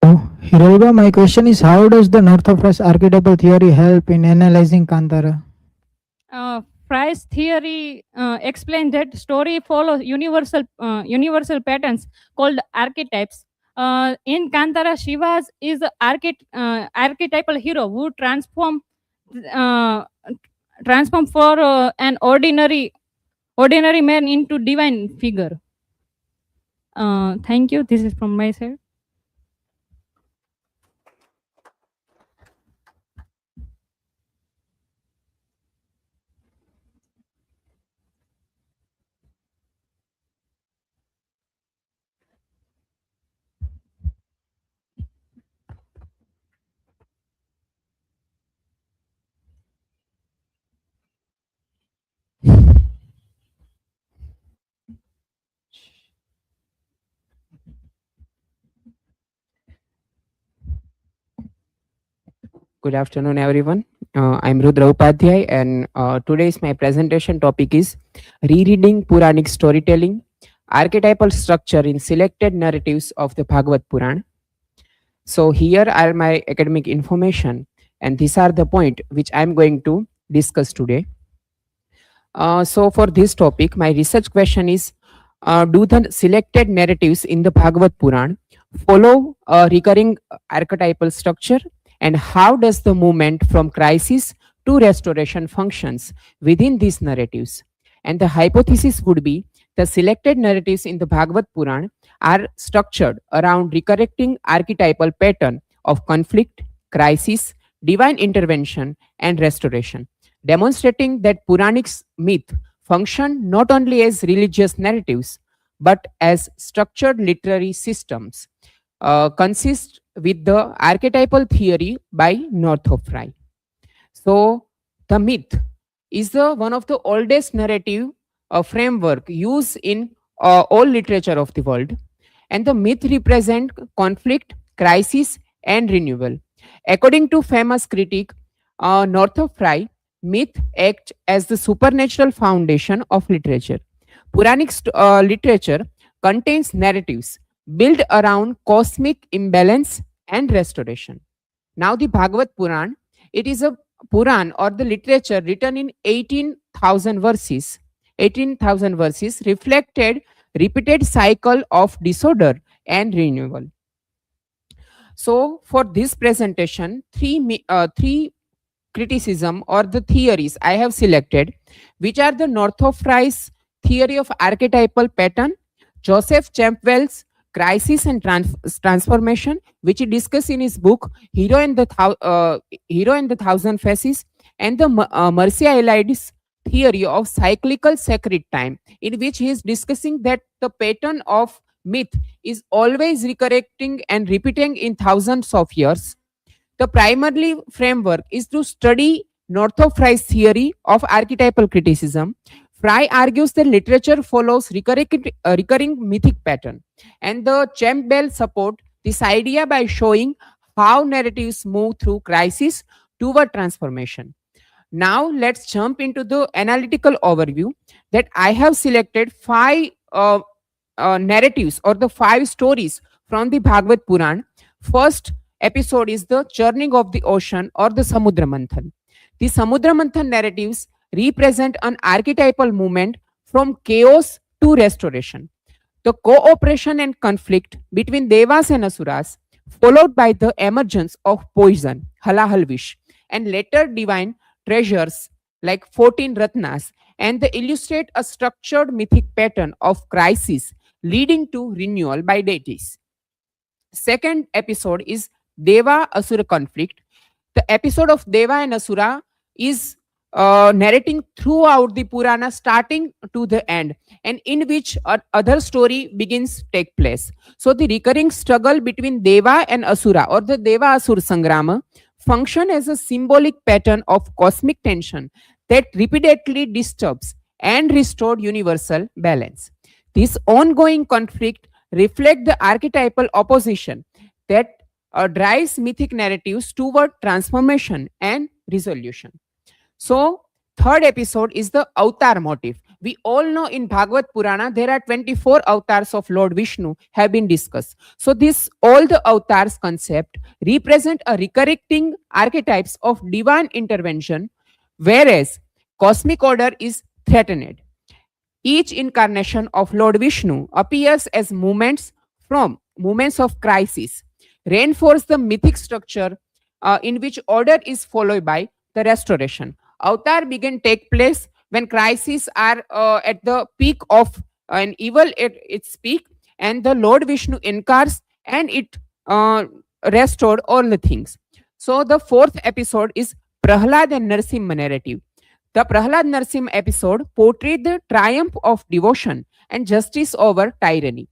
Hiralba, my question is, how does the North of Us archetypal theory help in analyzing Kantara? Fry's theory explains that story follows universal patterns called archetypes. In Kantara, Shiva is the archetypal hero who uh, transform for an ordinary man into divine figure. Thank you. This is from my side. Good afternoon, everyone. I'm Rudra Upadhyay, and today's my presentation topic is rereading Puranic storytelling, archetypal structure in selected narratives of the Bhagavad Puran. So here are my academic information, and these are the point which I'm going to discuss today. So for this topic, my research question is, do the selected narratives in the Bhagavad Puran follow a recurring archetypal structure, and how does the movement from crisis to restoration functions within these narratives? And the hypothesis would be the selected narratives in the Bhagavad Puran are structured around recurring archetypal pattern of conflict, crisis, divine intervention, and restoration, demonstrating that Puranic myth function not only as religious narratives but as structured literary systems, consist with the archetypal theory by Northrop Frye. So the myth is one of the oldest narrative framework used in all literature of the world, and the myth represent conflict, crisis, and renewal. According to famous critic Northrop Frye, myth acts as the supernatural foundation of literature. Puranic literature contains narratives built around cosmic imbalance and restoration. Now, the Bhagavad Puran, it is a Puran or the literature written in 18,000 verses. 18,000 verses reflected repeated cycle of disorder and renewal. So, for this presentation, three criticism or the theories I have selected, which are the Northrop Frye's theory of archetypal pattern, Joseph Campbell's crisis and transformation, which he discussed in his book Hero and the Thousand Faces, and the Marcia Elides theory of cyclical sacred time, in which he is discussing that the pattern of myth is always recurring and repeating in thousands of years. The primary framework is to study Northrop Frye's theory of archetypal criticism. Frye argues that literature follows recurring mythic pattern, and the Campbell support this idea by showing how narratives move through crisis toward transformation. Now let's jump into the analytical overview that I have selected five narratives or the five stories from the Bhagavad Puran. First episode is the churning of the ocean or the Samudra Manthan. The Samudra Manthan narratives represent an archetypal movement from chaos to restoration. The cooperation and conflict between Devas and Asuras, followed by the emergence of poison, Halahalvish, and later divine treasures like 14 Ratnas, and they illustrate a structured mythic pattern of crisis leading to renewal by deities. Second episode is Deva Asura conflict. The episode of Deva and Asura is narrating throughout the Purana, starting to the end, and in which other story begins take place. So the recurring struggle between Deva and Asura, or the Deva Asura Sangrama, function as a symbolic pattern of cosmic tension that repeatedly disturbs and restored universal balance. This ongoing conflict reflect the archetypal opposition that drives mythic narratives toward transformation and resolution. So, third episode is the avatar motif. We all know in Bhagavad Purana there are 24 avatars of Lord Vishnu have been discussed. So, this all the avatars concept represent a recurring archetypes of divine intervention, whereas cosmic order is threatened. Each incarnation of Lord Vishnu appears as moments of crisis, reinforce the mythic structure in which order is followed by the restoration. Avatar begin take place when crises are at the peak of an evil at its peak, and the Lord Vishnu incarnates and it restored all the things. So the fourth episode is Prahlad and Narsimha narrative. The Prahlad Narsimha episode portrayed the triumph of devotion and justice over tyranny.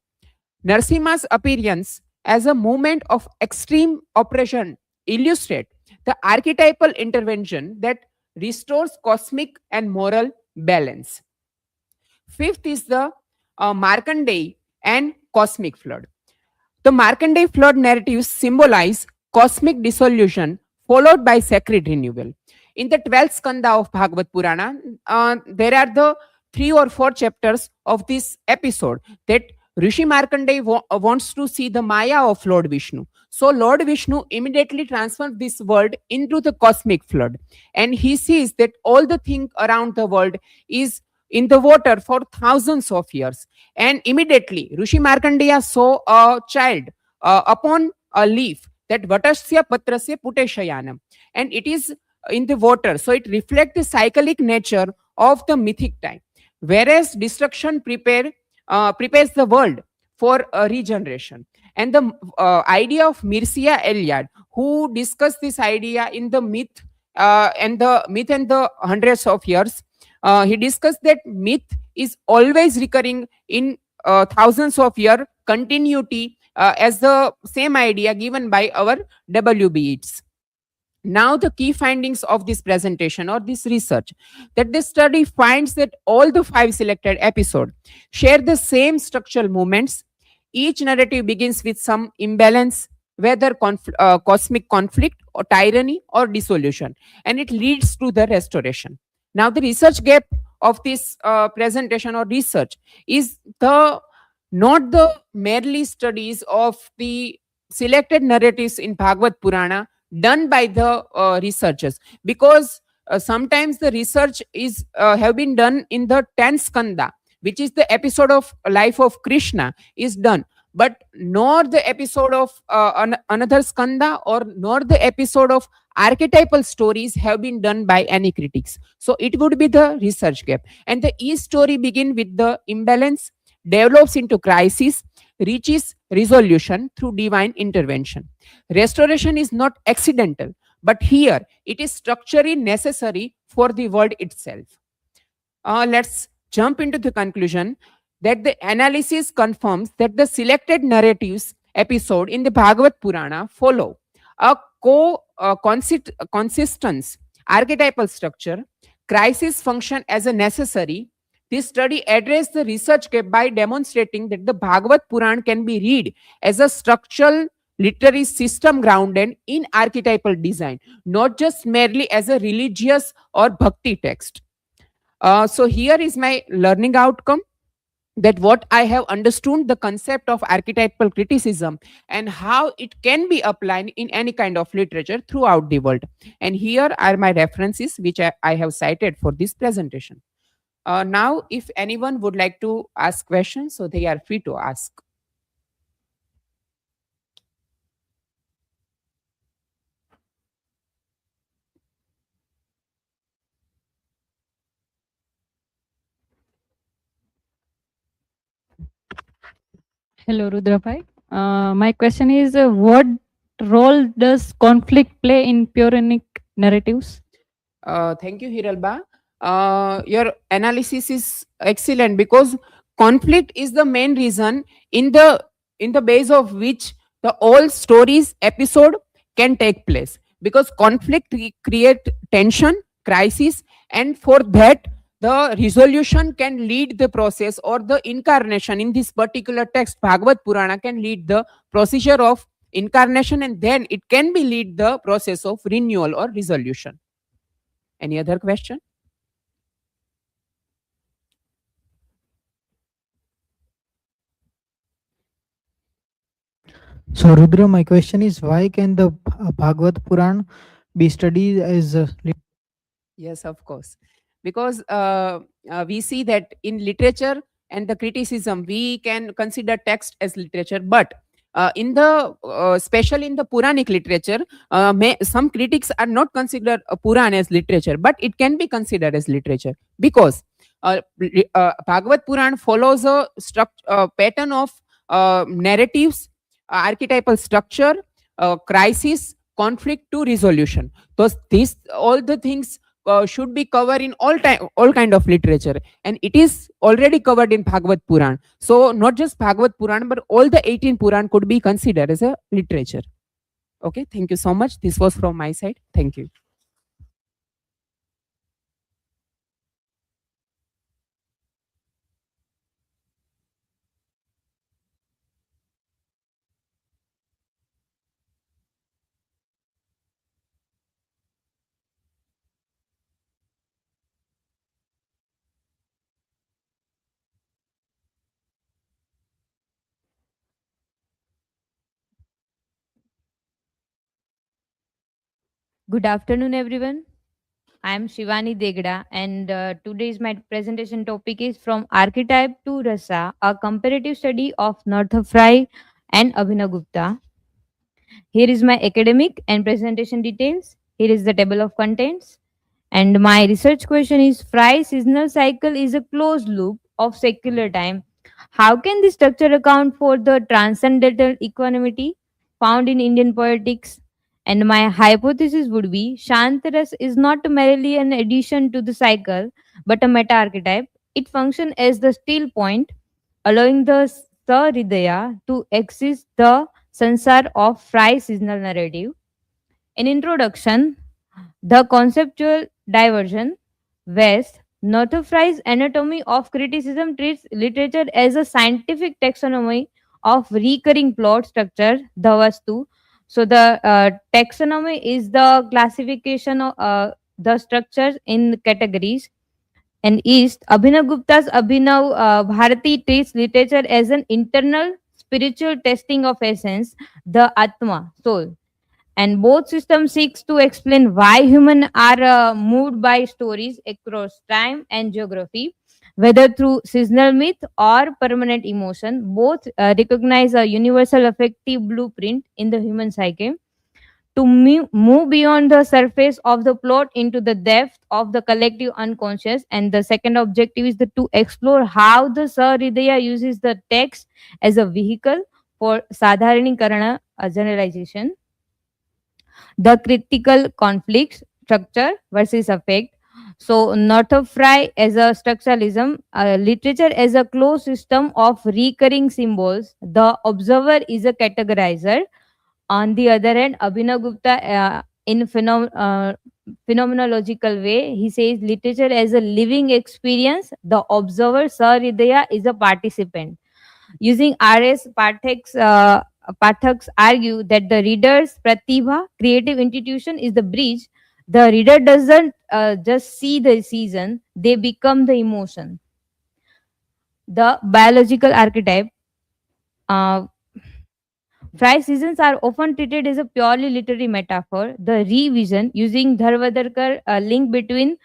Narsimha's appearance as a moment of extreme oppression illustrate the archetypal intervention that restores cosmic and moral balance. Fifth is the Markandeya and cosmic flood. The Markandeya flood narratives symbolize cosmic dissolution followed by sacred renewal. In the 12th skanda of Bhagavad Purana, there are the 3 or 4 chapters of this episode that Rishi Markandeya wants to see the Maya of Lord Vishnu. So Lord Vishnu immediately transforms this world into the cosmic flood, and he sees that all the thing around the world is in the water for thousands of years. And immediately Rishi Markandeya saw a child upon a leaf, that Vatasya Patrasya Puteshayanam, and it is in the water. So it reflects the cyclic nature of the mythic time. Whereas destruction prepares the world for regeneration. And the idea of Mircea Eliade, who discussed this idea in the myth and the hundreds of years, he discussed that myth is always recurring in thousands of year continuity as the same idea given by our W.B. Yeats. Now the key findings of this presentation or this research, that this study finds that all the 5 selected episodes share the same structural movements. Each narrative begins with some imbalance, whether cosmic conflict or tyranny or dissolution, and it leads to the restoration. Now the research gap of this presentation or research is not the merely studies of the selected narratives in Bhagavad Purana done by the researchers, because sometimes the research is have been done in the 10th skanda, which is the episode of life of Krishna is done, but nor the episode of another skanda or nor the episode of archetypal stories have been done by any critics. So it would be the research gap, and the each story begin with the imbalance, develops into crisis, reaches resolution through divine intervention. Restoration is not accidental, but here it is structurally necessary for the world itself. Let's jump into the conclusion that the analysis confirms that the selected narratives episode in the Bhagavad Purana follow a consistent archetypal structure. Crisis function as a necessary. This study addressed the research gap by demonstrating that the Bhagavad Puran can be read as a structural literary system grounded in archetypal design, not just merely as a religious or bhakti text. So here is my learning outcome, that what I have understood the concept of archetypal criticism and how it can be applied in any kind of literature throughout the world. And here are my references which I have cited for this presentation. Now, if anyone would like to ask questions, so they are free to ask. Hello, Rudrabhai. My question is what role does conflict play in Puranic narratives? Thank you, Hiralba. Your analysis is excellent because conflict is the main reason in the base of which the all stories episode can take place. Because conflict create tension, crisis, and for that the resolution can lead the process, or the incarnation in this particular text Bhagavad Purana can lead the procedure of incarnation, and then it can be lead the process of renewal or resolution. Any other question? So, Rudra, my question is why can the Bhagavad Puran be studied as Yes, of course. Because we see that in literature and the criticism, we can consider text as literature, but in the especially in the Puranic literature, some critics are not consider Puran as literature, but it can be considered as literature because Bhagavad Puran follows a pattern of narratives, archetypal structure, crisis, conflict to resolution. So these all the things should be covered in all kind of literature, and it is already covered in Bhagavad Puran. So not just Bhagavad Puran, but all the 18 Puran could be considered as a literature. Okay, thank you so much. This was from my side. Thank you. Good afternoon, everyone. I am Shivani Degda, and today's my presentation topic is From Archetype to Rasa, a comparative study of Northrop Frye and Abhinav Gupta. Here is my academic and presentation details. Here is the table of contents. And my research question is Frye's seasonal cycle is a closed loop of secular time. How can this structure account for the transcendental equanimity found in Indian poetics? And my hypothesis would be Shantaras is not merely an addition to the cycle, but a meta archetype. It functions as the still point, allowing the Sahridaya to exist the sansar of Frye's seasonal narrative. In introduction, the conceptual diversion west, Northrop Frye's anatomy of criticism treats literature as a scientific taxonomy of recurring plot structure, the Vastu. So the taxonomy is the classification of the structures in categories. And east, Abhinav Gupta's Abhinav Bharati treats literature as an internal spiritual testing of essence, the Atma, soul. And both systems seeks to explain why humans are moved by stories across time and geography, whether through seasonal myth or permanent emotion. Both recognize a universal affective blueprint in the human psyche to move beyond the surface of the plot into the depth of the collective unconscious. And the second objective is to explore how the Sahridaya uses the text as a vehicle for Sadharanikarana, a generalization, the critical conflict structure versus effect. So Northrop Frye as a structuralism, literature as a closed system of recurring symbols. The observer is a categorizer. On the other hand, Abhinav Gupta in phenomenological way, he says literature as a living experience. The observer, Sahridaya, is a participant. Using RS, Pathaks argue that the reader's pratibha, creative institution, is the bridge. The reader doesn't just see the season, they become the emotion. The biological archetype. Dry seasons are often treated as a purely literary metaphor. The revision, using Dharvadarkar, a link between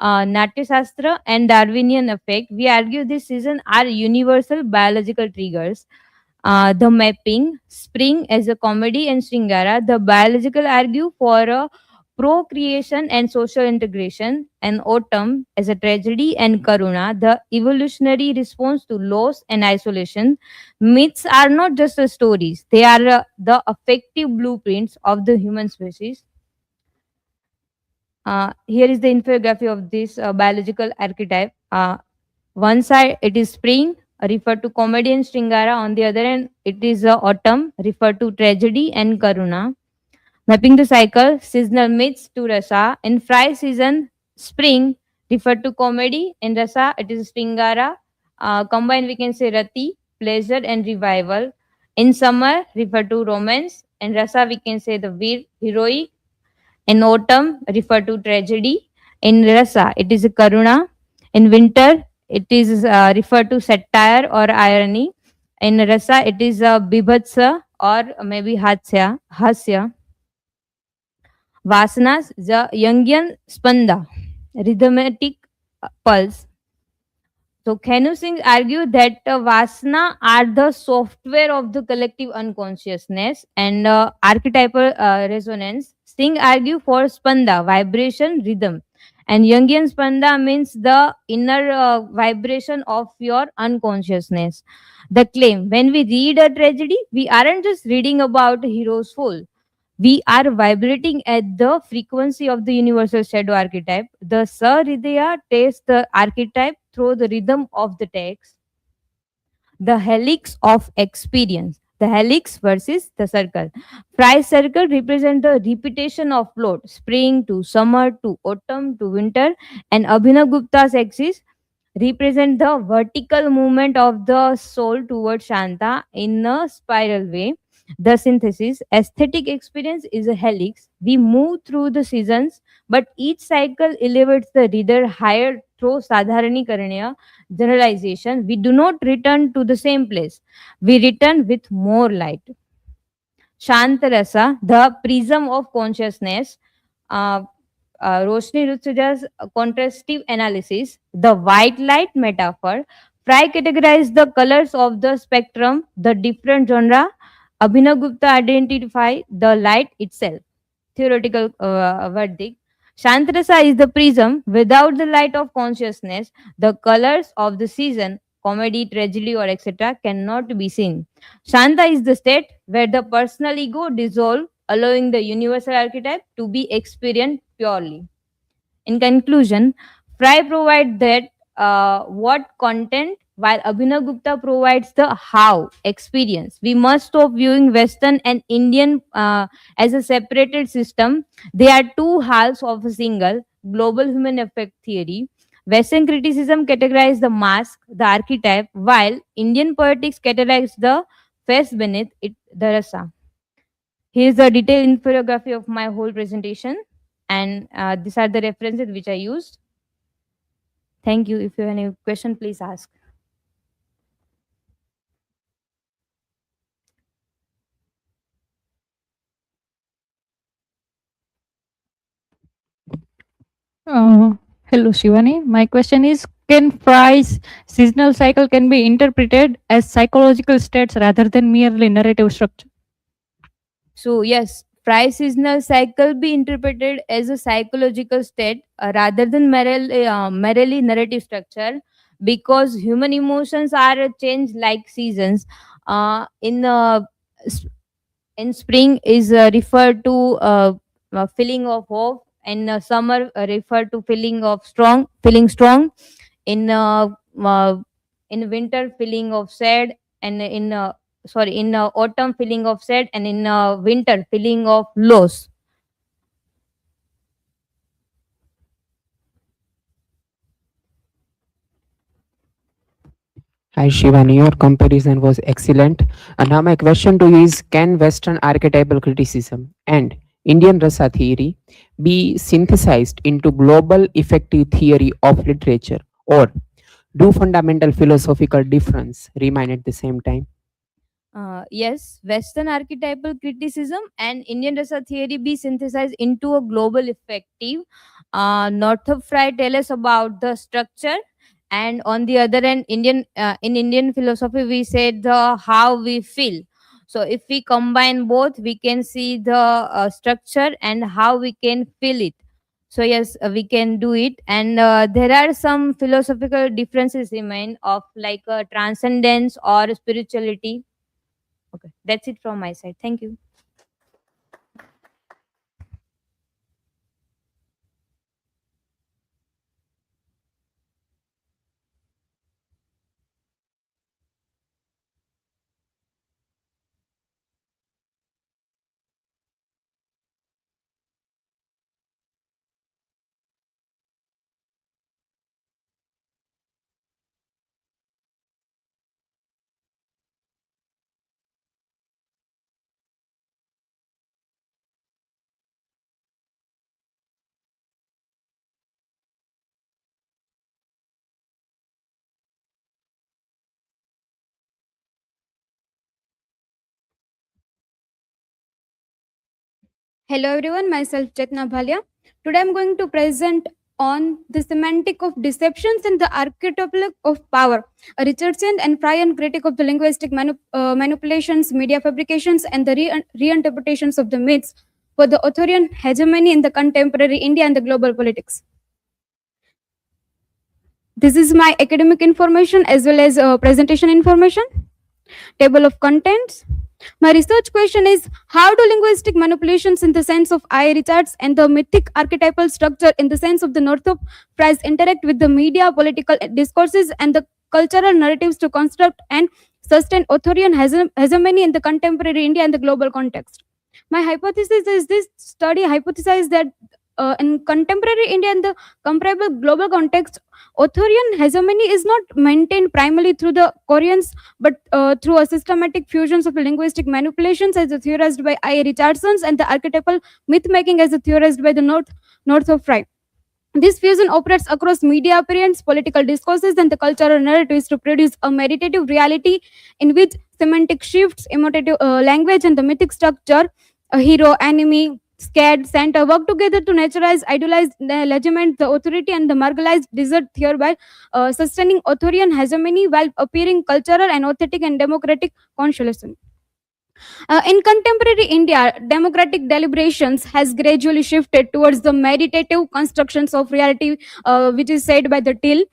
Natyasastra, and Darwinian effect, we argue this season are universal biological triggers. The mapping, spring as a comedy and Sringara, the biological argue for a procreation and social integration, and autumn as a tragedy and karuna, the evolutionary response to loss and isolation. Myths are not just stories, they are the affective blueprints of the human species. Here is the infography of this biological archetype. One side it is spring, refer to comedy and Sringara. On the other hand, it is autumn, refer to tragedy and karuna. Mapping the cycle, seasonal myths to rasa. In fry season, spring, refer to comedy. In rasa, it is Sringara. Combined, we can say rati, pleasure and revival. In summer, refer to romance. In rasa, we can say the veer, heroic. In autumn, refer to tragedy. In rasa, it is karuna. In winter, it is refer to satire or irony. In rasa, it is bibhatsa or maybe hasya. Vasanas, the Jungian spanda, rhythmic pulse. So Khenu Singh argued that Vasana are the software of the collective unconsciousness and archetypal resonance. Singh argue for spanda, vibration, rhythm. And Jungian spanda means the inner vibration of your unconsciousness. The claim, when we read a tragedy, we aren't just reading about a hero's fall. We are vibrating at the frequency of the universal shadow archetype. The Sahridaya tastes the archetype through the rhythm of the text, the helix of experience, the helix versus the circle. Fry's circle represents the repetition of plot, spring to summer to autumn to winter, and Abhinav Gupta's axis represent the vertical movement of the soul towards Shanta in a spiral way. The synthesis, aesthetic experience is a helix. We move through the seasons, but each cycle elevates the reader higher through sadharanikaranya, generalization. We do not return to the same place. We return with more light. Shantarasa, the prism of consciousness. Uh, Roshni Rutsuja's contrastive analysis, the white light metaphor. Fry categorized the colors of the spectrum, the different genre. Abhinav Gupta identify the light itself. Theoretical verdict. Shantarasa is the prism without the light of consciousness. The colors of the season, comedy, tragedy, or etc., cannot be seen. Shanta is the state where the personal ego dissolves, allowing the universal archetype to be experienced purely. In conclusion, Fry provides that what content, while Abhinav Gupta provides the how experience. We must stop viewing Western and Indian as a separated system. They are two halves of a single global human effect theory. Western criticism categorizes the mask, the archetype, while Indian poetics categorize the face beneath it, the rasa. Here is the detailed infography of my whole presentation, and these are the references which I used. Thank you. If you have any question, please ask. Hello, Shivani. My question is, can Fry's seasonal cycle can be interpreted as psychological states rather than merely narrative structure? So yes, Fry's seasonal cycle be interpreted as a psychological state rather than merely narrative structure, because human emotions are changed like seasons. Uh, in uh, s- in spring is referred to feeling of hope, and summer refer to feeling strong. In in winter feeling of sad, and in autumn feeling of sad, and in winter feeling of loss. Hi Shivani, your comparison was excellent. And now my question to you is, can Western archetypal criticism and Indian rasa theory be synthesized into global effective theory of literature, or do fundamental philosophical difference remain at the same time? Yes, Western archetypal criticism and Indian rasa theory be synthesized into a global effective Northrop Frye tell us about the structure, and on the other end, in Indian philosophy, we said the how we feel. So if we combine both, we can see the structure and how we can feel it. So yes, we can do it, and there are some philosophical differences remain of like transcendence or spirituality. Okay, that's it from my side. Thank you. Hello everyone, myself Chetna Bhalia. Today I'm going to present on the semantic of deceptions and the archetypal of power, a Richardson and Fryan critic of the linguistic manipulations, media fabrications, and the reinterpretations of the myths for the authoritarian hegemony in the contemporary India and the global politics. This is my academic information as well as presentation information. Table of contents. My research question is how do linguistic manipulations in the sense of I. Richards and the mythic archetypal structure in the sense of the Northrop Frye interact with the media, political discourses, and the cultural narratives to construct and sustain authoritarian hegemony in the contemporary India and the global context? My hypothesis is this study hypothesized that in contemporary India and the comparable global context, authoritarian hegemony is not maintained primarily through the Koreans, but through a systematic fusions of linguistic manipulations as theorized by I. Richardson and the archetypal myth making as theorized by the North of Frye. This fusion operates across media appearance, political discourses, and the cultural narratives to produce a meditative reality in which semantic shifts, emotive language, and the mythic structure, a hero, enemy, scared, center, work together to naturalize, idealize, legitimize the authority and the marginalized desert, thereby sustaining authoritarian hegemony while appearing cultural and authentic and democratic consolation. In contemporary India, democratic deliberations has gradually shifted towards the meditative constructions of reality, which is said by the Till,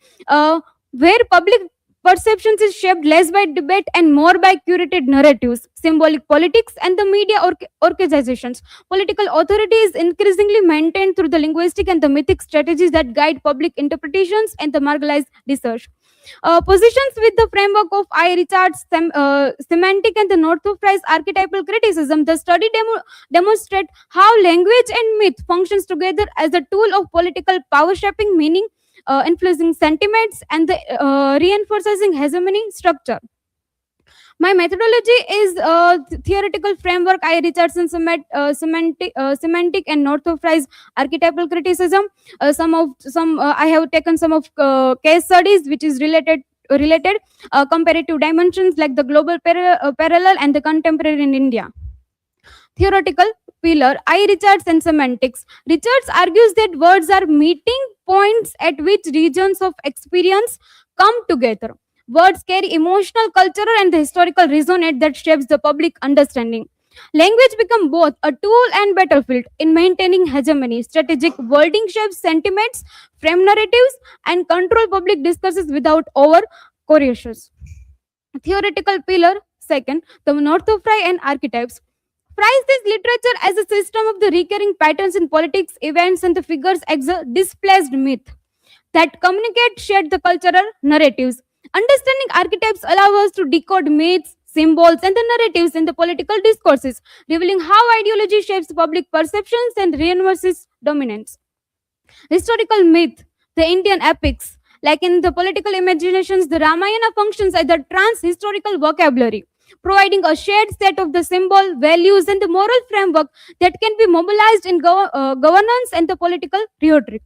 where public perceptions is shaped less by debate and more by curated narratives, symbolic politics, and the media organizations. Political authority is increasingly maintained through the linguistic and the mythic strategies that guide public interpretations and the marginalized research. Positions with the framework of I. Richards' semantic and the Northrop Frye's archetypal criticism, the study demonstrate how language and myth functions together as a tool of political power shaping meaning, influencing sentiments, and the reinforcing hegemony structure. My methodology is theoretical framework I. Richardson semantic and Northrop Frye's archetypal criticism. I have taken some of case studies which is related comparative dimensions like the global parallel and the contemporary in India. Theoretical pillar I. Richards and semantics. Richards argues that words are meeting points at which regions of experience come together. Words carry emotional, cultural, and the historical resonance that shapes the public understanding. Language becomes both a tool and battlefield in maintaining hegemony. Strategic wording shapes sentiments, frame narratives, and control public discourses without over coercions. Theoretical pillar second, the Northrop Frye and archetypes. Fries this literature as a system of the recurring patterns in politics, events, and the figures as a displaced myth that communicate, shared the cultural narratives. Understanding archetypes allow us to decode myths, symbols, and the narratives in the political discourses, revealing how ideology shapes public perceptions and reinforces dominance. Historical myth, the Indian epics, like in the political imaginations, the Ramayana functions as a trans-historical vocabulary, providing a shared set of the symbol, values, and the moral framework that can be mobilized in governance and the political rhetoric.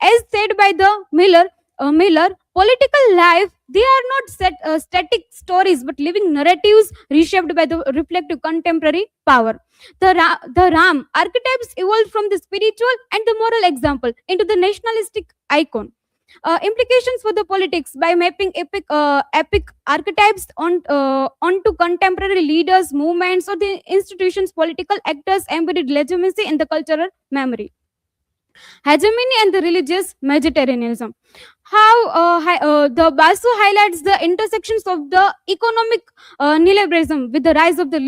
As said by the Miller, political life They are not static stories but living narratives reshaped by the reflective contemporary power. The Ram archetypes evolved from the spiritual and the moral example into the nationalistic icon. Implications for the politics by mapping epic archetypes onto contemporary leaders, movements, or the institutions, political actors embedded legitimacy in the cultural memory. Hegemony and the religious Mediterraneanism. How the Basu highlights the intersections of the economic neoliberalism with the rise of the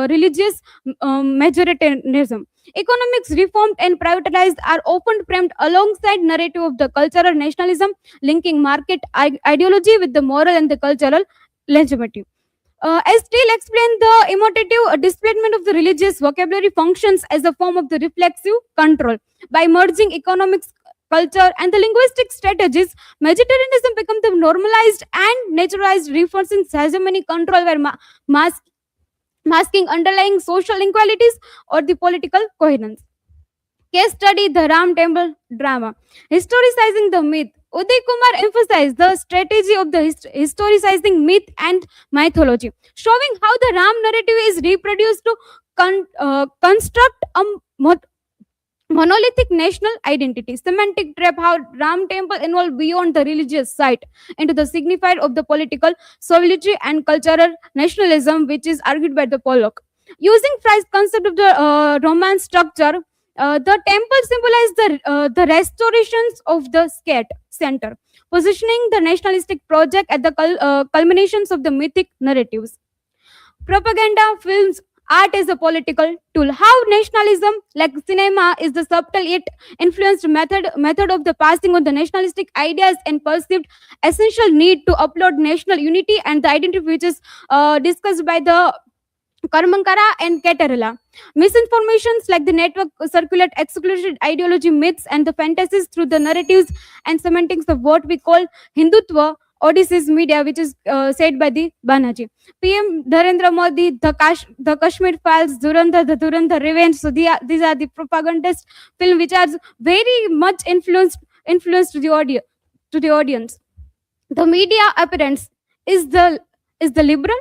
religious majoritarianism. Economics reformed and privatized are often framed alongside narrative of the cultural nationalism, linking market ideology with the moral and the cultural legitimacy. As Steele explained, the emotive displacement of the religious vocabulary functions as a form of the reflexive control. By merging economics, culture, and the linguistic strategies, Mediterraneanism became the normalized and naturalized, reinforcing hegemony control where masking underlying social inequalities or the political coherence. Case study the Ram Temple drama. Historicizing the myth. Uday Kumar emphasized the strategy of the historicizing myth and mythology, showing how the Ram narrative is reproduced to construct a monolithic national identity. Semantic trap, how Ram Temple evolved beyond the religious site into the signifier of the political sovereignty and cultural nationalism, which is argued by the Pollock. Using Fry's concept of the Romance structure, the temple symbolized the restorations of the state center, positioning the nationalistic project at the culminations of the mythic narratives. Propaganda, films, art as a political tool. How nationalism, like cinema, is the subtle yet influenced method of the passing on the nationalistic ideas and perceived essential need to upload national unity and the identity, which is discussed by the Karmankara and Katarala. Misinformations like the network circulate exclusive ideology myths and the fantasies through the narratives and semantics of what we call Hindutva Odysseus media, which is said by the Banaji. PM Narendra Modi, the Kashmir Files, the Durandar Revenge. So these are the propagandist film which are very much influenced to the audience. The media appearance is the liberal.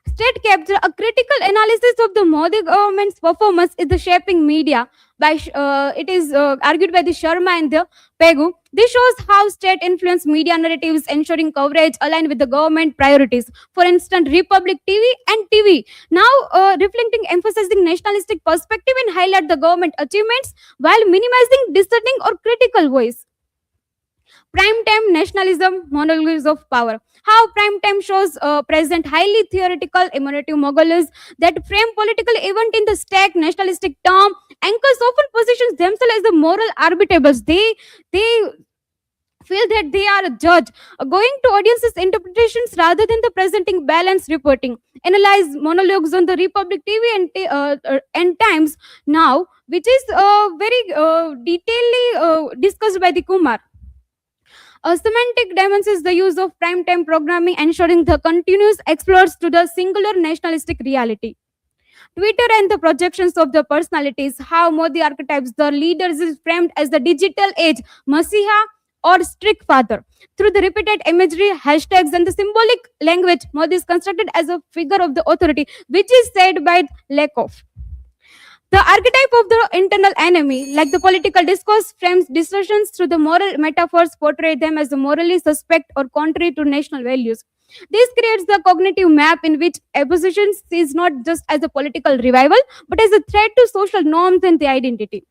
State capture, a critical analysis of the Modi government's performance is the shaping media. It is argued by the Sharma and the Pegu. This shows how state influence media narratives, ensuring coverage aligned with the government priorities. For instance, Republic TV and TV now reflecting, emphasizing nationalistic perspective and highlight the government achievements while minimizing dissenting or critical voice. Prime time nationalism, monologues of power. How prime time shows present highly theoretical, emotive moguls that frame political event in the stack nationalistic term. Anchors often positions themselves as the moral arbiters. They feel that they are a judge, going to audiences' interpretations rather than the presenting balanced reporting. Analyze monologues on the Republic TV and Times now, which is very detailedly discussed by the Kumar. Semantic dimensions the use of prime time programming, ensuring the continuous explores to the singular nationalistic reality. Twitter and the projections of the personalities, how Modi archetypes the leaders is framed as the digital age, Masiha or strict father. Through the repeated imagery, hashtags, and the symbolic language, Modi is constructed as a figure of the authority, which is said by lack of. The archetype of the internal enemy, like the political discourse, frames distortions through the moral metaphors, portray them as morally suspect or contrary to national values. This creates the cognitive map in which opposition sees not just as a political revival, but as a threat to social norms and the identity.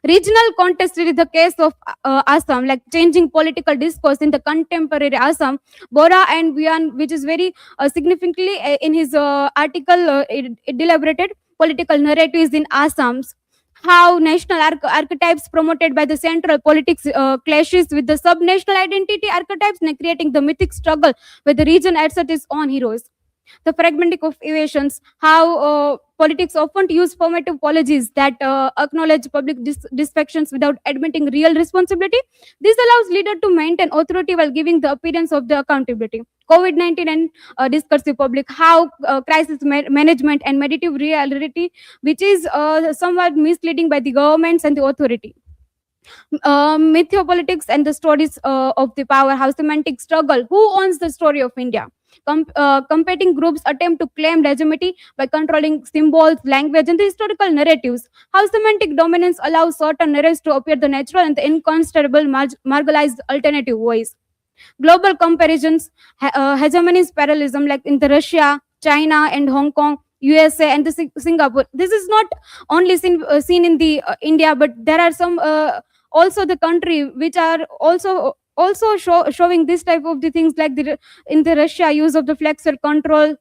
Regional context is the case of Assam, like changing political discourse in the contemporary Assam. Bora and Bian, which is very significantly in his article, it deliberated political narratives in Assam's. How national archetypes promoted by the central politics clashes with the subnational identity archetypes, creating the mythic struggle where the region asserts its own heroes. The fragmenting of evasions, how politics often use formative apologies that acknowledge public disaffections without admitting real responsibility. This allows leaders to maintain authority while giving the appearance of the accountability. COVID-19 and discursive public, how crisis management and meditative reality, which is somewhat misleading by the governments and the authority. Mythopolitics and the stories of the power, how semantic struggle, who owns the story of India. Competing groups attempt to claim legitimacy by controlling symbols, language, and the historical narratives. How semantic dominance allows certain narratives to appear the natural and the incontestable marginalized alternative voice. Global comparisons, hegemony's parallelism, like in the Russia, China, and Hong Kong, USA, and the Singapore. This is not only seen in the India, but there are some also the country which are also showing this type of the things, like in the Russia, use of the flexor control,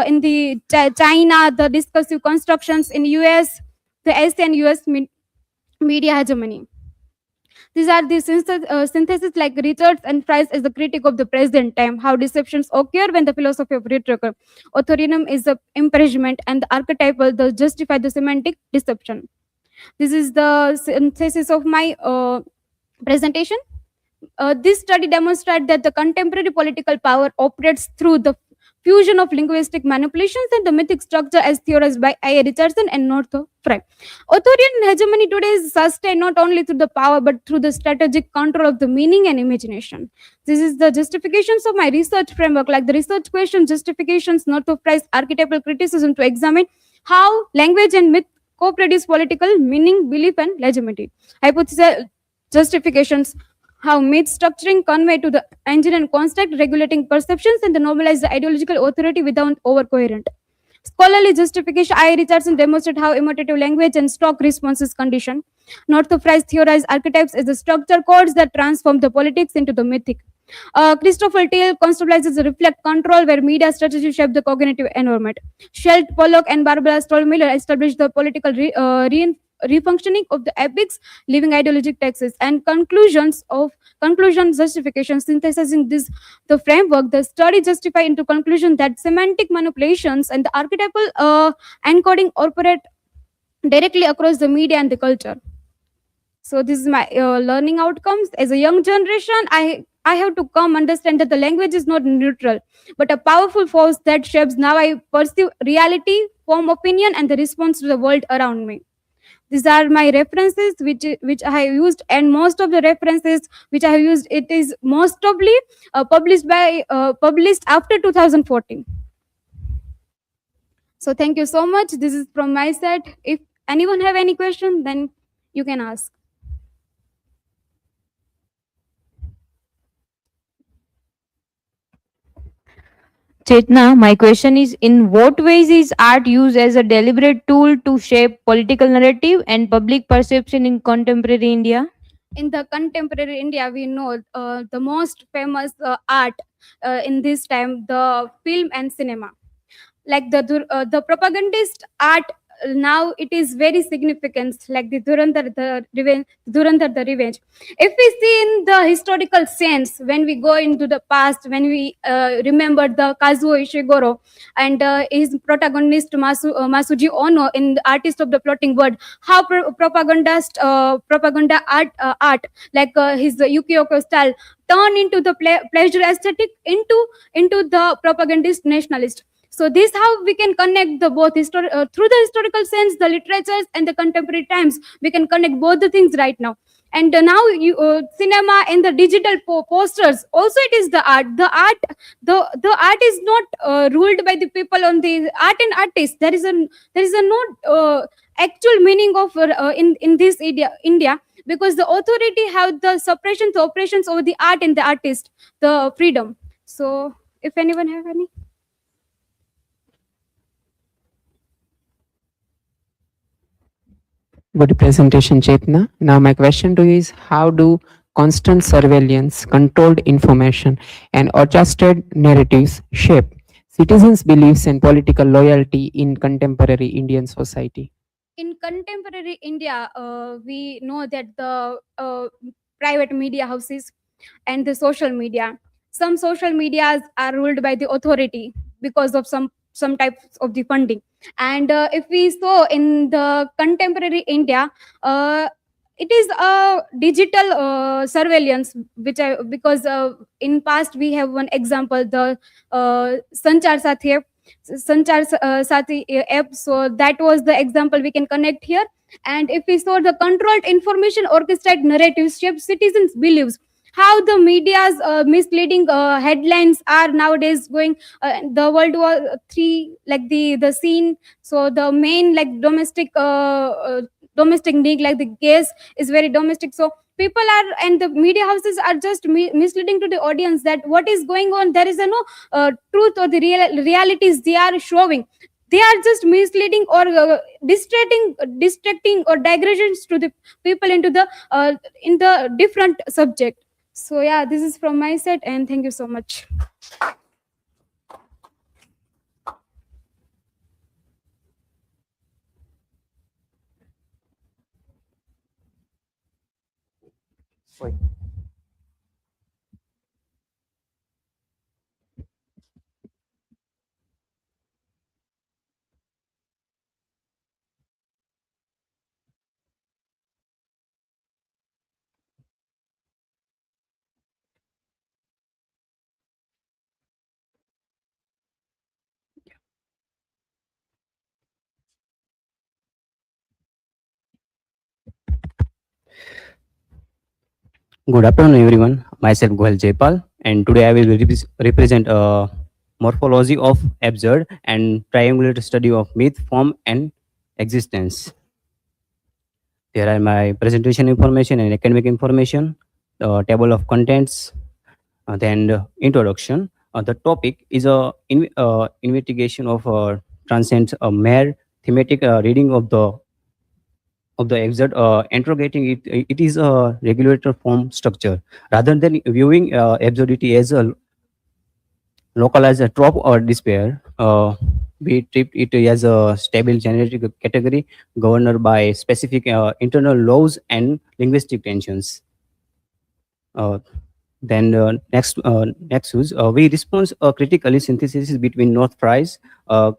in the China, the discursive constructions, in US, the ASEAN US media hegemony. These are the synthesis, like Richards and Price as the critic of the present time, how deceptions occur when the philosophy of rhetoric, authorium is the imprisonment, and the archetypal, the justify the semantic deception. This is the synthesis of my presentation. This study demonstrates that the contemporary political power operates through the fusion of linguistic manipulations and the mythic structure as theorized by A. Richardson and Northrop Frye. Authoritarian hegemony today is sustained not only through the power but through the strategic control of the meaning and imagination. This is the justifications of my research framework, like the research question justifications, Northrop Frye's archetypal criticism, to examine how language and myth co-produce political meaning, belief, and legitimacy. Hypothesis justifications, how myth structuring convey to the engine and construct, regulating perceptions, and the normalize the ideological authority without overcoherent. Scholarly justification, I. Richardson demonstrate how imitative language and stock responses condition. Northrop Frye theorized archetypes as the structure codes that transform the politics into the mythic. Christopher Teal conceptualizes the reflect control, where media strategy shape the cognitive environment. Shelt, Pollock, and Barbara Stoll-Miller established the political refunctioning of the epics, living ideologic texts, and conclusion justification. Synthesizing this the framework, the study justify into conclusion that semantic manipulations and the archetypal encoding operate directly across the media and the culture. So this is my learning outcomes. As a young generation, I have to come understand that the language is not neutral, but a powerful force that shapes now I perceive reality, form opinion, and the response to the world around me. These are my references which I have used, and most of the references which I have used, it is most probably published after 2014. So thank you so much. This is from my side. If anyone have any question, then you can ask. Chetna, my question is, in what ways is art used as a deliberate tool to shape political narrative and public perception in contemporary India? In the contemporary India, we know the most famous art in this time, the film and cinema. Like the propagandist art, now it is very significant, like the Durandar the Revenge. If we see in the historical sense, when we go into the past, when we remember the Kazuo Ishiguro and his protagonist Masuji Ono in the Artist of the Floating World, how propaganda art like his Yukio style turn into the pleasure aesthetic into the propagandist nationalist. So this how we can connect the both through the historical sense, the literatures and the contemporary times. We can connect both the things right now. And now cinema and the digital posters also, it is the art. The art is not ruled by the people on the art and artists. There is a no actual meaning of in this India, because the authority have the suppressions, the operations over the art and the artist, the freedom. So if anyone have any. Good presentation, Chetna. Now my question to you is, how do constant surveillance, controlled information, and orchestrated narratives shape citizens' beliefs and political loyalty in contemporary Indian society? In contemporary India, we know that the private media houses and the social media, some social medias are ruled by the authority because of some types of the funding. And if we saw in the contemporary India, it is a digital surveillance, because in past we have one example, the Sanchar Sathe, Sanchar Sati app. So that was the example we can connect here. And if we saw the controlled information orchestrated narratives shape citizens' beliefs, how the media's misleading headlines are nowadays going, the World War III, like the scene. So the main like domestic need, like the case is very domestic. So people are, and the media houses are just misleading to the audience that what is going on. There is a no truth or the realities they are showing. They are just misleading or distracting or digressions to the people into the in the different subject. So yeah, this is from my side, and thank you so much. Good afternoon, everyone. Myself Gohal Jaipal, and today I will represent a morphology of absurd and triangulated study of myth, form, and existence. Here are my presentation information and academic information, table of contents, then the introduction. The topic is investigation of transcends a mere thematic reading of the exert, interrogating it. It is a regulator form structure rather than viewing absurdity as a localized a trope or despair. We treat it as a stable genetic category governed by specific internal laws and linguistic tensions. Uh, then next is we respond critically synthesis between North Fry's uh,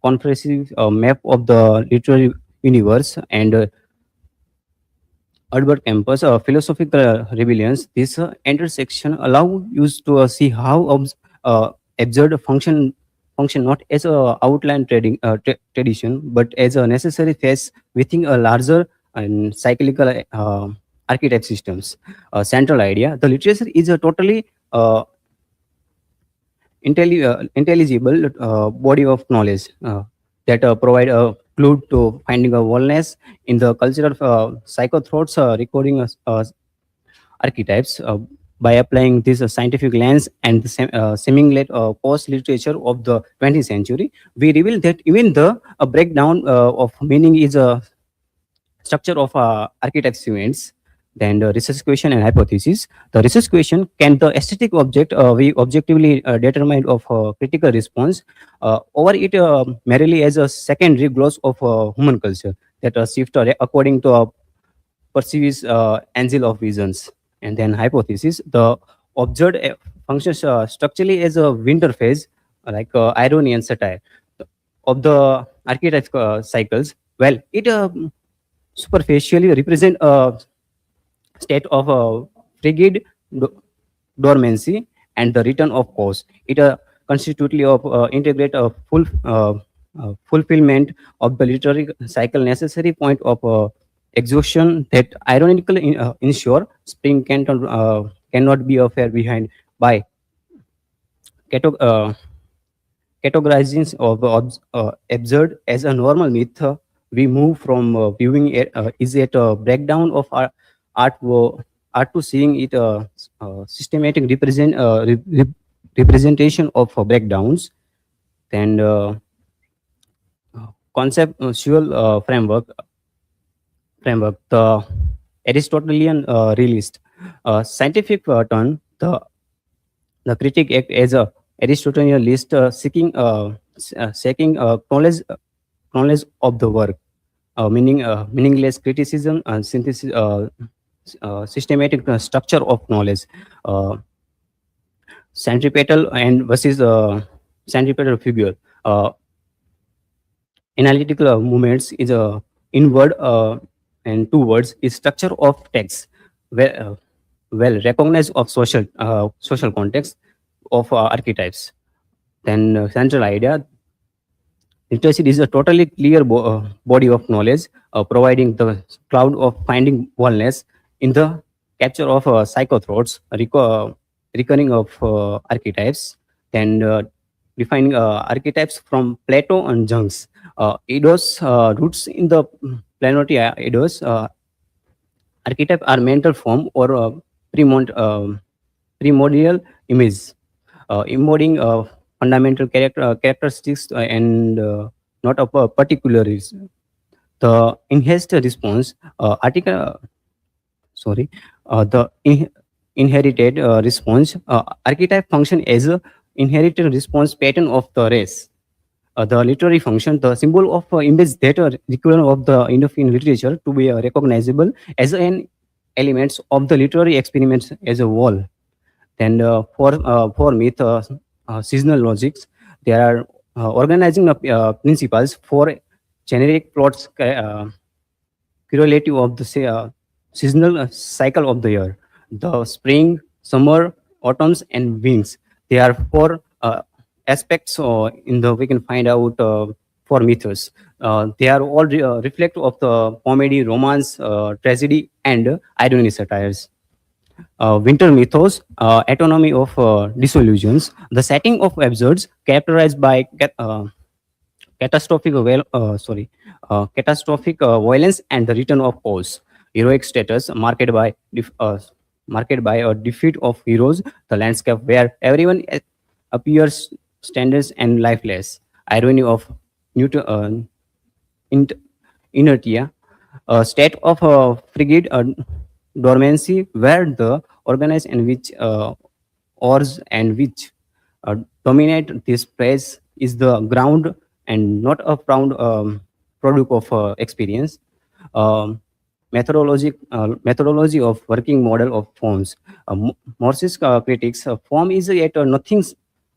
comprehensive map of the literary universe and Albert Campus philosophical rebellions. This intersection allow you to see how absurd function not as a outline tradition but as a necessary phase within a larger and cyclical archetype systems. Central idea: the literature is a totally intelligible body of knowledge that provide a clue to finding a wellness in the cultural psychothoughts recording archetypes. By applying this scientific lens and the seemingly post literature of the 20th century, we reveal that even the breakdown of meaning is a structure of archetypes events. Then the research question and hypothesis. The research question: can the aesthetic object be objectively determined of critical response over it merely as a secondary gloss of human culture that shift according to perceives angle of visions? And then hypothesis: the observed functions structurally as a winter phase, like irony and satire of the archetype cycles. Well, it superficially represent a state of frigid dormancy and the return of cause. It constitutively of integrate a fulfillment of the literary cycle necessary point of exhaustion that ironically ensure spring cannot be affair behind by categorizing of absurd as a normal myth. We move from viewing it is it a breakdown of our art art to seeing it a systematic representation of breakdowns. Then conceptual framework, the Aristotelian realist scientific turn. The critic act as a Aristotelian list seeking knowledge of the work, meaningless criticism and synthesis, systematic structure of knowledge, centripetal and versus centripetal figure. Analytical movements is a inward and two words is structure of text, well recognized of social context of archetypes. Then central idea, literacy is a totally clear body of knowledge, providing the cloud of finding wellness in the capture of psychothoughts, recurring of archetypes, and defining archetypes from Plato and Jungs. Eidos roots in the planetary Eidos archetype are mental form or primordial image, embodying fundamental characteristics and not of a particular reason. The enhanced response inherited response archetype function as a inherited response pattern of the race. The literary function, the symbol of image that are recurrent of the Indo-Finnish literature to be recognizable as an elements of the literary experiments as a whole. Then for myth, seasonal logics, there are organizing principles for generic plots correlative of the seasonal cycle of the year. The spring, summer, autumns, and winds. They are four aspects in the we can find out for mythos. They are all reflect of the comedy, romance, tragedy, and irony satires. Winter mythos, autonomy of disillusions, the setting of absurds characterized by catastrophic violence and the return of pose. Heroic status marked by a defeat of heroes, the landscape where everyone appears standards and lifeless. Irony of int- inertia, a state of frigid dormancy where the organized and which ores and which dominate this place is the ground and not a proud product of experience. Um, methodology of working model of forms. Marxist critics, form is yet nothing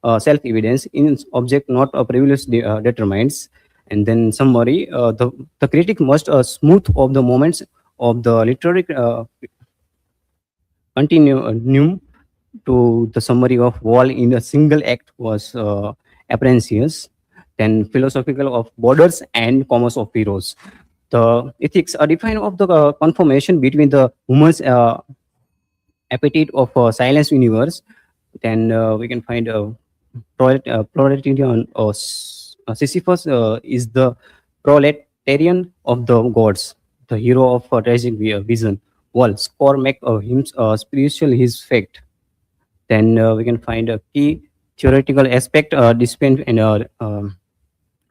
self-evidence in its object, not a privilege determines. And then summary, the critic must smooth of the moments of the literary continuum to the summary of wall in a single act was apprehensious. Then philosophical of borders and commerce of heroes. The ethics are defined of the conformation between the human's appetite of silence universe. Then we can find proletarian or Sisyphus is the proletarian of the gods, the hero of tragic vision. While score make him spiritual his fact. Then we can find a key theoretical aspect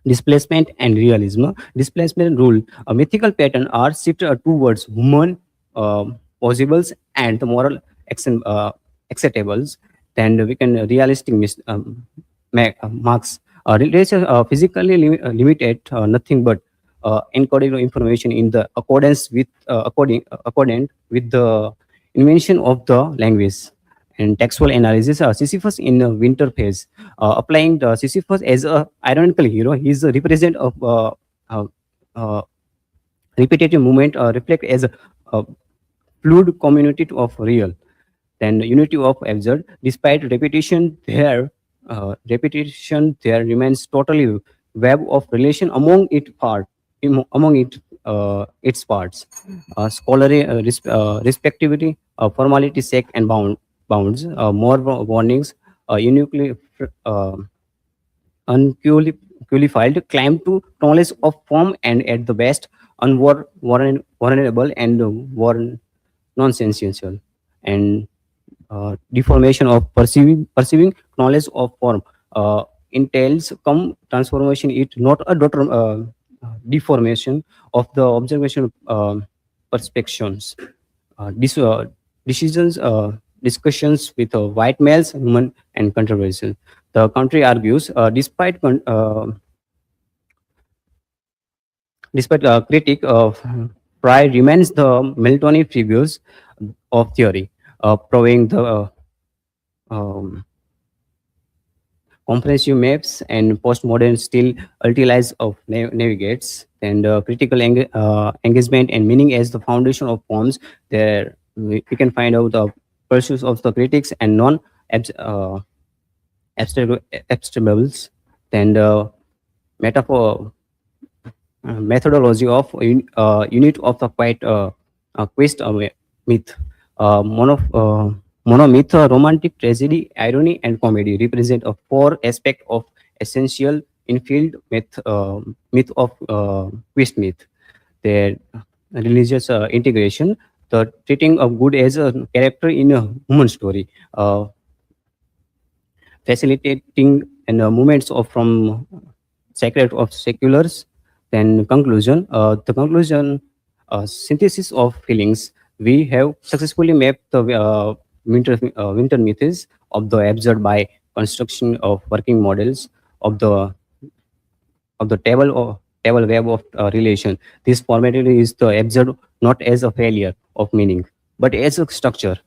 displacement and realism. Displacement rule, a mythical pattern are shifted towards human possibles and the moral acceptables. Then we can realistic marks. Literature physically limited nothing but encoding information in the accordant with the invention of the language. And textual analysis, Sisyphus in the winter phase, applying the Sisyphus as a ironical hero. He is a represent of repetitive movement, reflect as a fluid community of real. Then unity of absurd, despite repetition there remains totally web of relation among its parts. Scholarly respectivity, formality, sake, and bounds, more warnings, uniquely unqualified claim to knowledge of form and at the best unwarrantable and nonsensical, and deformation of perceiving knowledge of form entails come transformation, it not a deformation of the observation perspectives. Decisions discussions with white males, women, and controversial. The country argues, despite critique of pride remains the melatonin figures of theory, proving the comprehensive maps and postmodern still utilize of navigates, and critical engagement and meaning as the foundation of forms. There we can find out the pursuits of the critics and abstractables, then the metaphor methodology of unit of the quest myth, monomyth, romantic, tragedy, irony, and comedy represent a four aspect of essential infield myth of quest myth. Their religious integration, the treating of good as a character in a human story, facilitating and movements of from sacred of seculars. Then conclusion, the conclusion synthesis of feelings. We have successfully mapped the winter myths of the absurd by construction of working models of the table web of relation. This formatted is the absurd not as a failure of meaning, but as a structure.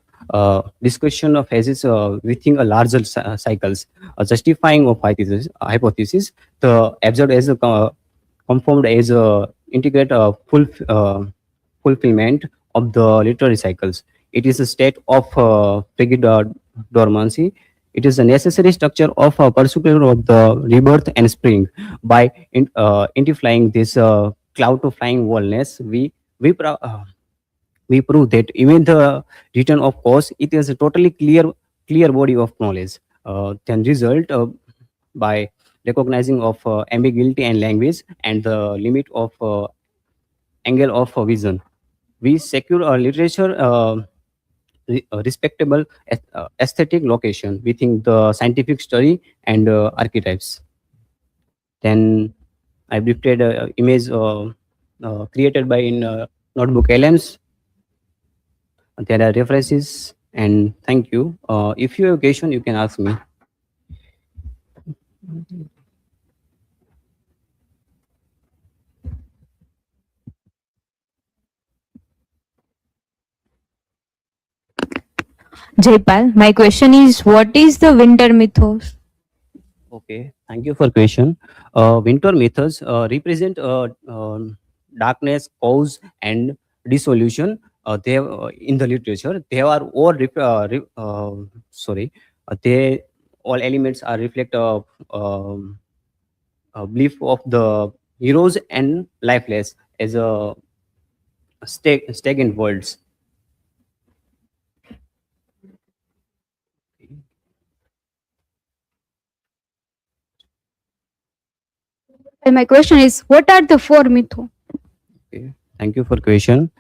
Discussion of phases within a larger cycles, justifying of hypothesis. The absurd as a conformed as a integrate fulfillment of the literary cycles. It is a state of frigid dormancy. It is a necessary structure of a pursuit of the rebirth and spring. By identifying this cloud to flying wellness, we prove that even the return of course, it is a totally clear body of knowledge. Can result by recognizing of ambiguity and language and the limit of angle of vision. We secure a literature a respectable aesthetic location within the scientific study and archetypes. Then I drifted image created by in notebook LMs. There are references and thank you. If you have a question, you can ask me. Jaipal, my question is, what is the winter mythos? Okay, thank you for question. Winter mythos represent darkness, cause, and dissolution. They have, in the literature they are all they all elements are reflect of belief of the heroes and lifeless as a stagnant worlds. And my question is, what are the four mythos? Okay, thank you for question.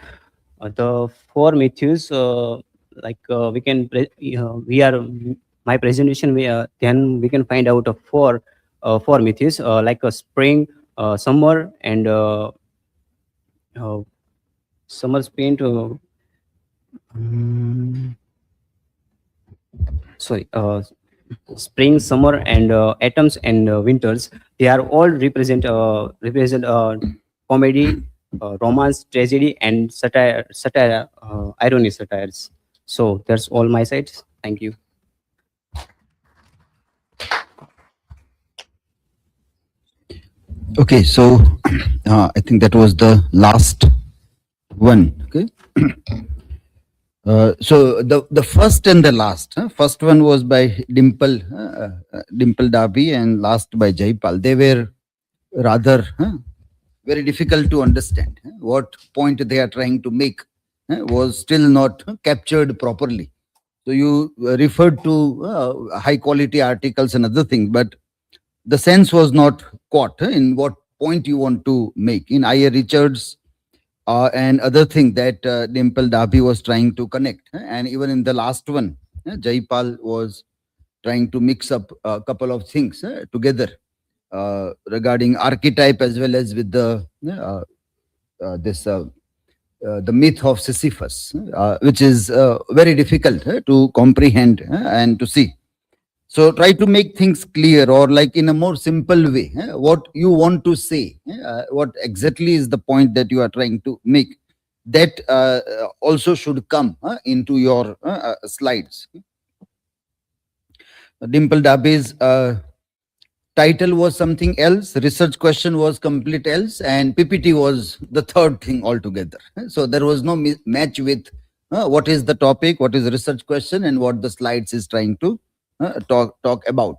The four myths, we can we are my presentation. Then we can find out of four myths like a spring, summer, and summer, spring. Spring, summer, and atoms and winters. They are all represent comedy, romance, tragedy, and satire, irony satires. So that's all my side. Thank you. Okay, so I think that was the last one. Okay. So the first and the last. First one was by Dimple Darby, and last by Jaipal. They were rather very difficult to understand. What point they are trying to make was still not captured properly. So you referred to high quality articles and other things, but the sense was not caught in what point you want to make. In I.A. Richards and other thing that Dimple Darby was trying to connect. And even in the last one, Jaipal was trying to mix up a couple of things together regarding archetype as well as with the the myth of Sisyphus, which is very difficult to comprehend and to see. So try to make things clear, or like in a more simple way, what you want to say, what exactly is the point that you are trying to make. That also should come into your slides. Dimple Darby's title was something else, research question was complete else, and PPT was the third thing altogether. So there was no match with what is the topic, what is the research question, and what the slides is trying to talk about.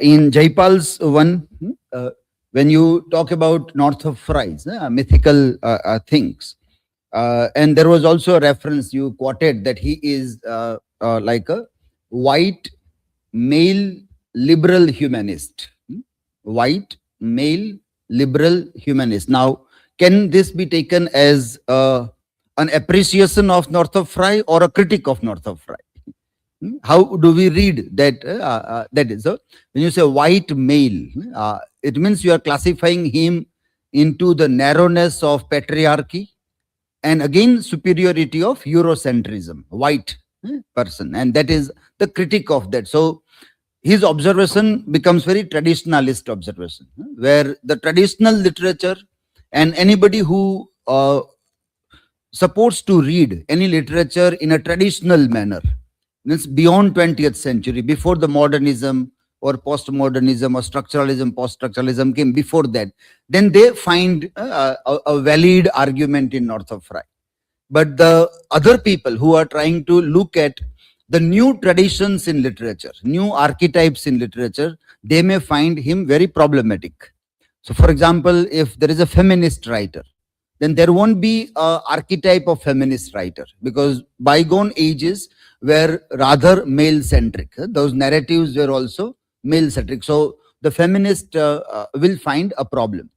In Jaipal's one, when you talk about North of Fries, mythical things, and there was also a reference you quoted that he is like a white male liberal humanist. White male liberal humanist. Now, can this be taken as an appreciation of North of Fry or a critic of North of Fry? How do we read that? That is, so when you say white male, it means you are classifying him into the narrowness of patriarchy and again superiority of Eurocentrism, white person, and that is the critic of that. So his observation becomes very traditionalist observation, where the traditional literature and anybody who supports to read any literature in a traditional manner, means beyond 20th century, before the modernism or postmodernism or structuralism, post-structuralism came before that, then they find a valid argument in North of Fry. But the other people who are trying to look at the new traditions in literature, new archetypes in literature, they may find him very problematic. So for example, if there is a feminist writer, then there won't be an archetype of feminist writer, because bygone ages were rather male-centric. Those narratives were also male-centric. So the feminist will find a problem.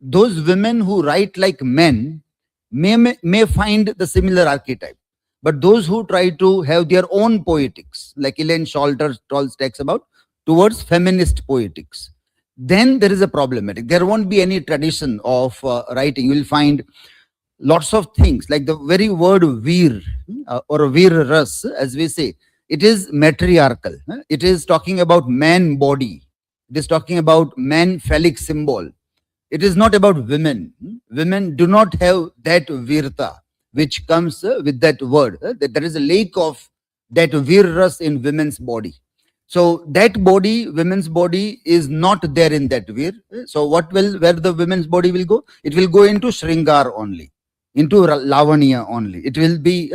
Those women who write like men may find the similar archetype. But those who try to have their own poetics, like Elaine Sholter's talks about, towards feminist poetics, then there is a problematic. There won't be any tradition of writing. You will find lots of things, like the very word vir or vir ras, as we say, it is matriarchal. It is talking about man body. It is talking about man phallic symbol. It is not about women. Women do not have that virta which comes with that word. That there is a lack of that virras in women's body. So that body, women's body, is not there in that vir. So where the women's body will go? It will go into Shringar only, into Lavanya only. It will be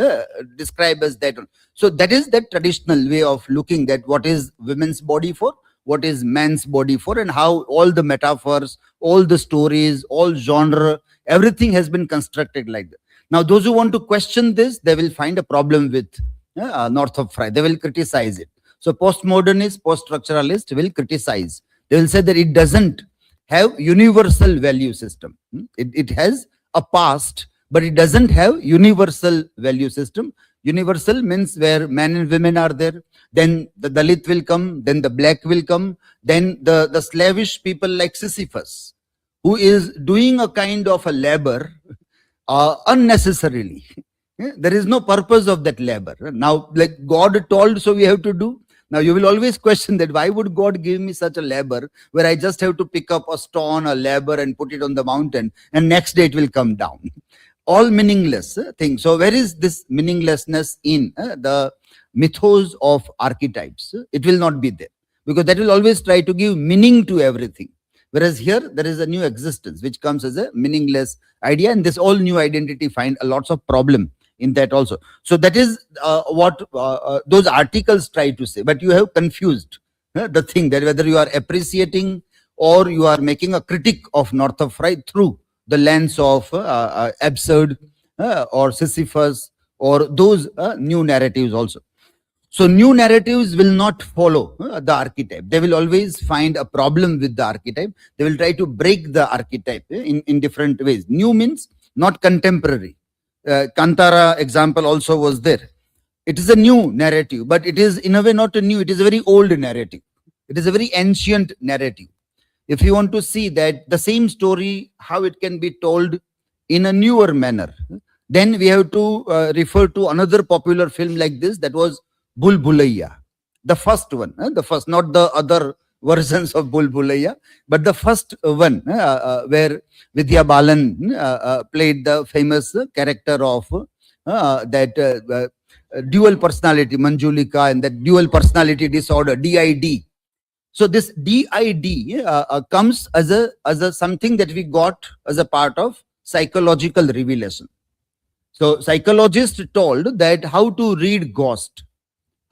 described as that. So that is that traditional way of looking at what is women's body for, what is man's body for, and how all the metaphors, all the stories, all genre, everything has been constructed like that. Now, those who want to question this, they will find a problem with North of Fry. They will criticize it. So postmodernist, post-structuralist will criticize. They will say that it doesn't have universal value system. It has a past, but it doesn't have universal value system. Universal means where men and women are there. Then the Dalit will come, then the black will come, then the slavish people like Sisyphus, who is doing a kind of a labor unnecessarily. There is no purpose of that labor. Now, like God told, so we have to do. Now, you will always question that why would God give me such a labor where I just have to pick up a stone, a labor, and put it on the mountain, and next day it will come down. All meaningless thing. So where is this meaninglessness in the mythos of archetypes? It will not be there, because that will always try to give meaning to everything. Whereas here, there is a new existence which comes as a meaningless idea, and this all new identity find a lots of problem in that also. So that is what those articles try to say. But you have confused the thing that whether you are appreciating or you are making a critic of North of Fry through the lens of absurd or Sisyphus or those new narratives also. So new narratives will not follow the archetype. They will always find a problem with the archetype. They will try to break the archetype in different ways. New means not contemporary. Kantara example also was there. It is a new narrative, but it is in a way not a new, it is a very old narrative. It is a very ancient narrative. If you want to see that the same story, how it can be told in a newer manner, then we have to refer to another popular film like this, that was Bul Bhulaiya. The first one, the first, not the other versions of Bul Bhulaiya, but the first one where Vidya Balan played the famous character of that dual personality, Manjulika, and that dual personality disorder, DID. So this DID comes as a something that we got as a part of psychological revelation. So psychologists told that how to read ghost,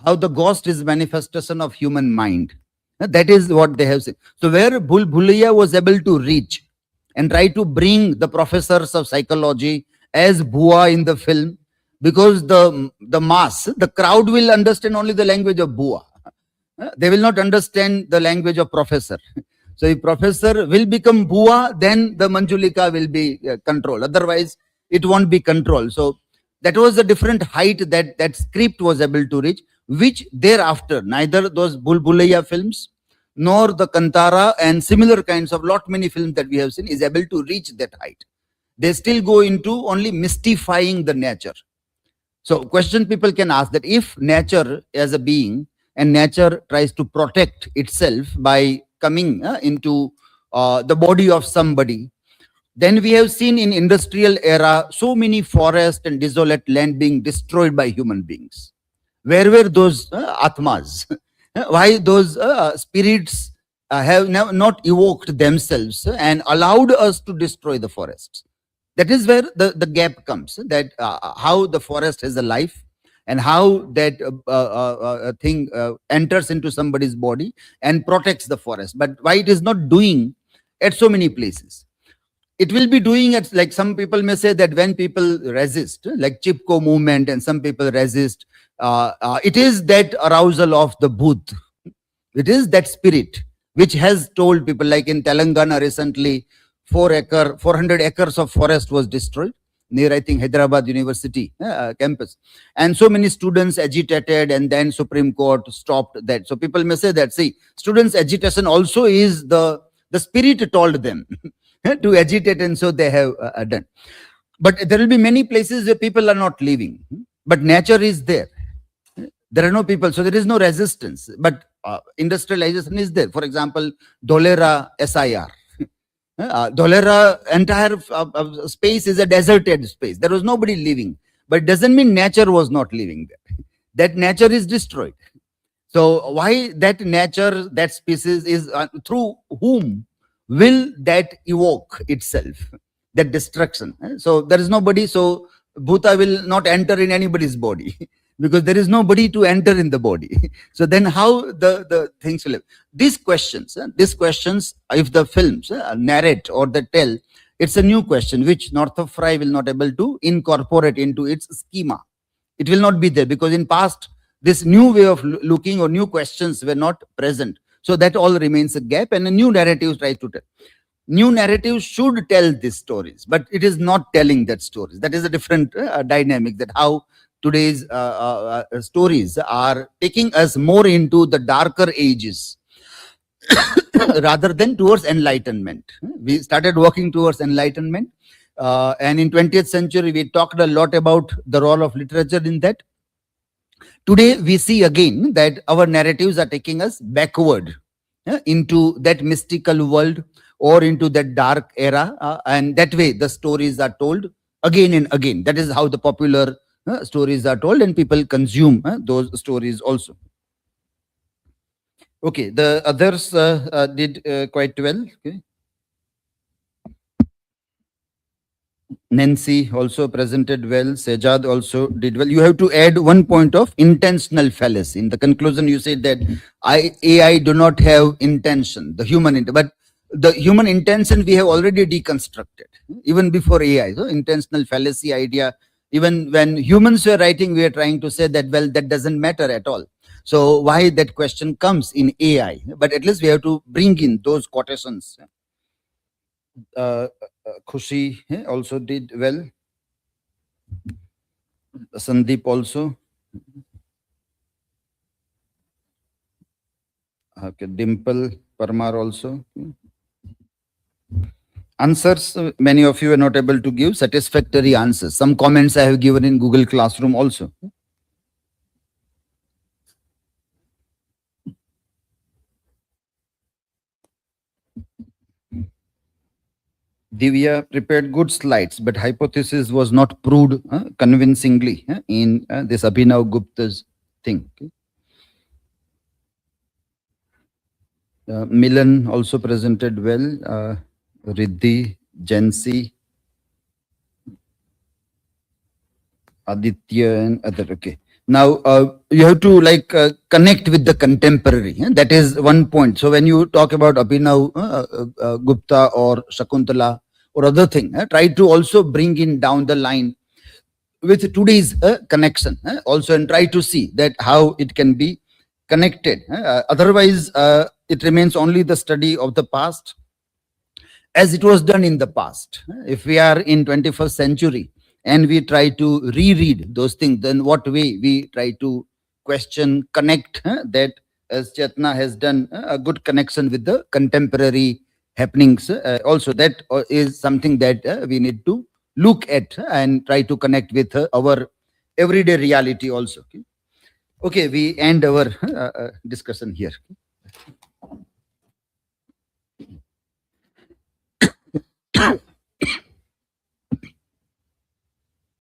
how the ghost is manifestation of human mind. That is what they have said. So where Bhuliya was able to reach and try to bring the professors of psychology as Bua in the film, because the mass, the crowd will understand only the language of Bua. They will not understand the language of professor. So if professor will become Bua, then the Manjulika will be controlled. Otherwise, it won't be controlled. So that was a different height that that script was able to reach, which thereafter neither those Bulbulaya films nor the Kantara and similar kinds of lot many films that we have seen is able to reach that height. They still go into only mystifying the nature. So question people can ask that if nature as a being and nature tries to protect itself by coming into the body of somebody, then we have seen in industrial era so many forest and desolate land being destroyed by human beings. Where were those atmas? Why those spirits have not evoked themselves and allowed us to destroy the forests? That is where the gap comes, that how the forest has a life and how that thing enters into somebody's body and protects the forest. But why it is not doing at so many places? It will be doing it, like some people may say that when people resist, like Chipko movement, and some people resist, it is that arousal of the Bhut. It is that spirit which has told people, like in Telangana recently, 400 acres of forest was destroyed near, I think, Hyderabad University campus. And so many students agitated, and then Supreme Court stopped that. So people may say that, see, students' agitation also is the spirit told them to agitate, and so they have done. But there will be many places where people are not living, but nature is there. There are no people, so there is no resistance. But industrialization is there. For example, Dholera SIR. Dholera entire space is a deserted space. There was nobody living. But it doesn't mean nature was not living there. That nature is destroyed. So why that nature, that species is through whom will that evoke itself, that destruction? So there is nobody, so Bhuta will not enter in anybody's body because there is nobody to enter in the body. So then how the things will live? These questions, if the films narrate or they tell, it's a new question which Northrop Frye will not able to incorporate into its schema. It will not be there because in past, this new way of looking or new questions were not present. So that all remains a gap, and a new narrative tries to tell. New narratives should tell these stories, but it is not telling that stories. That is a different dynamic, that how today's stories are taking us more into the darker ages rather than towards enlightenment. We started working towards enlightenment. And in 20th century, we talked a lot about the role of literature in that. Today, we see again that our narratives are taking us backward into that mystical world or into that dark era. And that way, the stories are told again and again. That is how the popular stories are told, and people consume those stories also. Okay, the others did quite well. Okay. Nancy also presented well. Sejad also did well. You have to add one point of intentional fallacy. In the conclusion, you said that AI do not have intention, the human but the human intention we have already deconstructed, even before AI. So intentional fallacy idea, even when humans were writing, we are trying to say that, well, that doesn't matter at all. So why that question comes in AI? But at least we have to bring in those quotations. Khushi also did well. Sandeep also. Okay, Dimple Parmar also. Answers, many of you are not able to give satisfactory answers. Some comments I have given in Google Classroom also. Divya prepared good slides, but hypothesis was not proved convincingly in this Abhinav Gupta's thing. Milan also presented well. Riddhi, Jansi, Aditya, and other. Okay. Now, you have to connect with the contemporary. That is one point. So when you talk about Abhinav Gupta or Shakuntala or other thing, try to also bring in down the line with today's connection also, and try to see that how it can be connected. Otherwise, it remains only the study of the past as it was done in the past. If we are in 21st century and we try to reread those things, then what way we try to question, connect that, as Chetna has done a good connection with the contemporary happenings. Also, that is something that we need to look at and try to connect with our everyday reality also. Okay, we end our discussion here.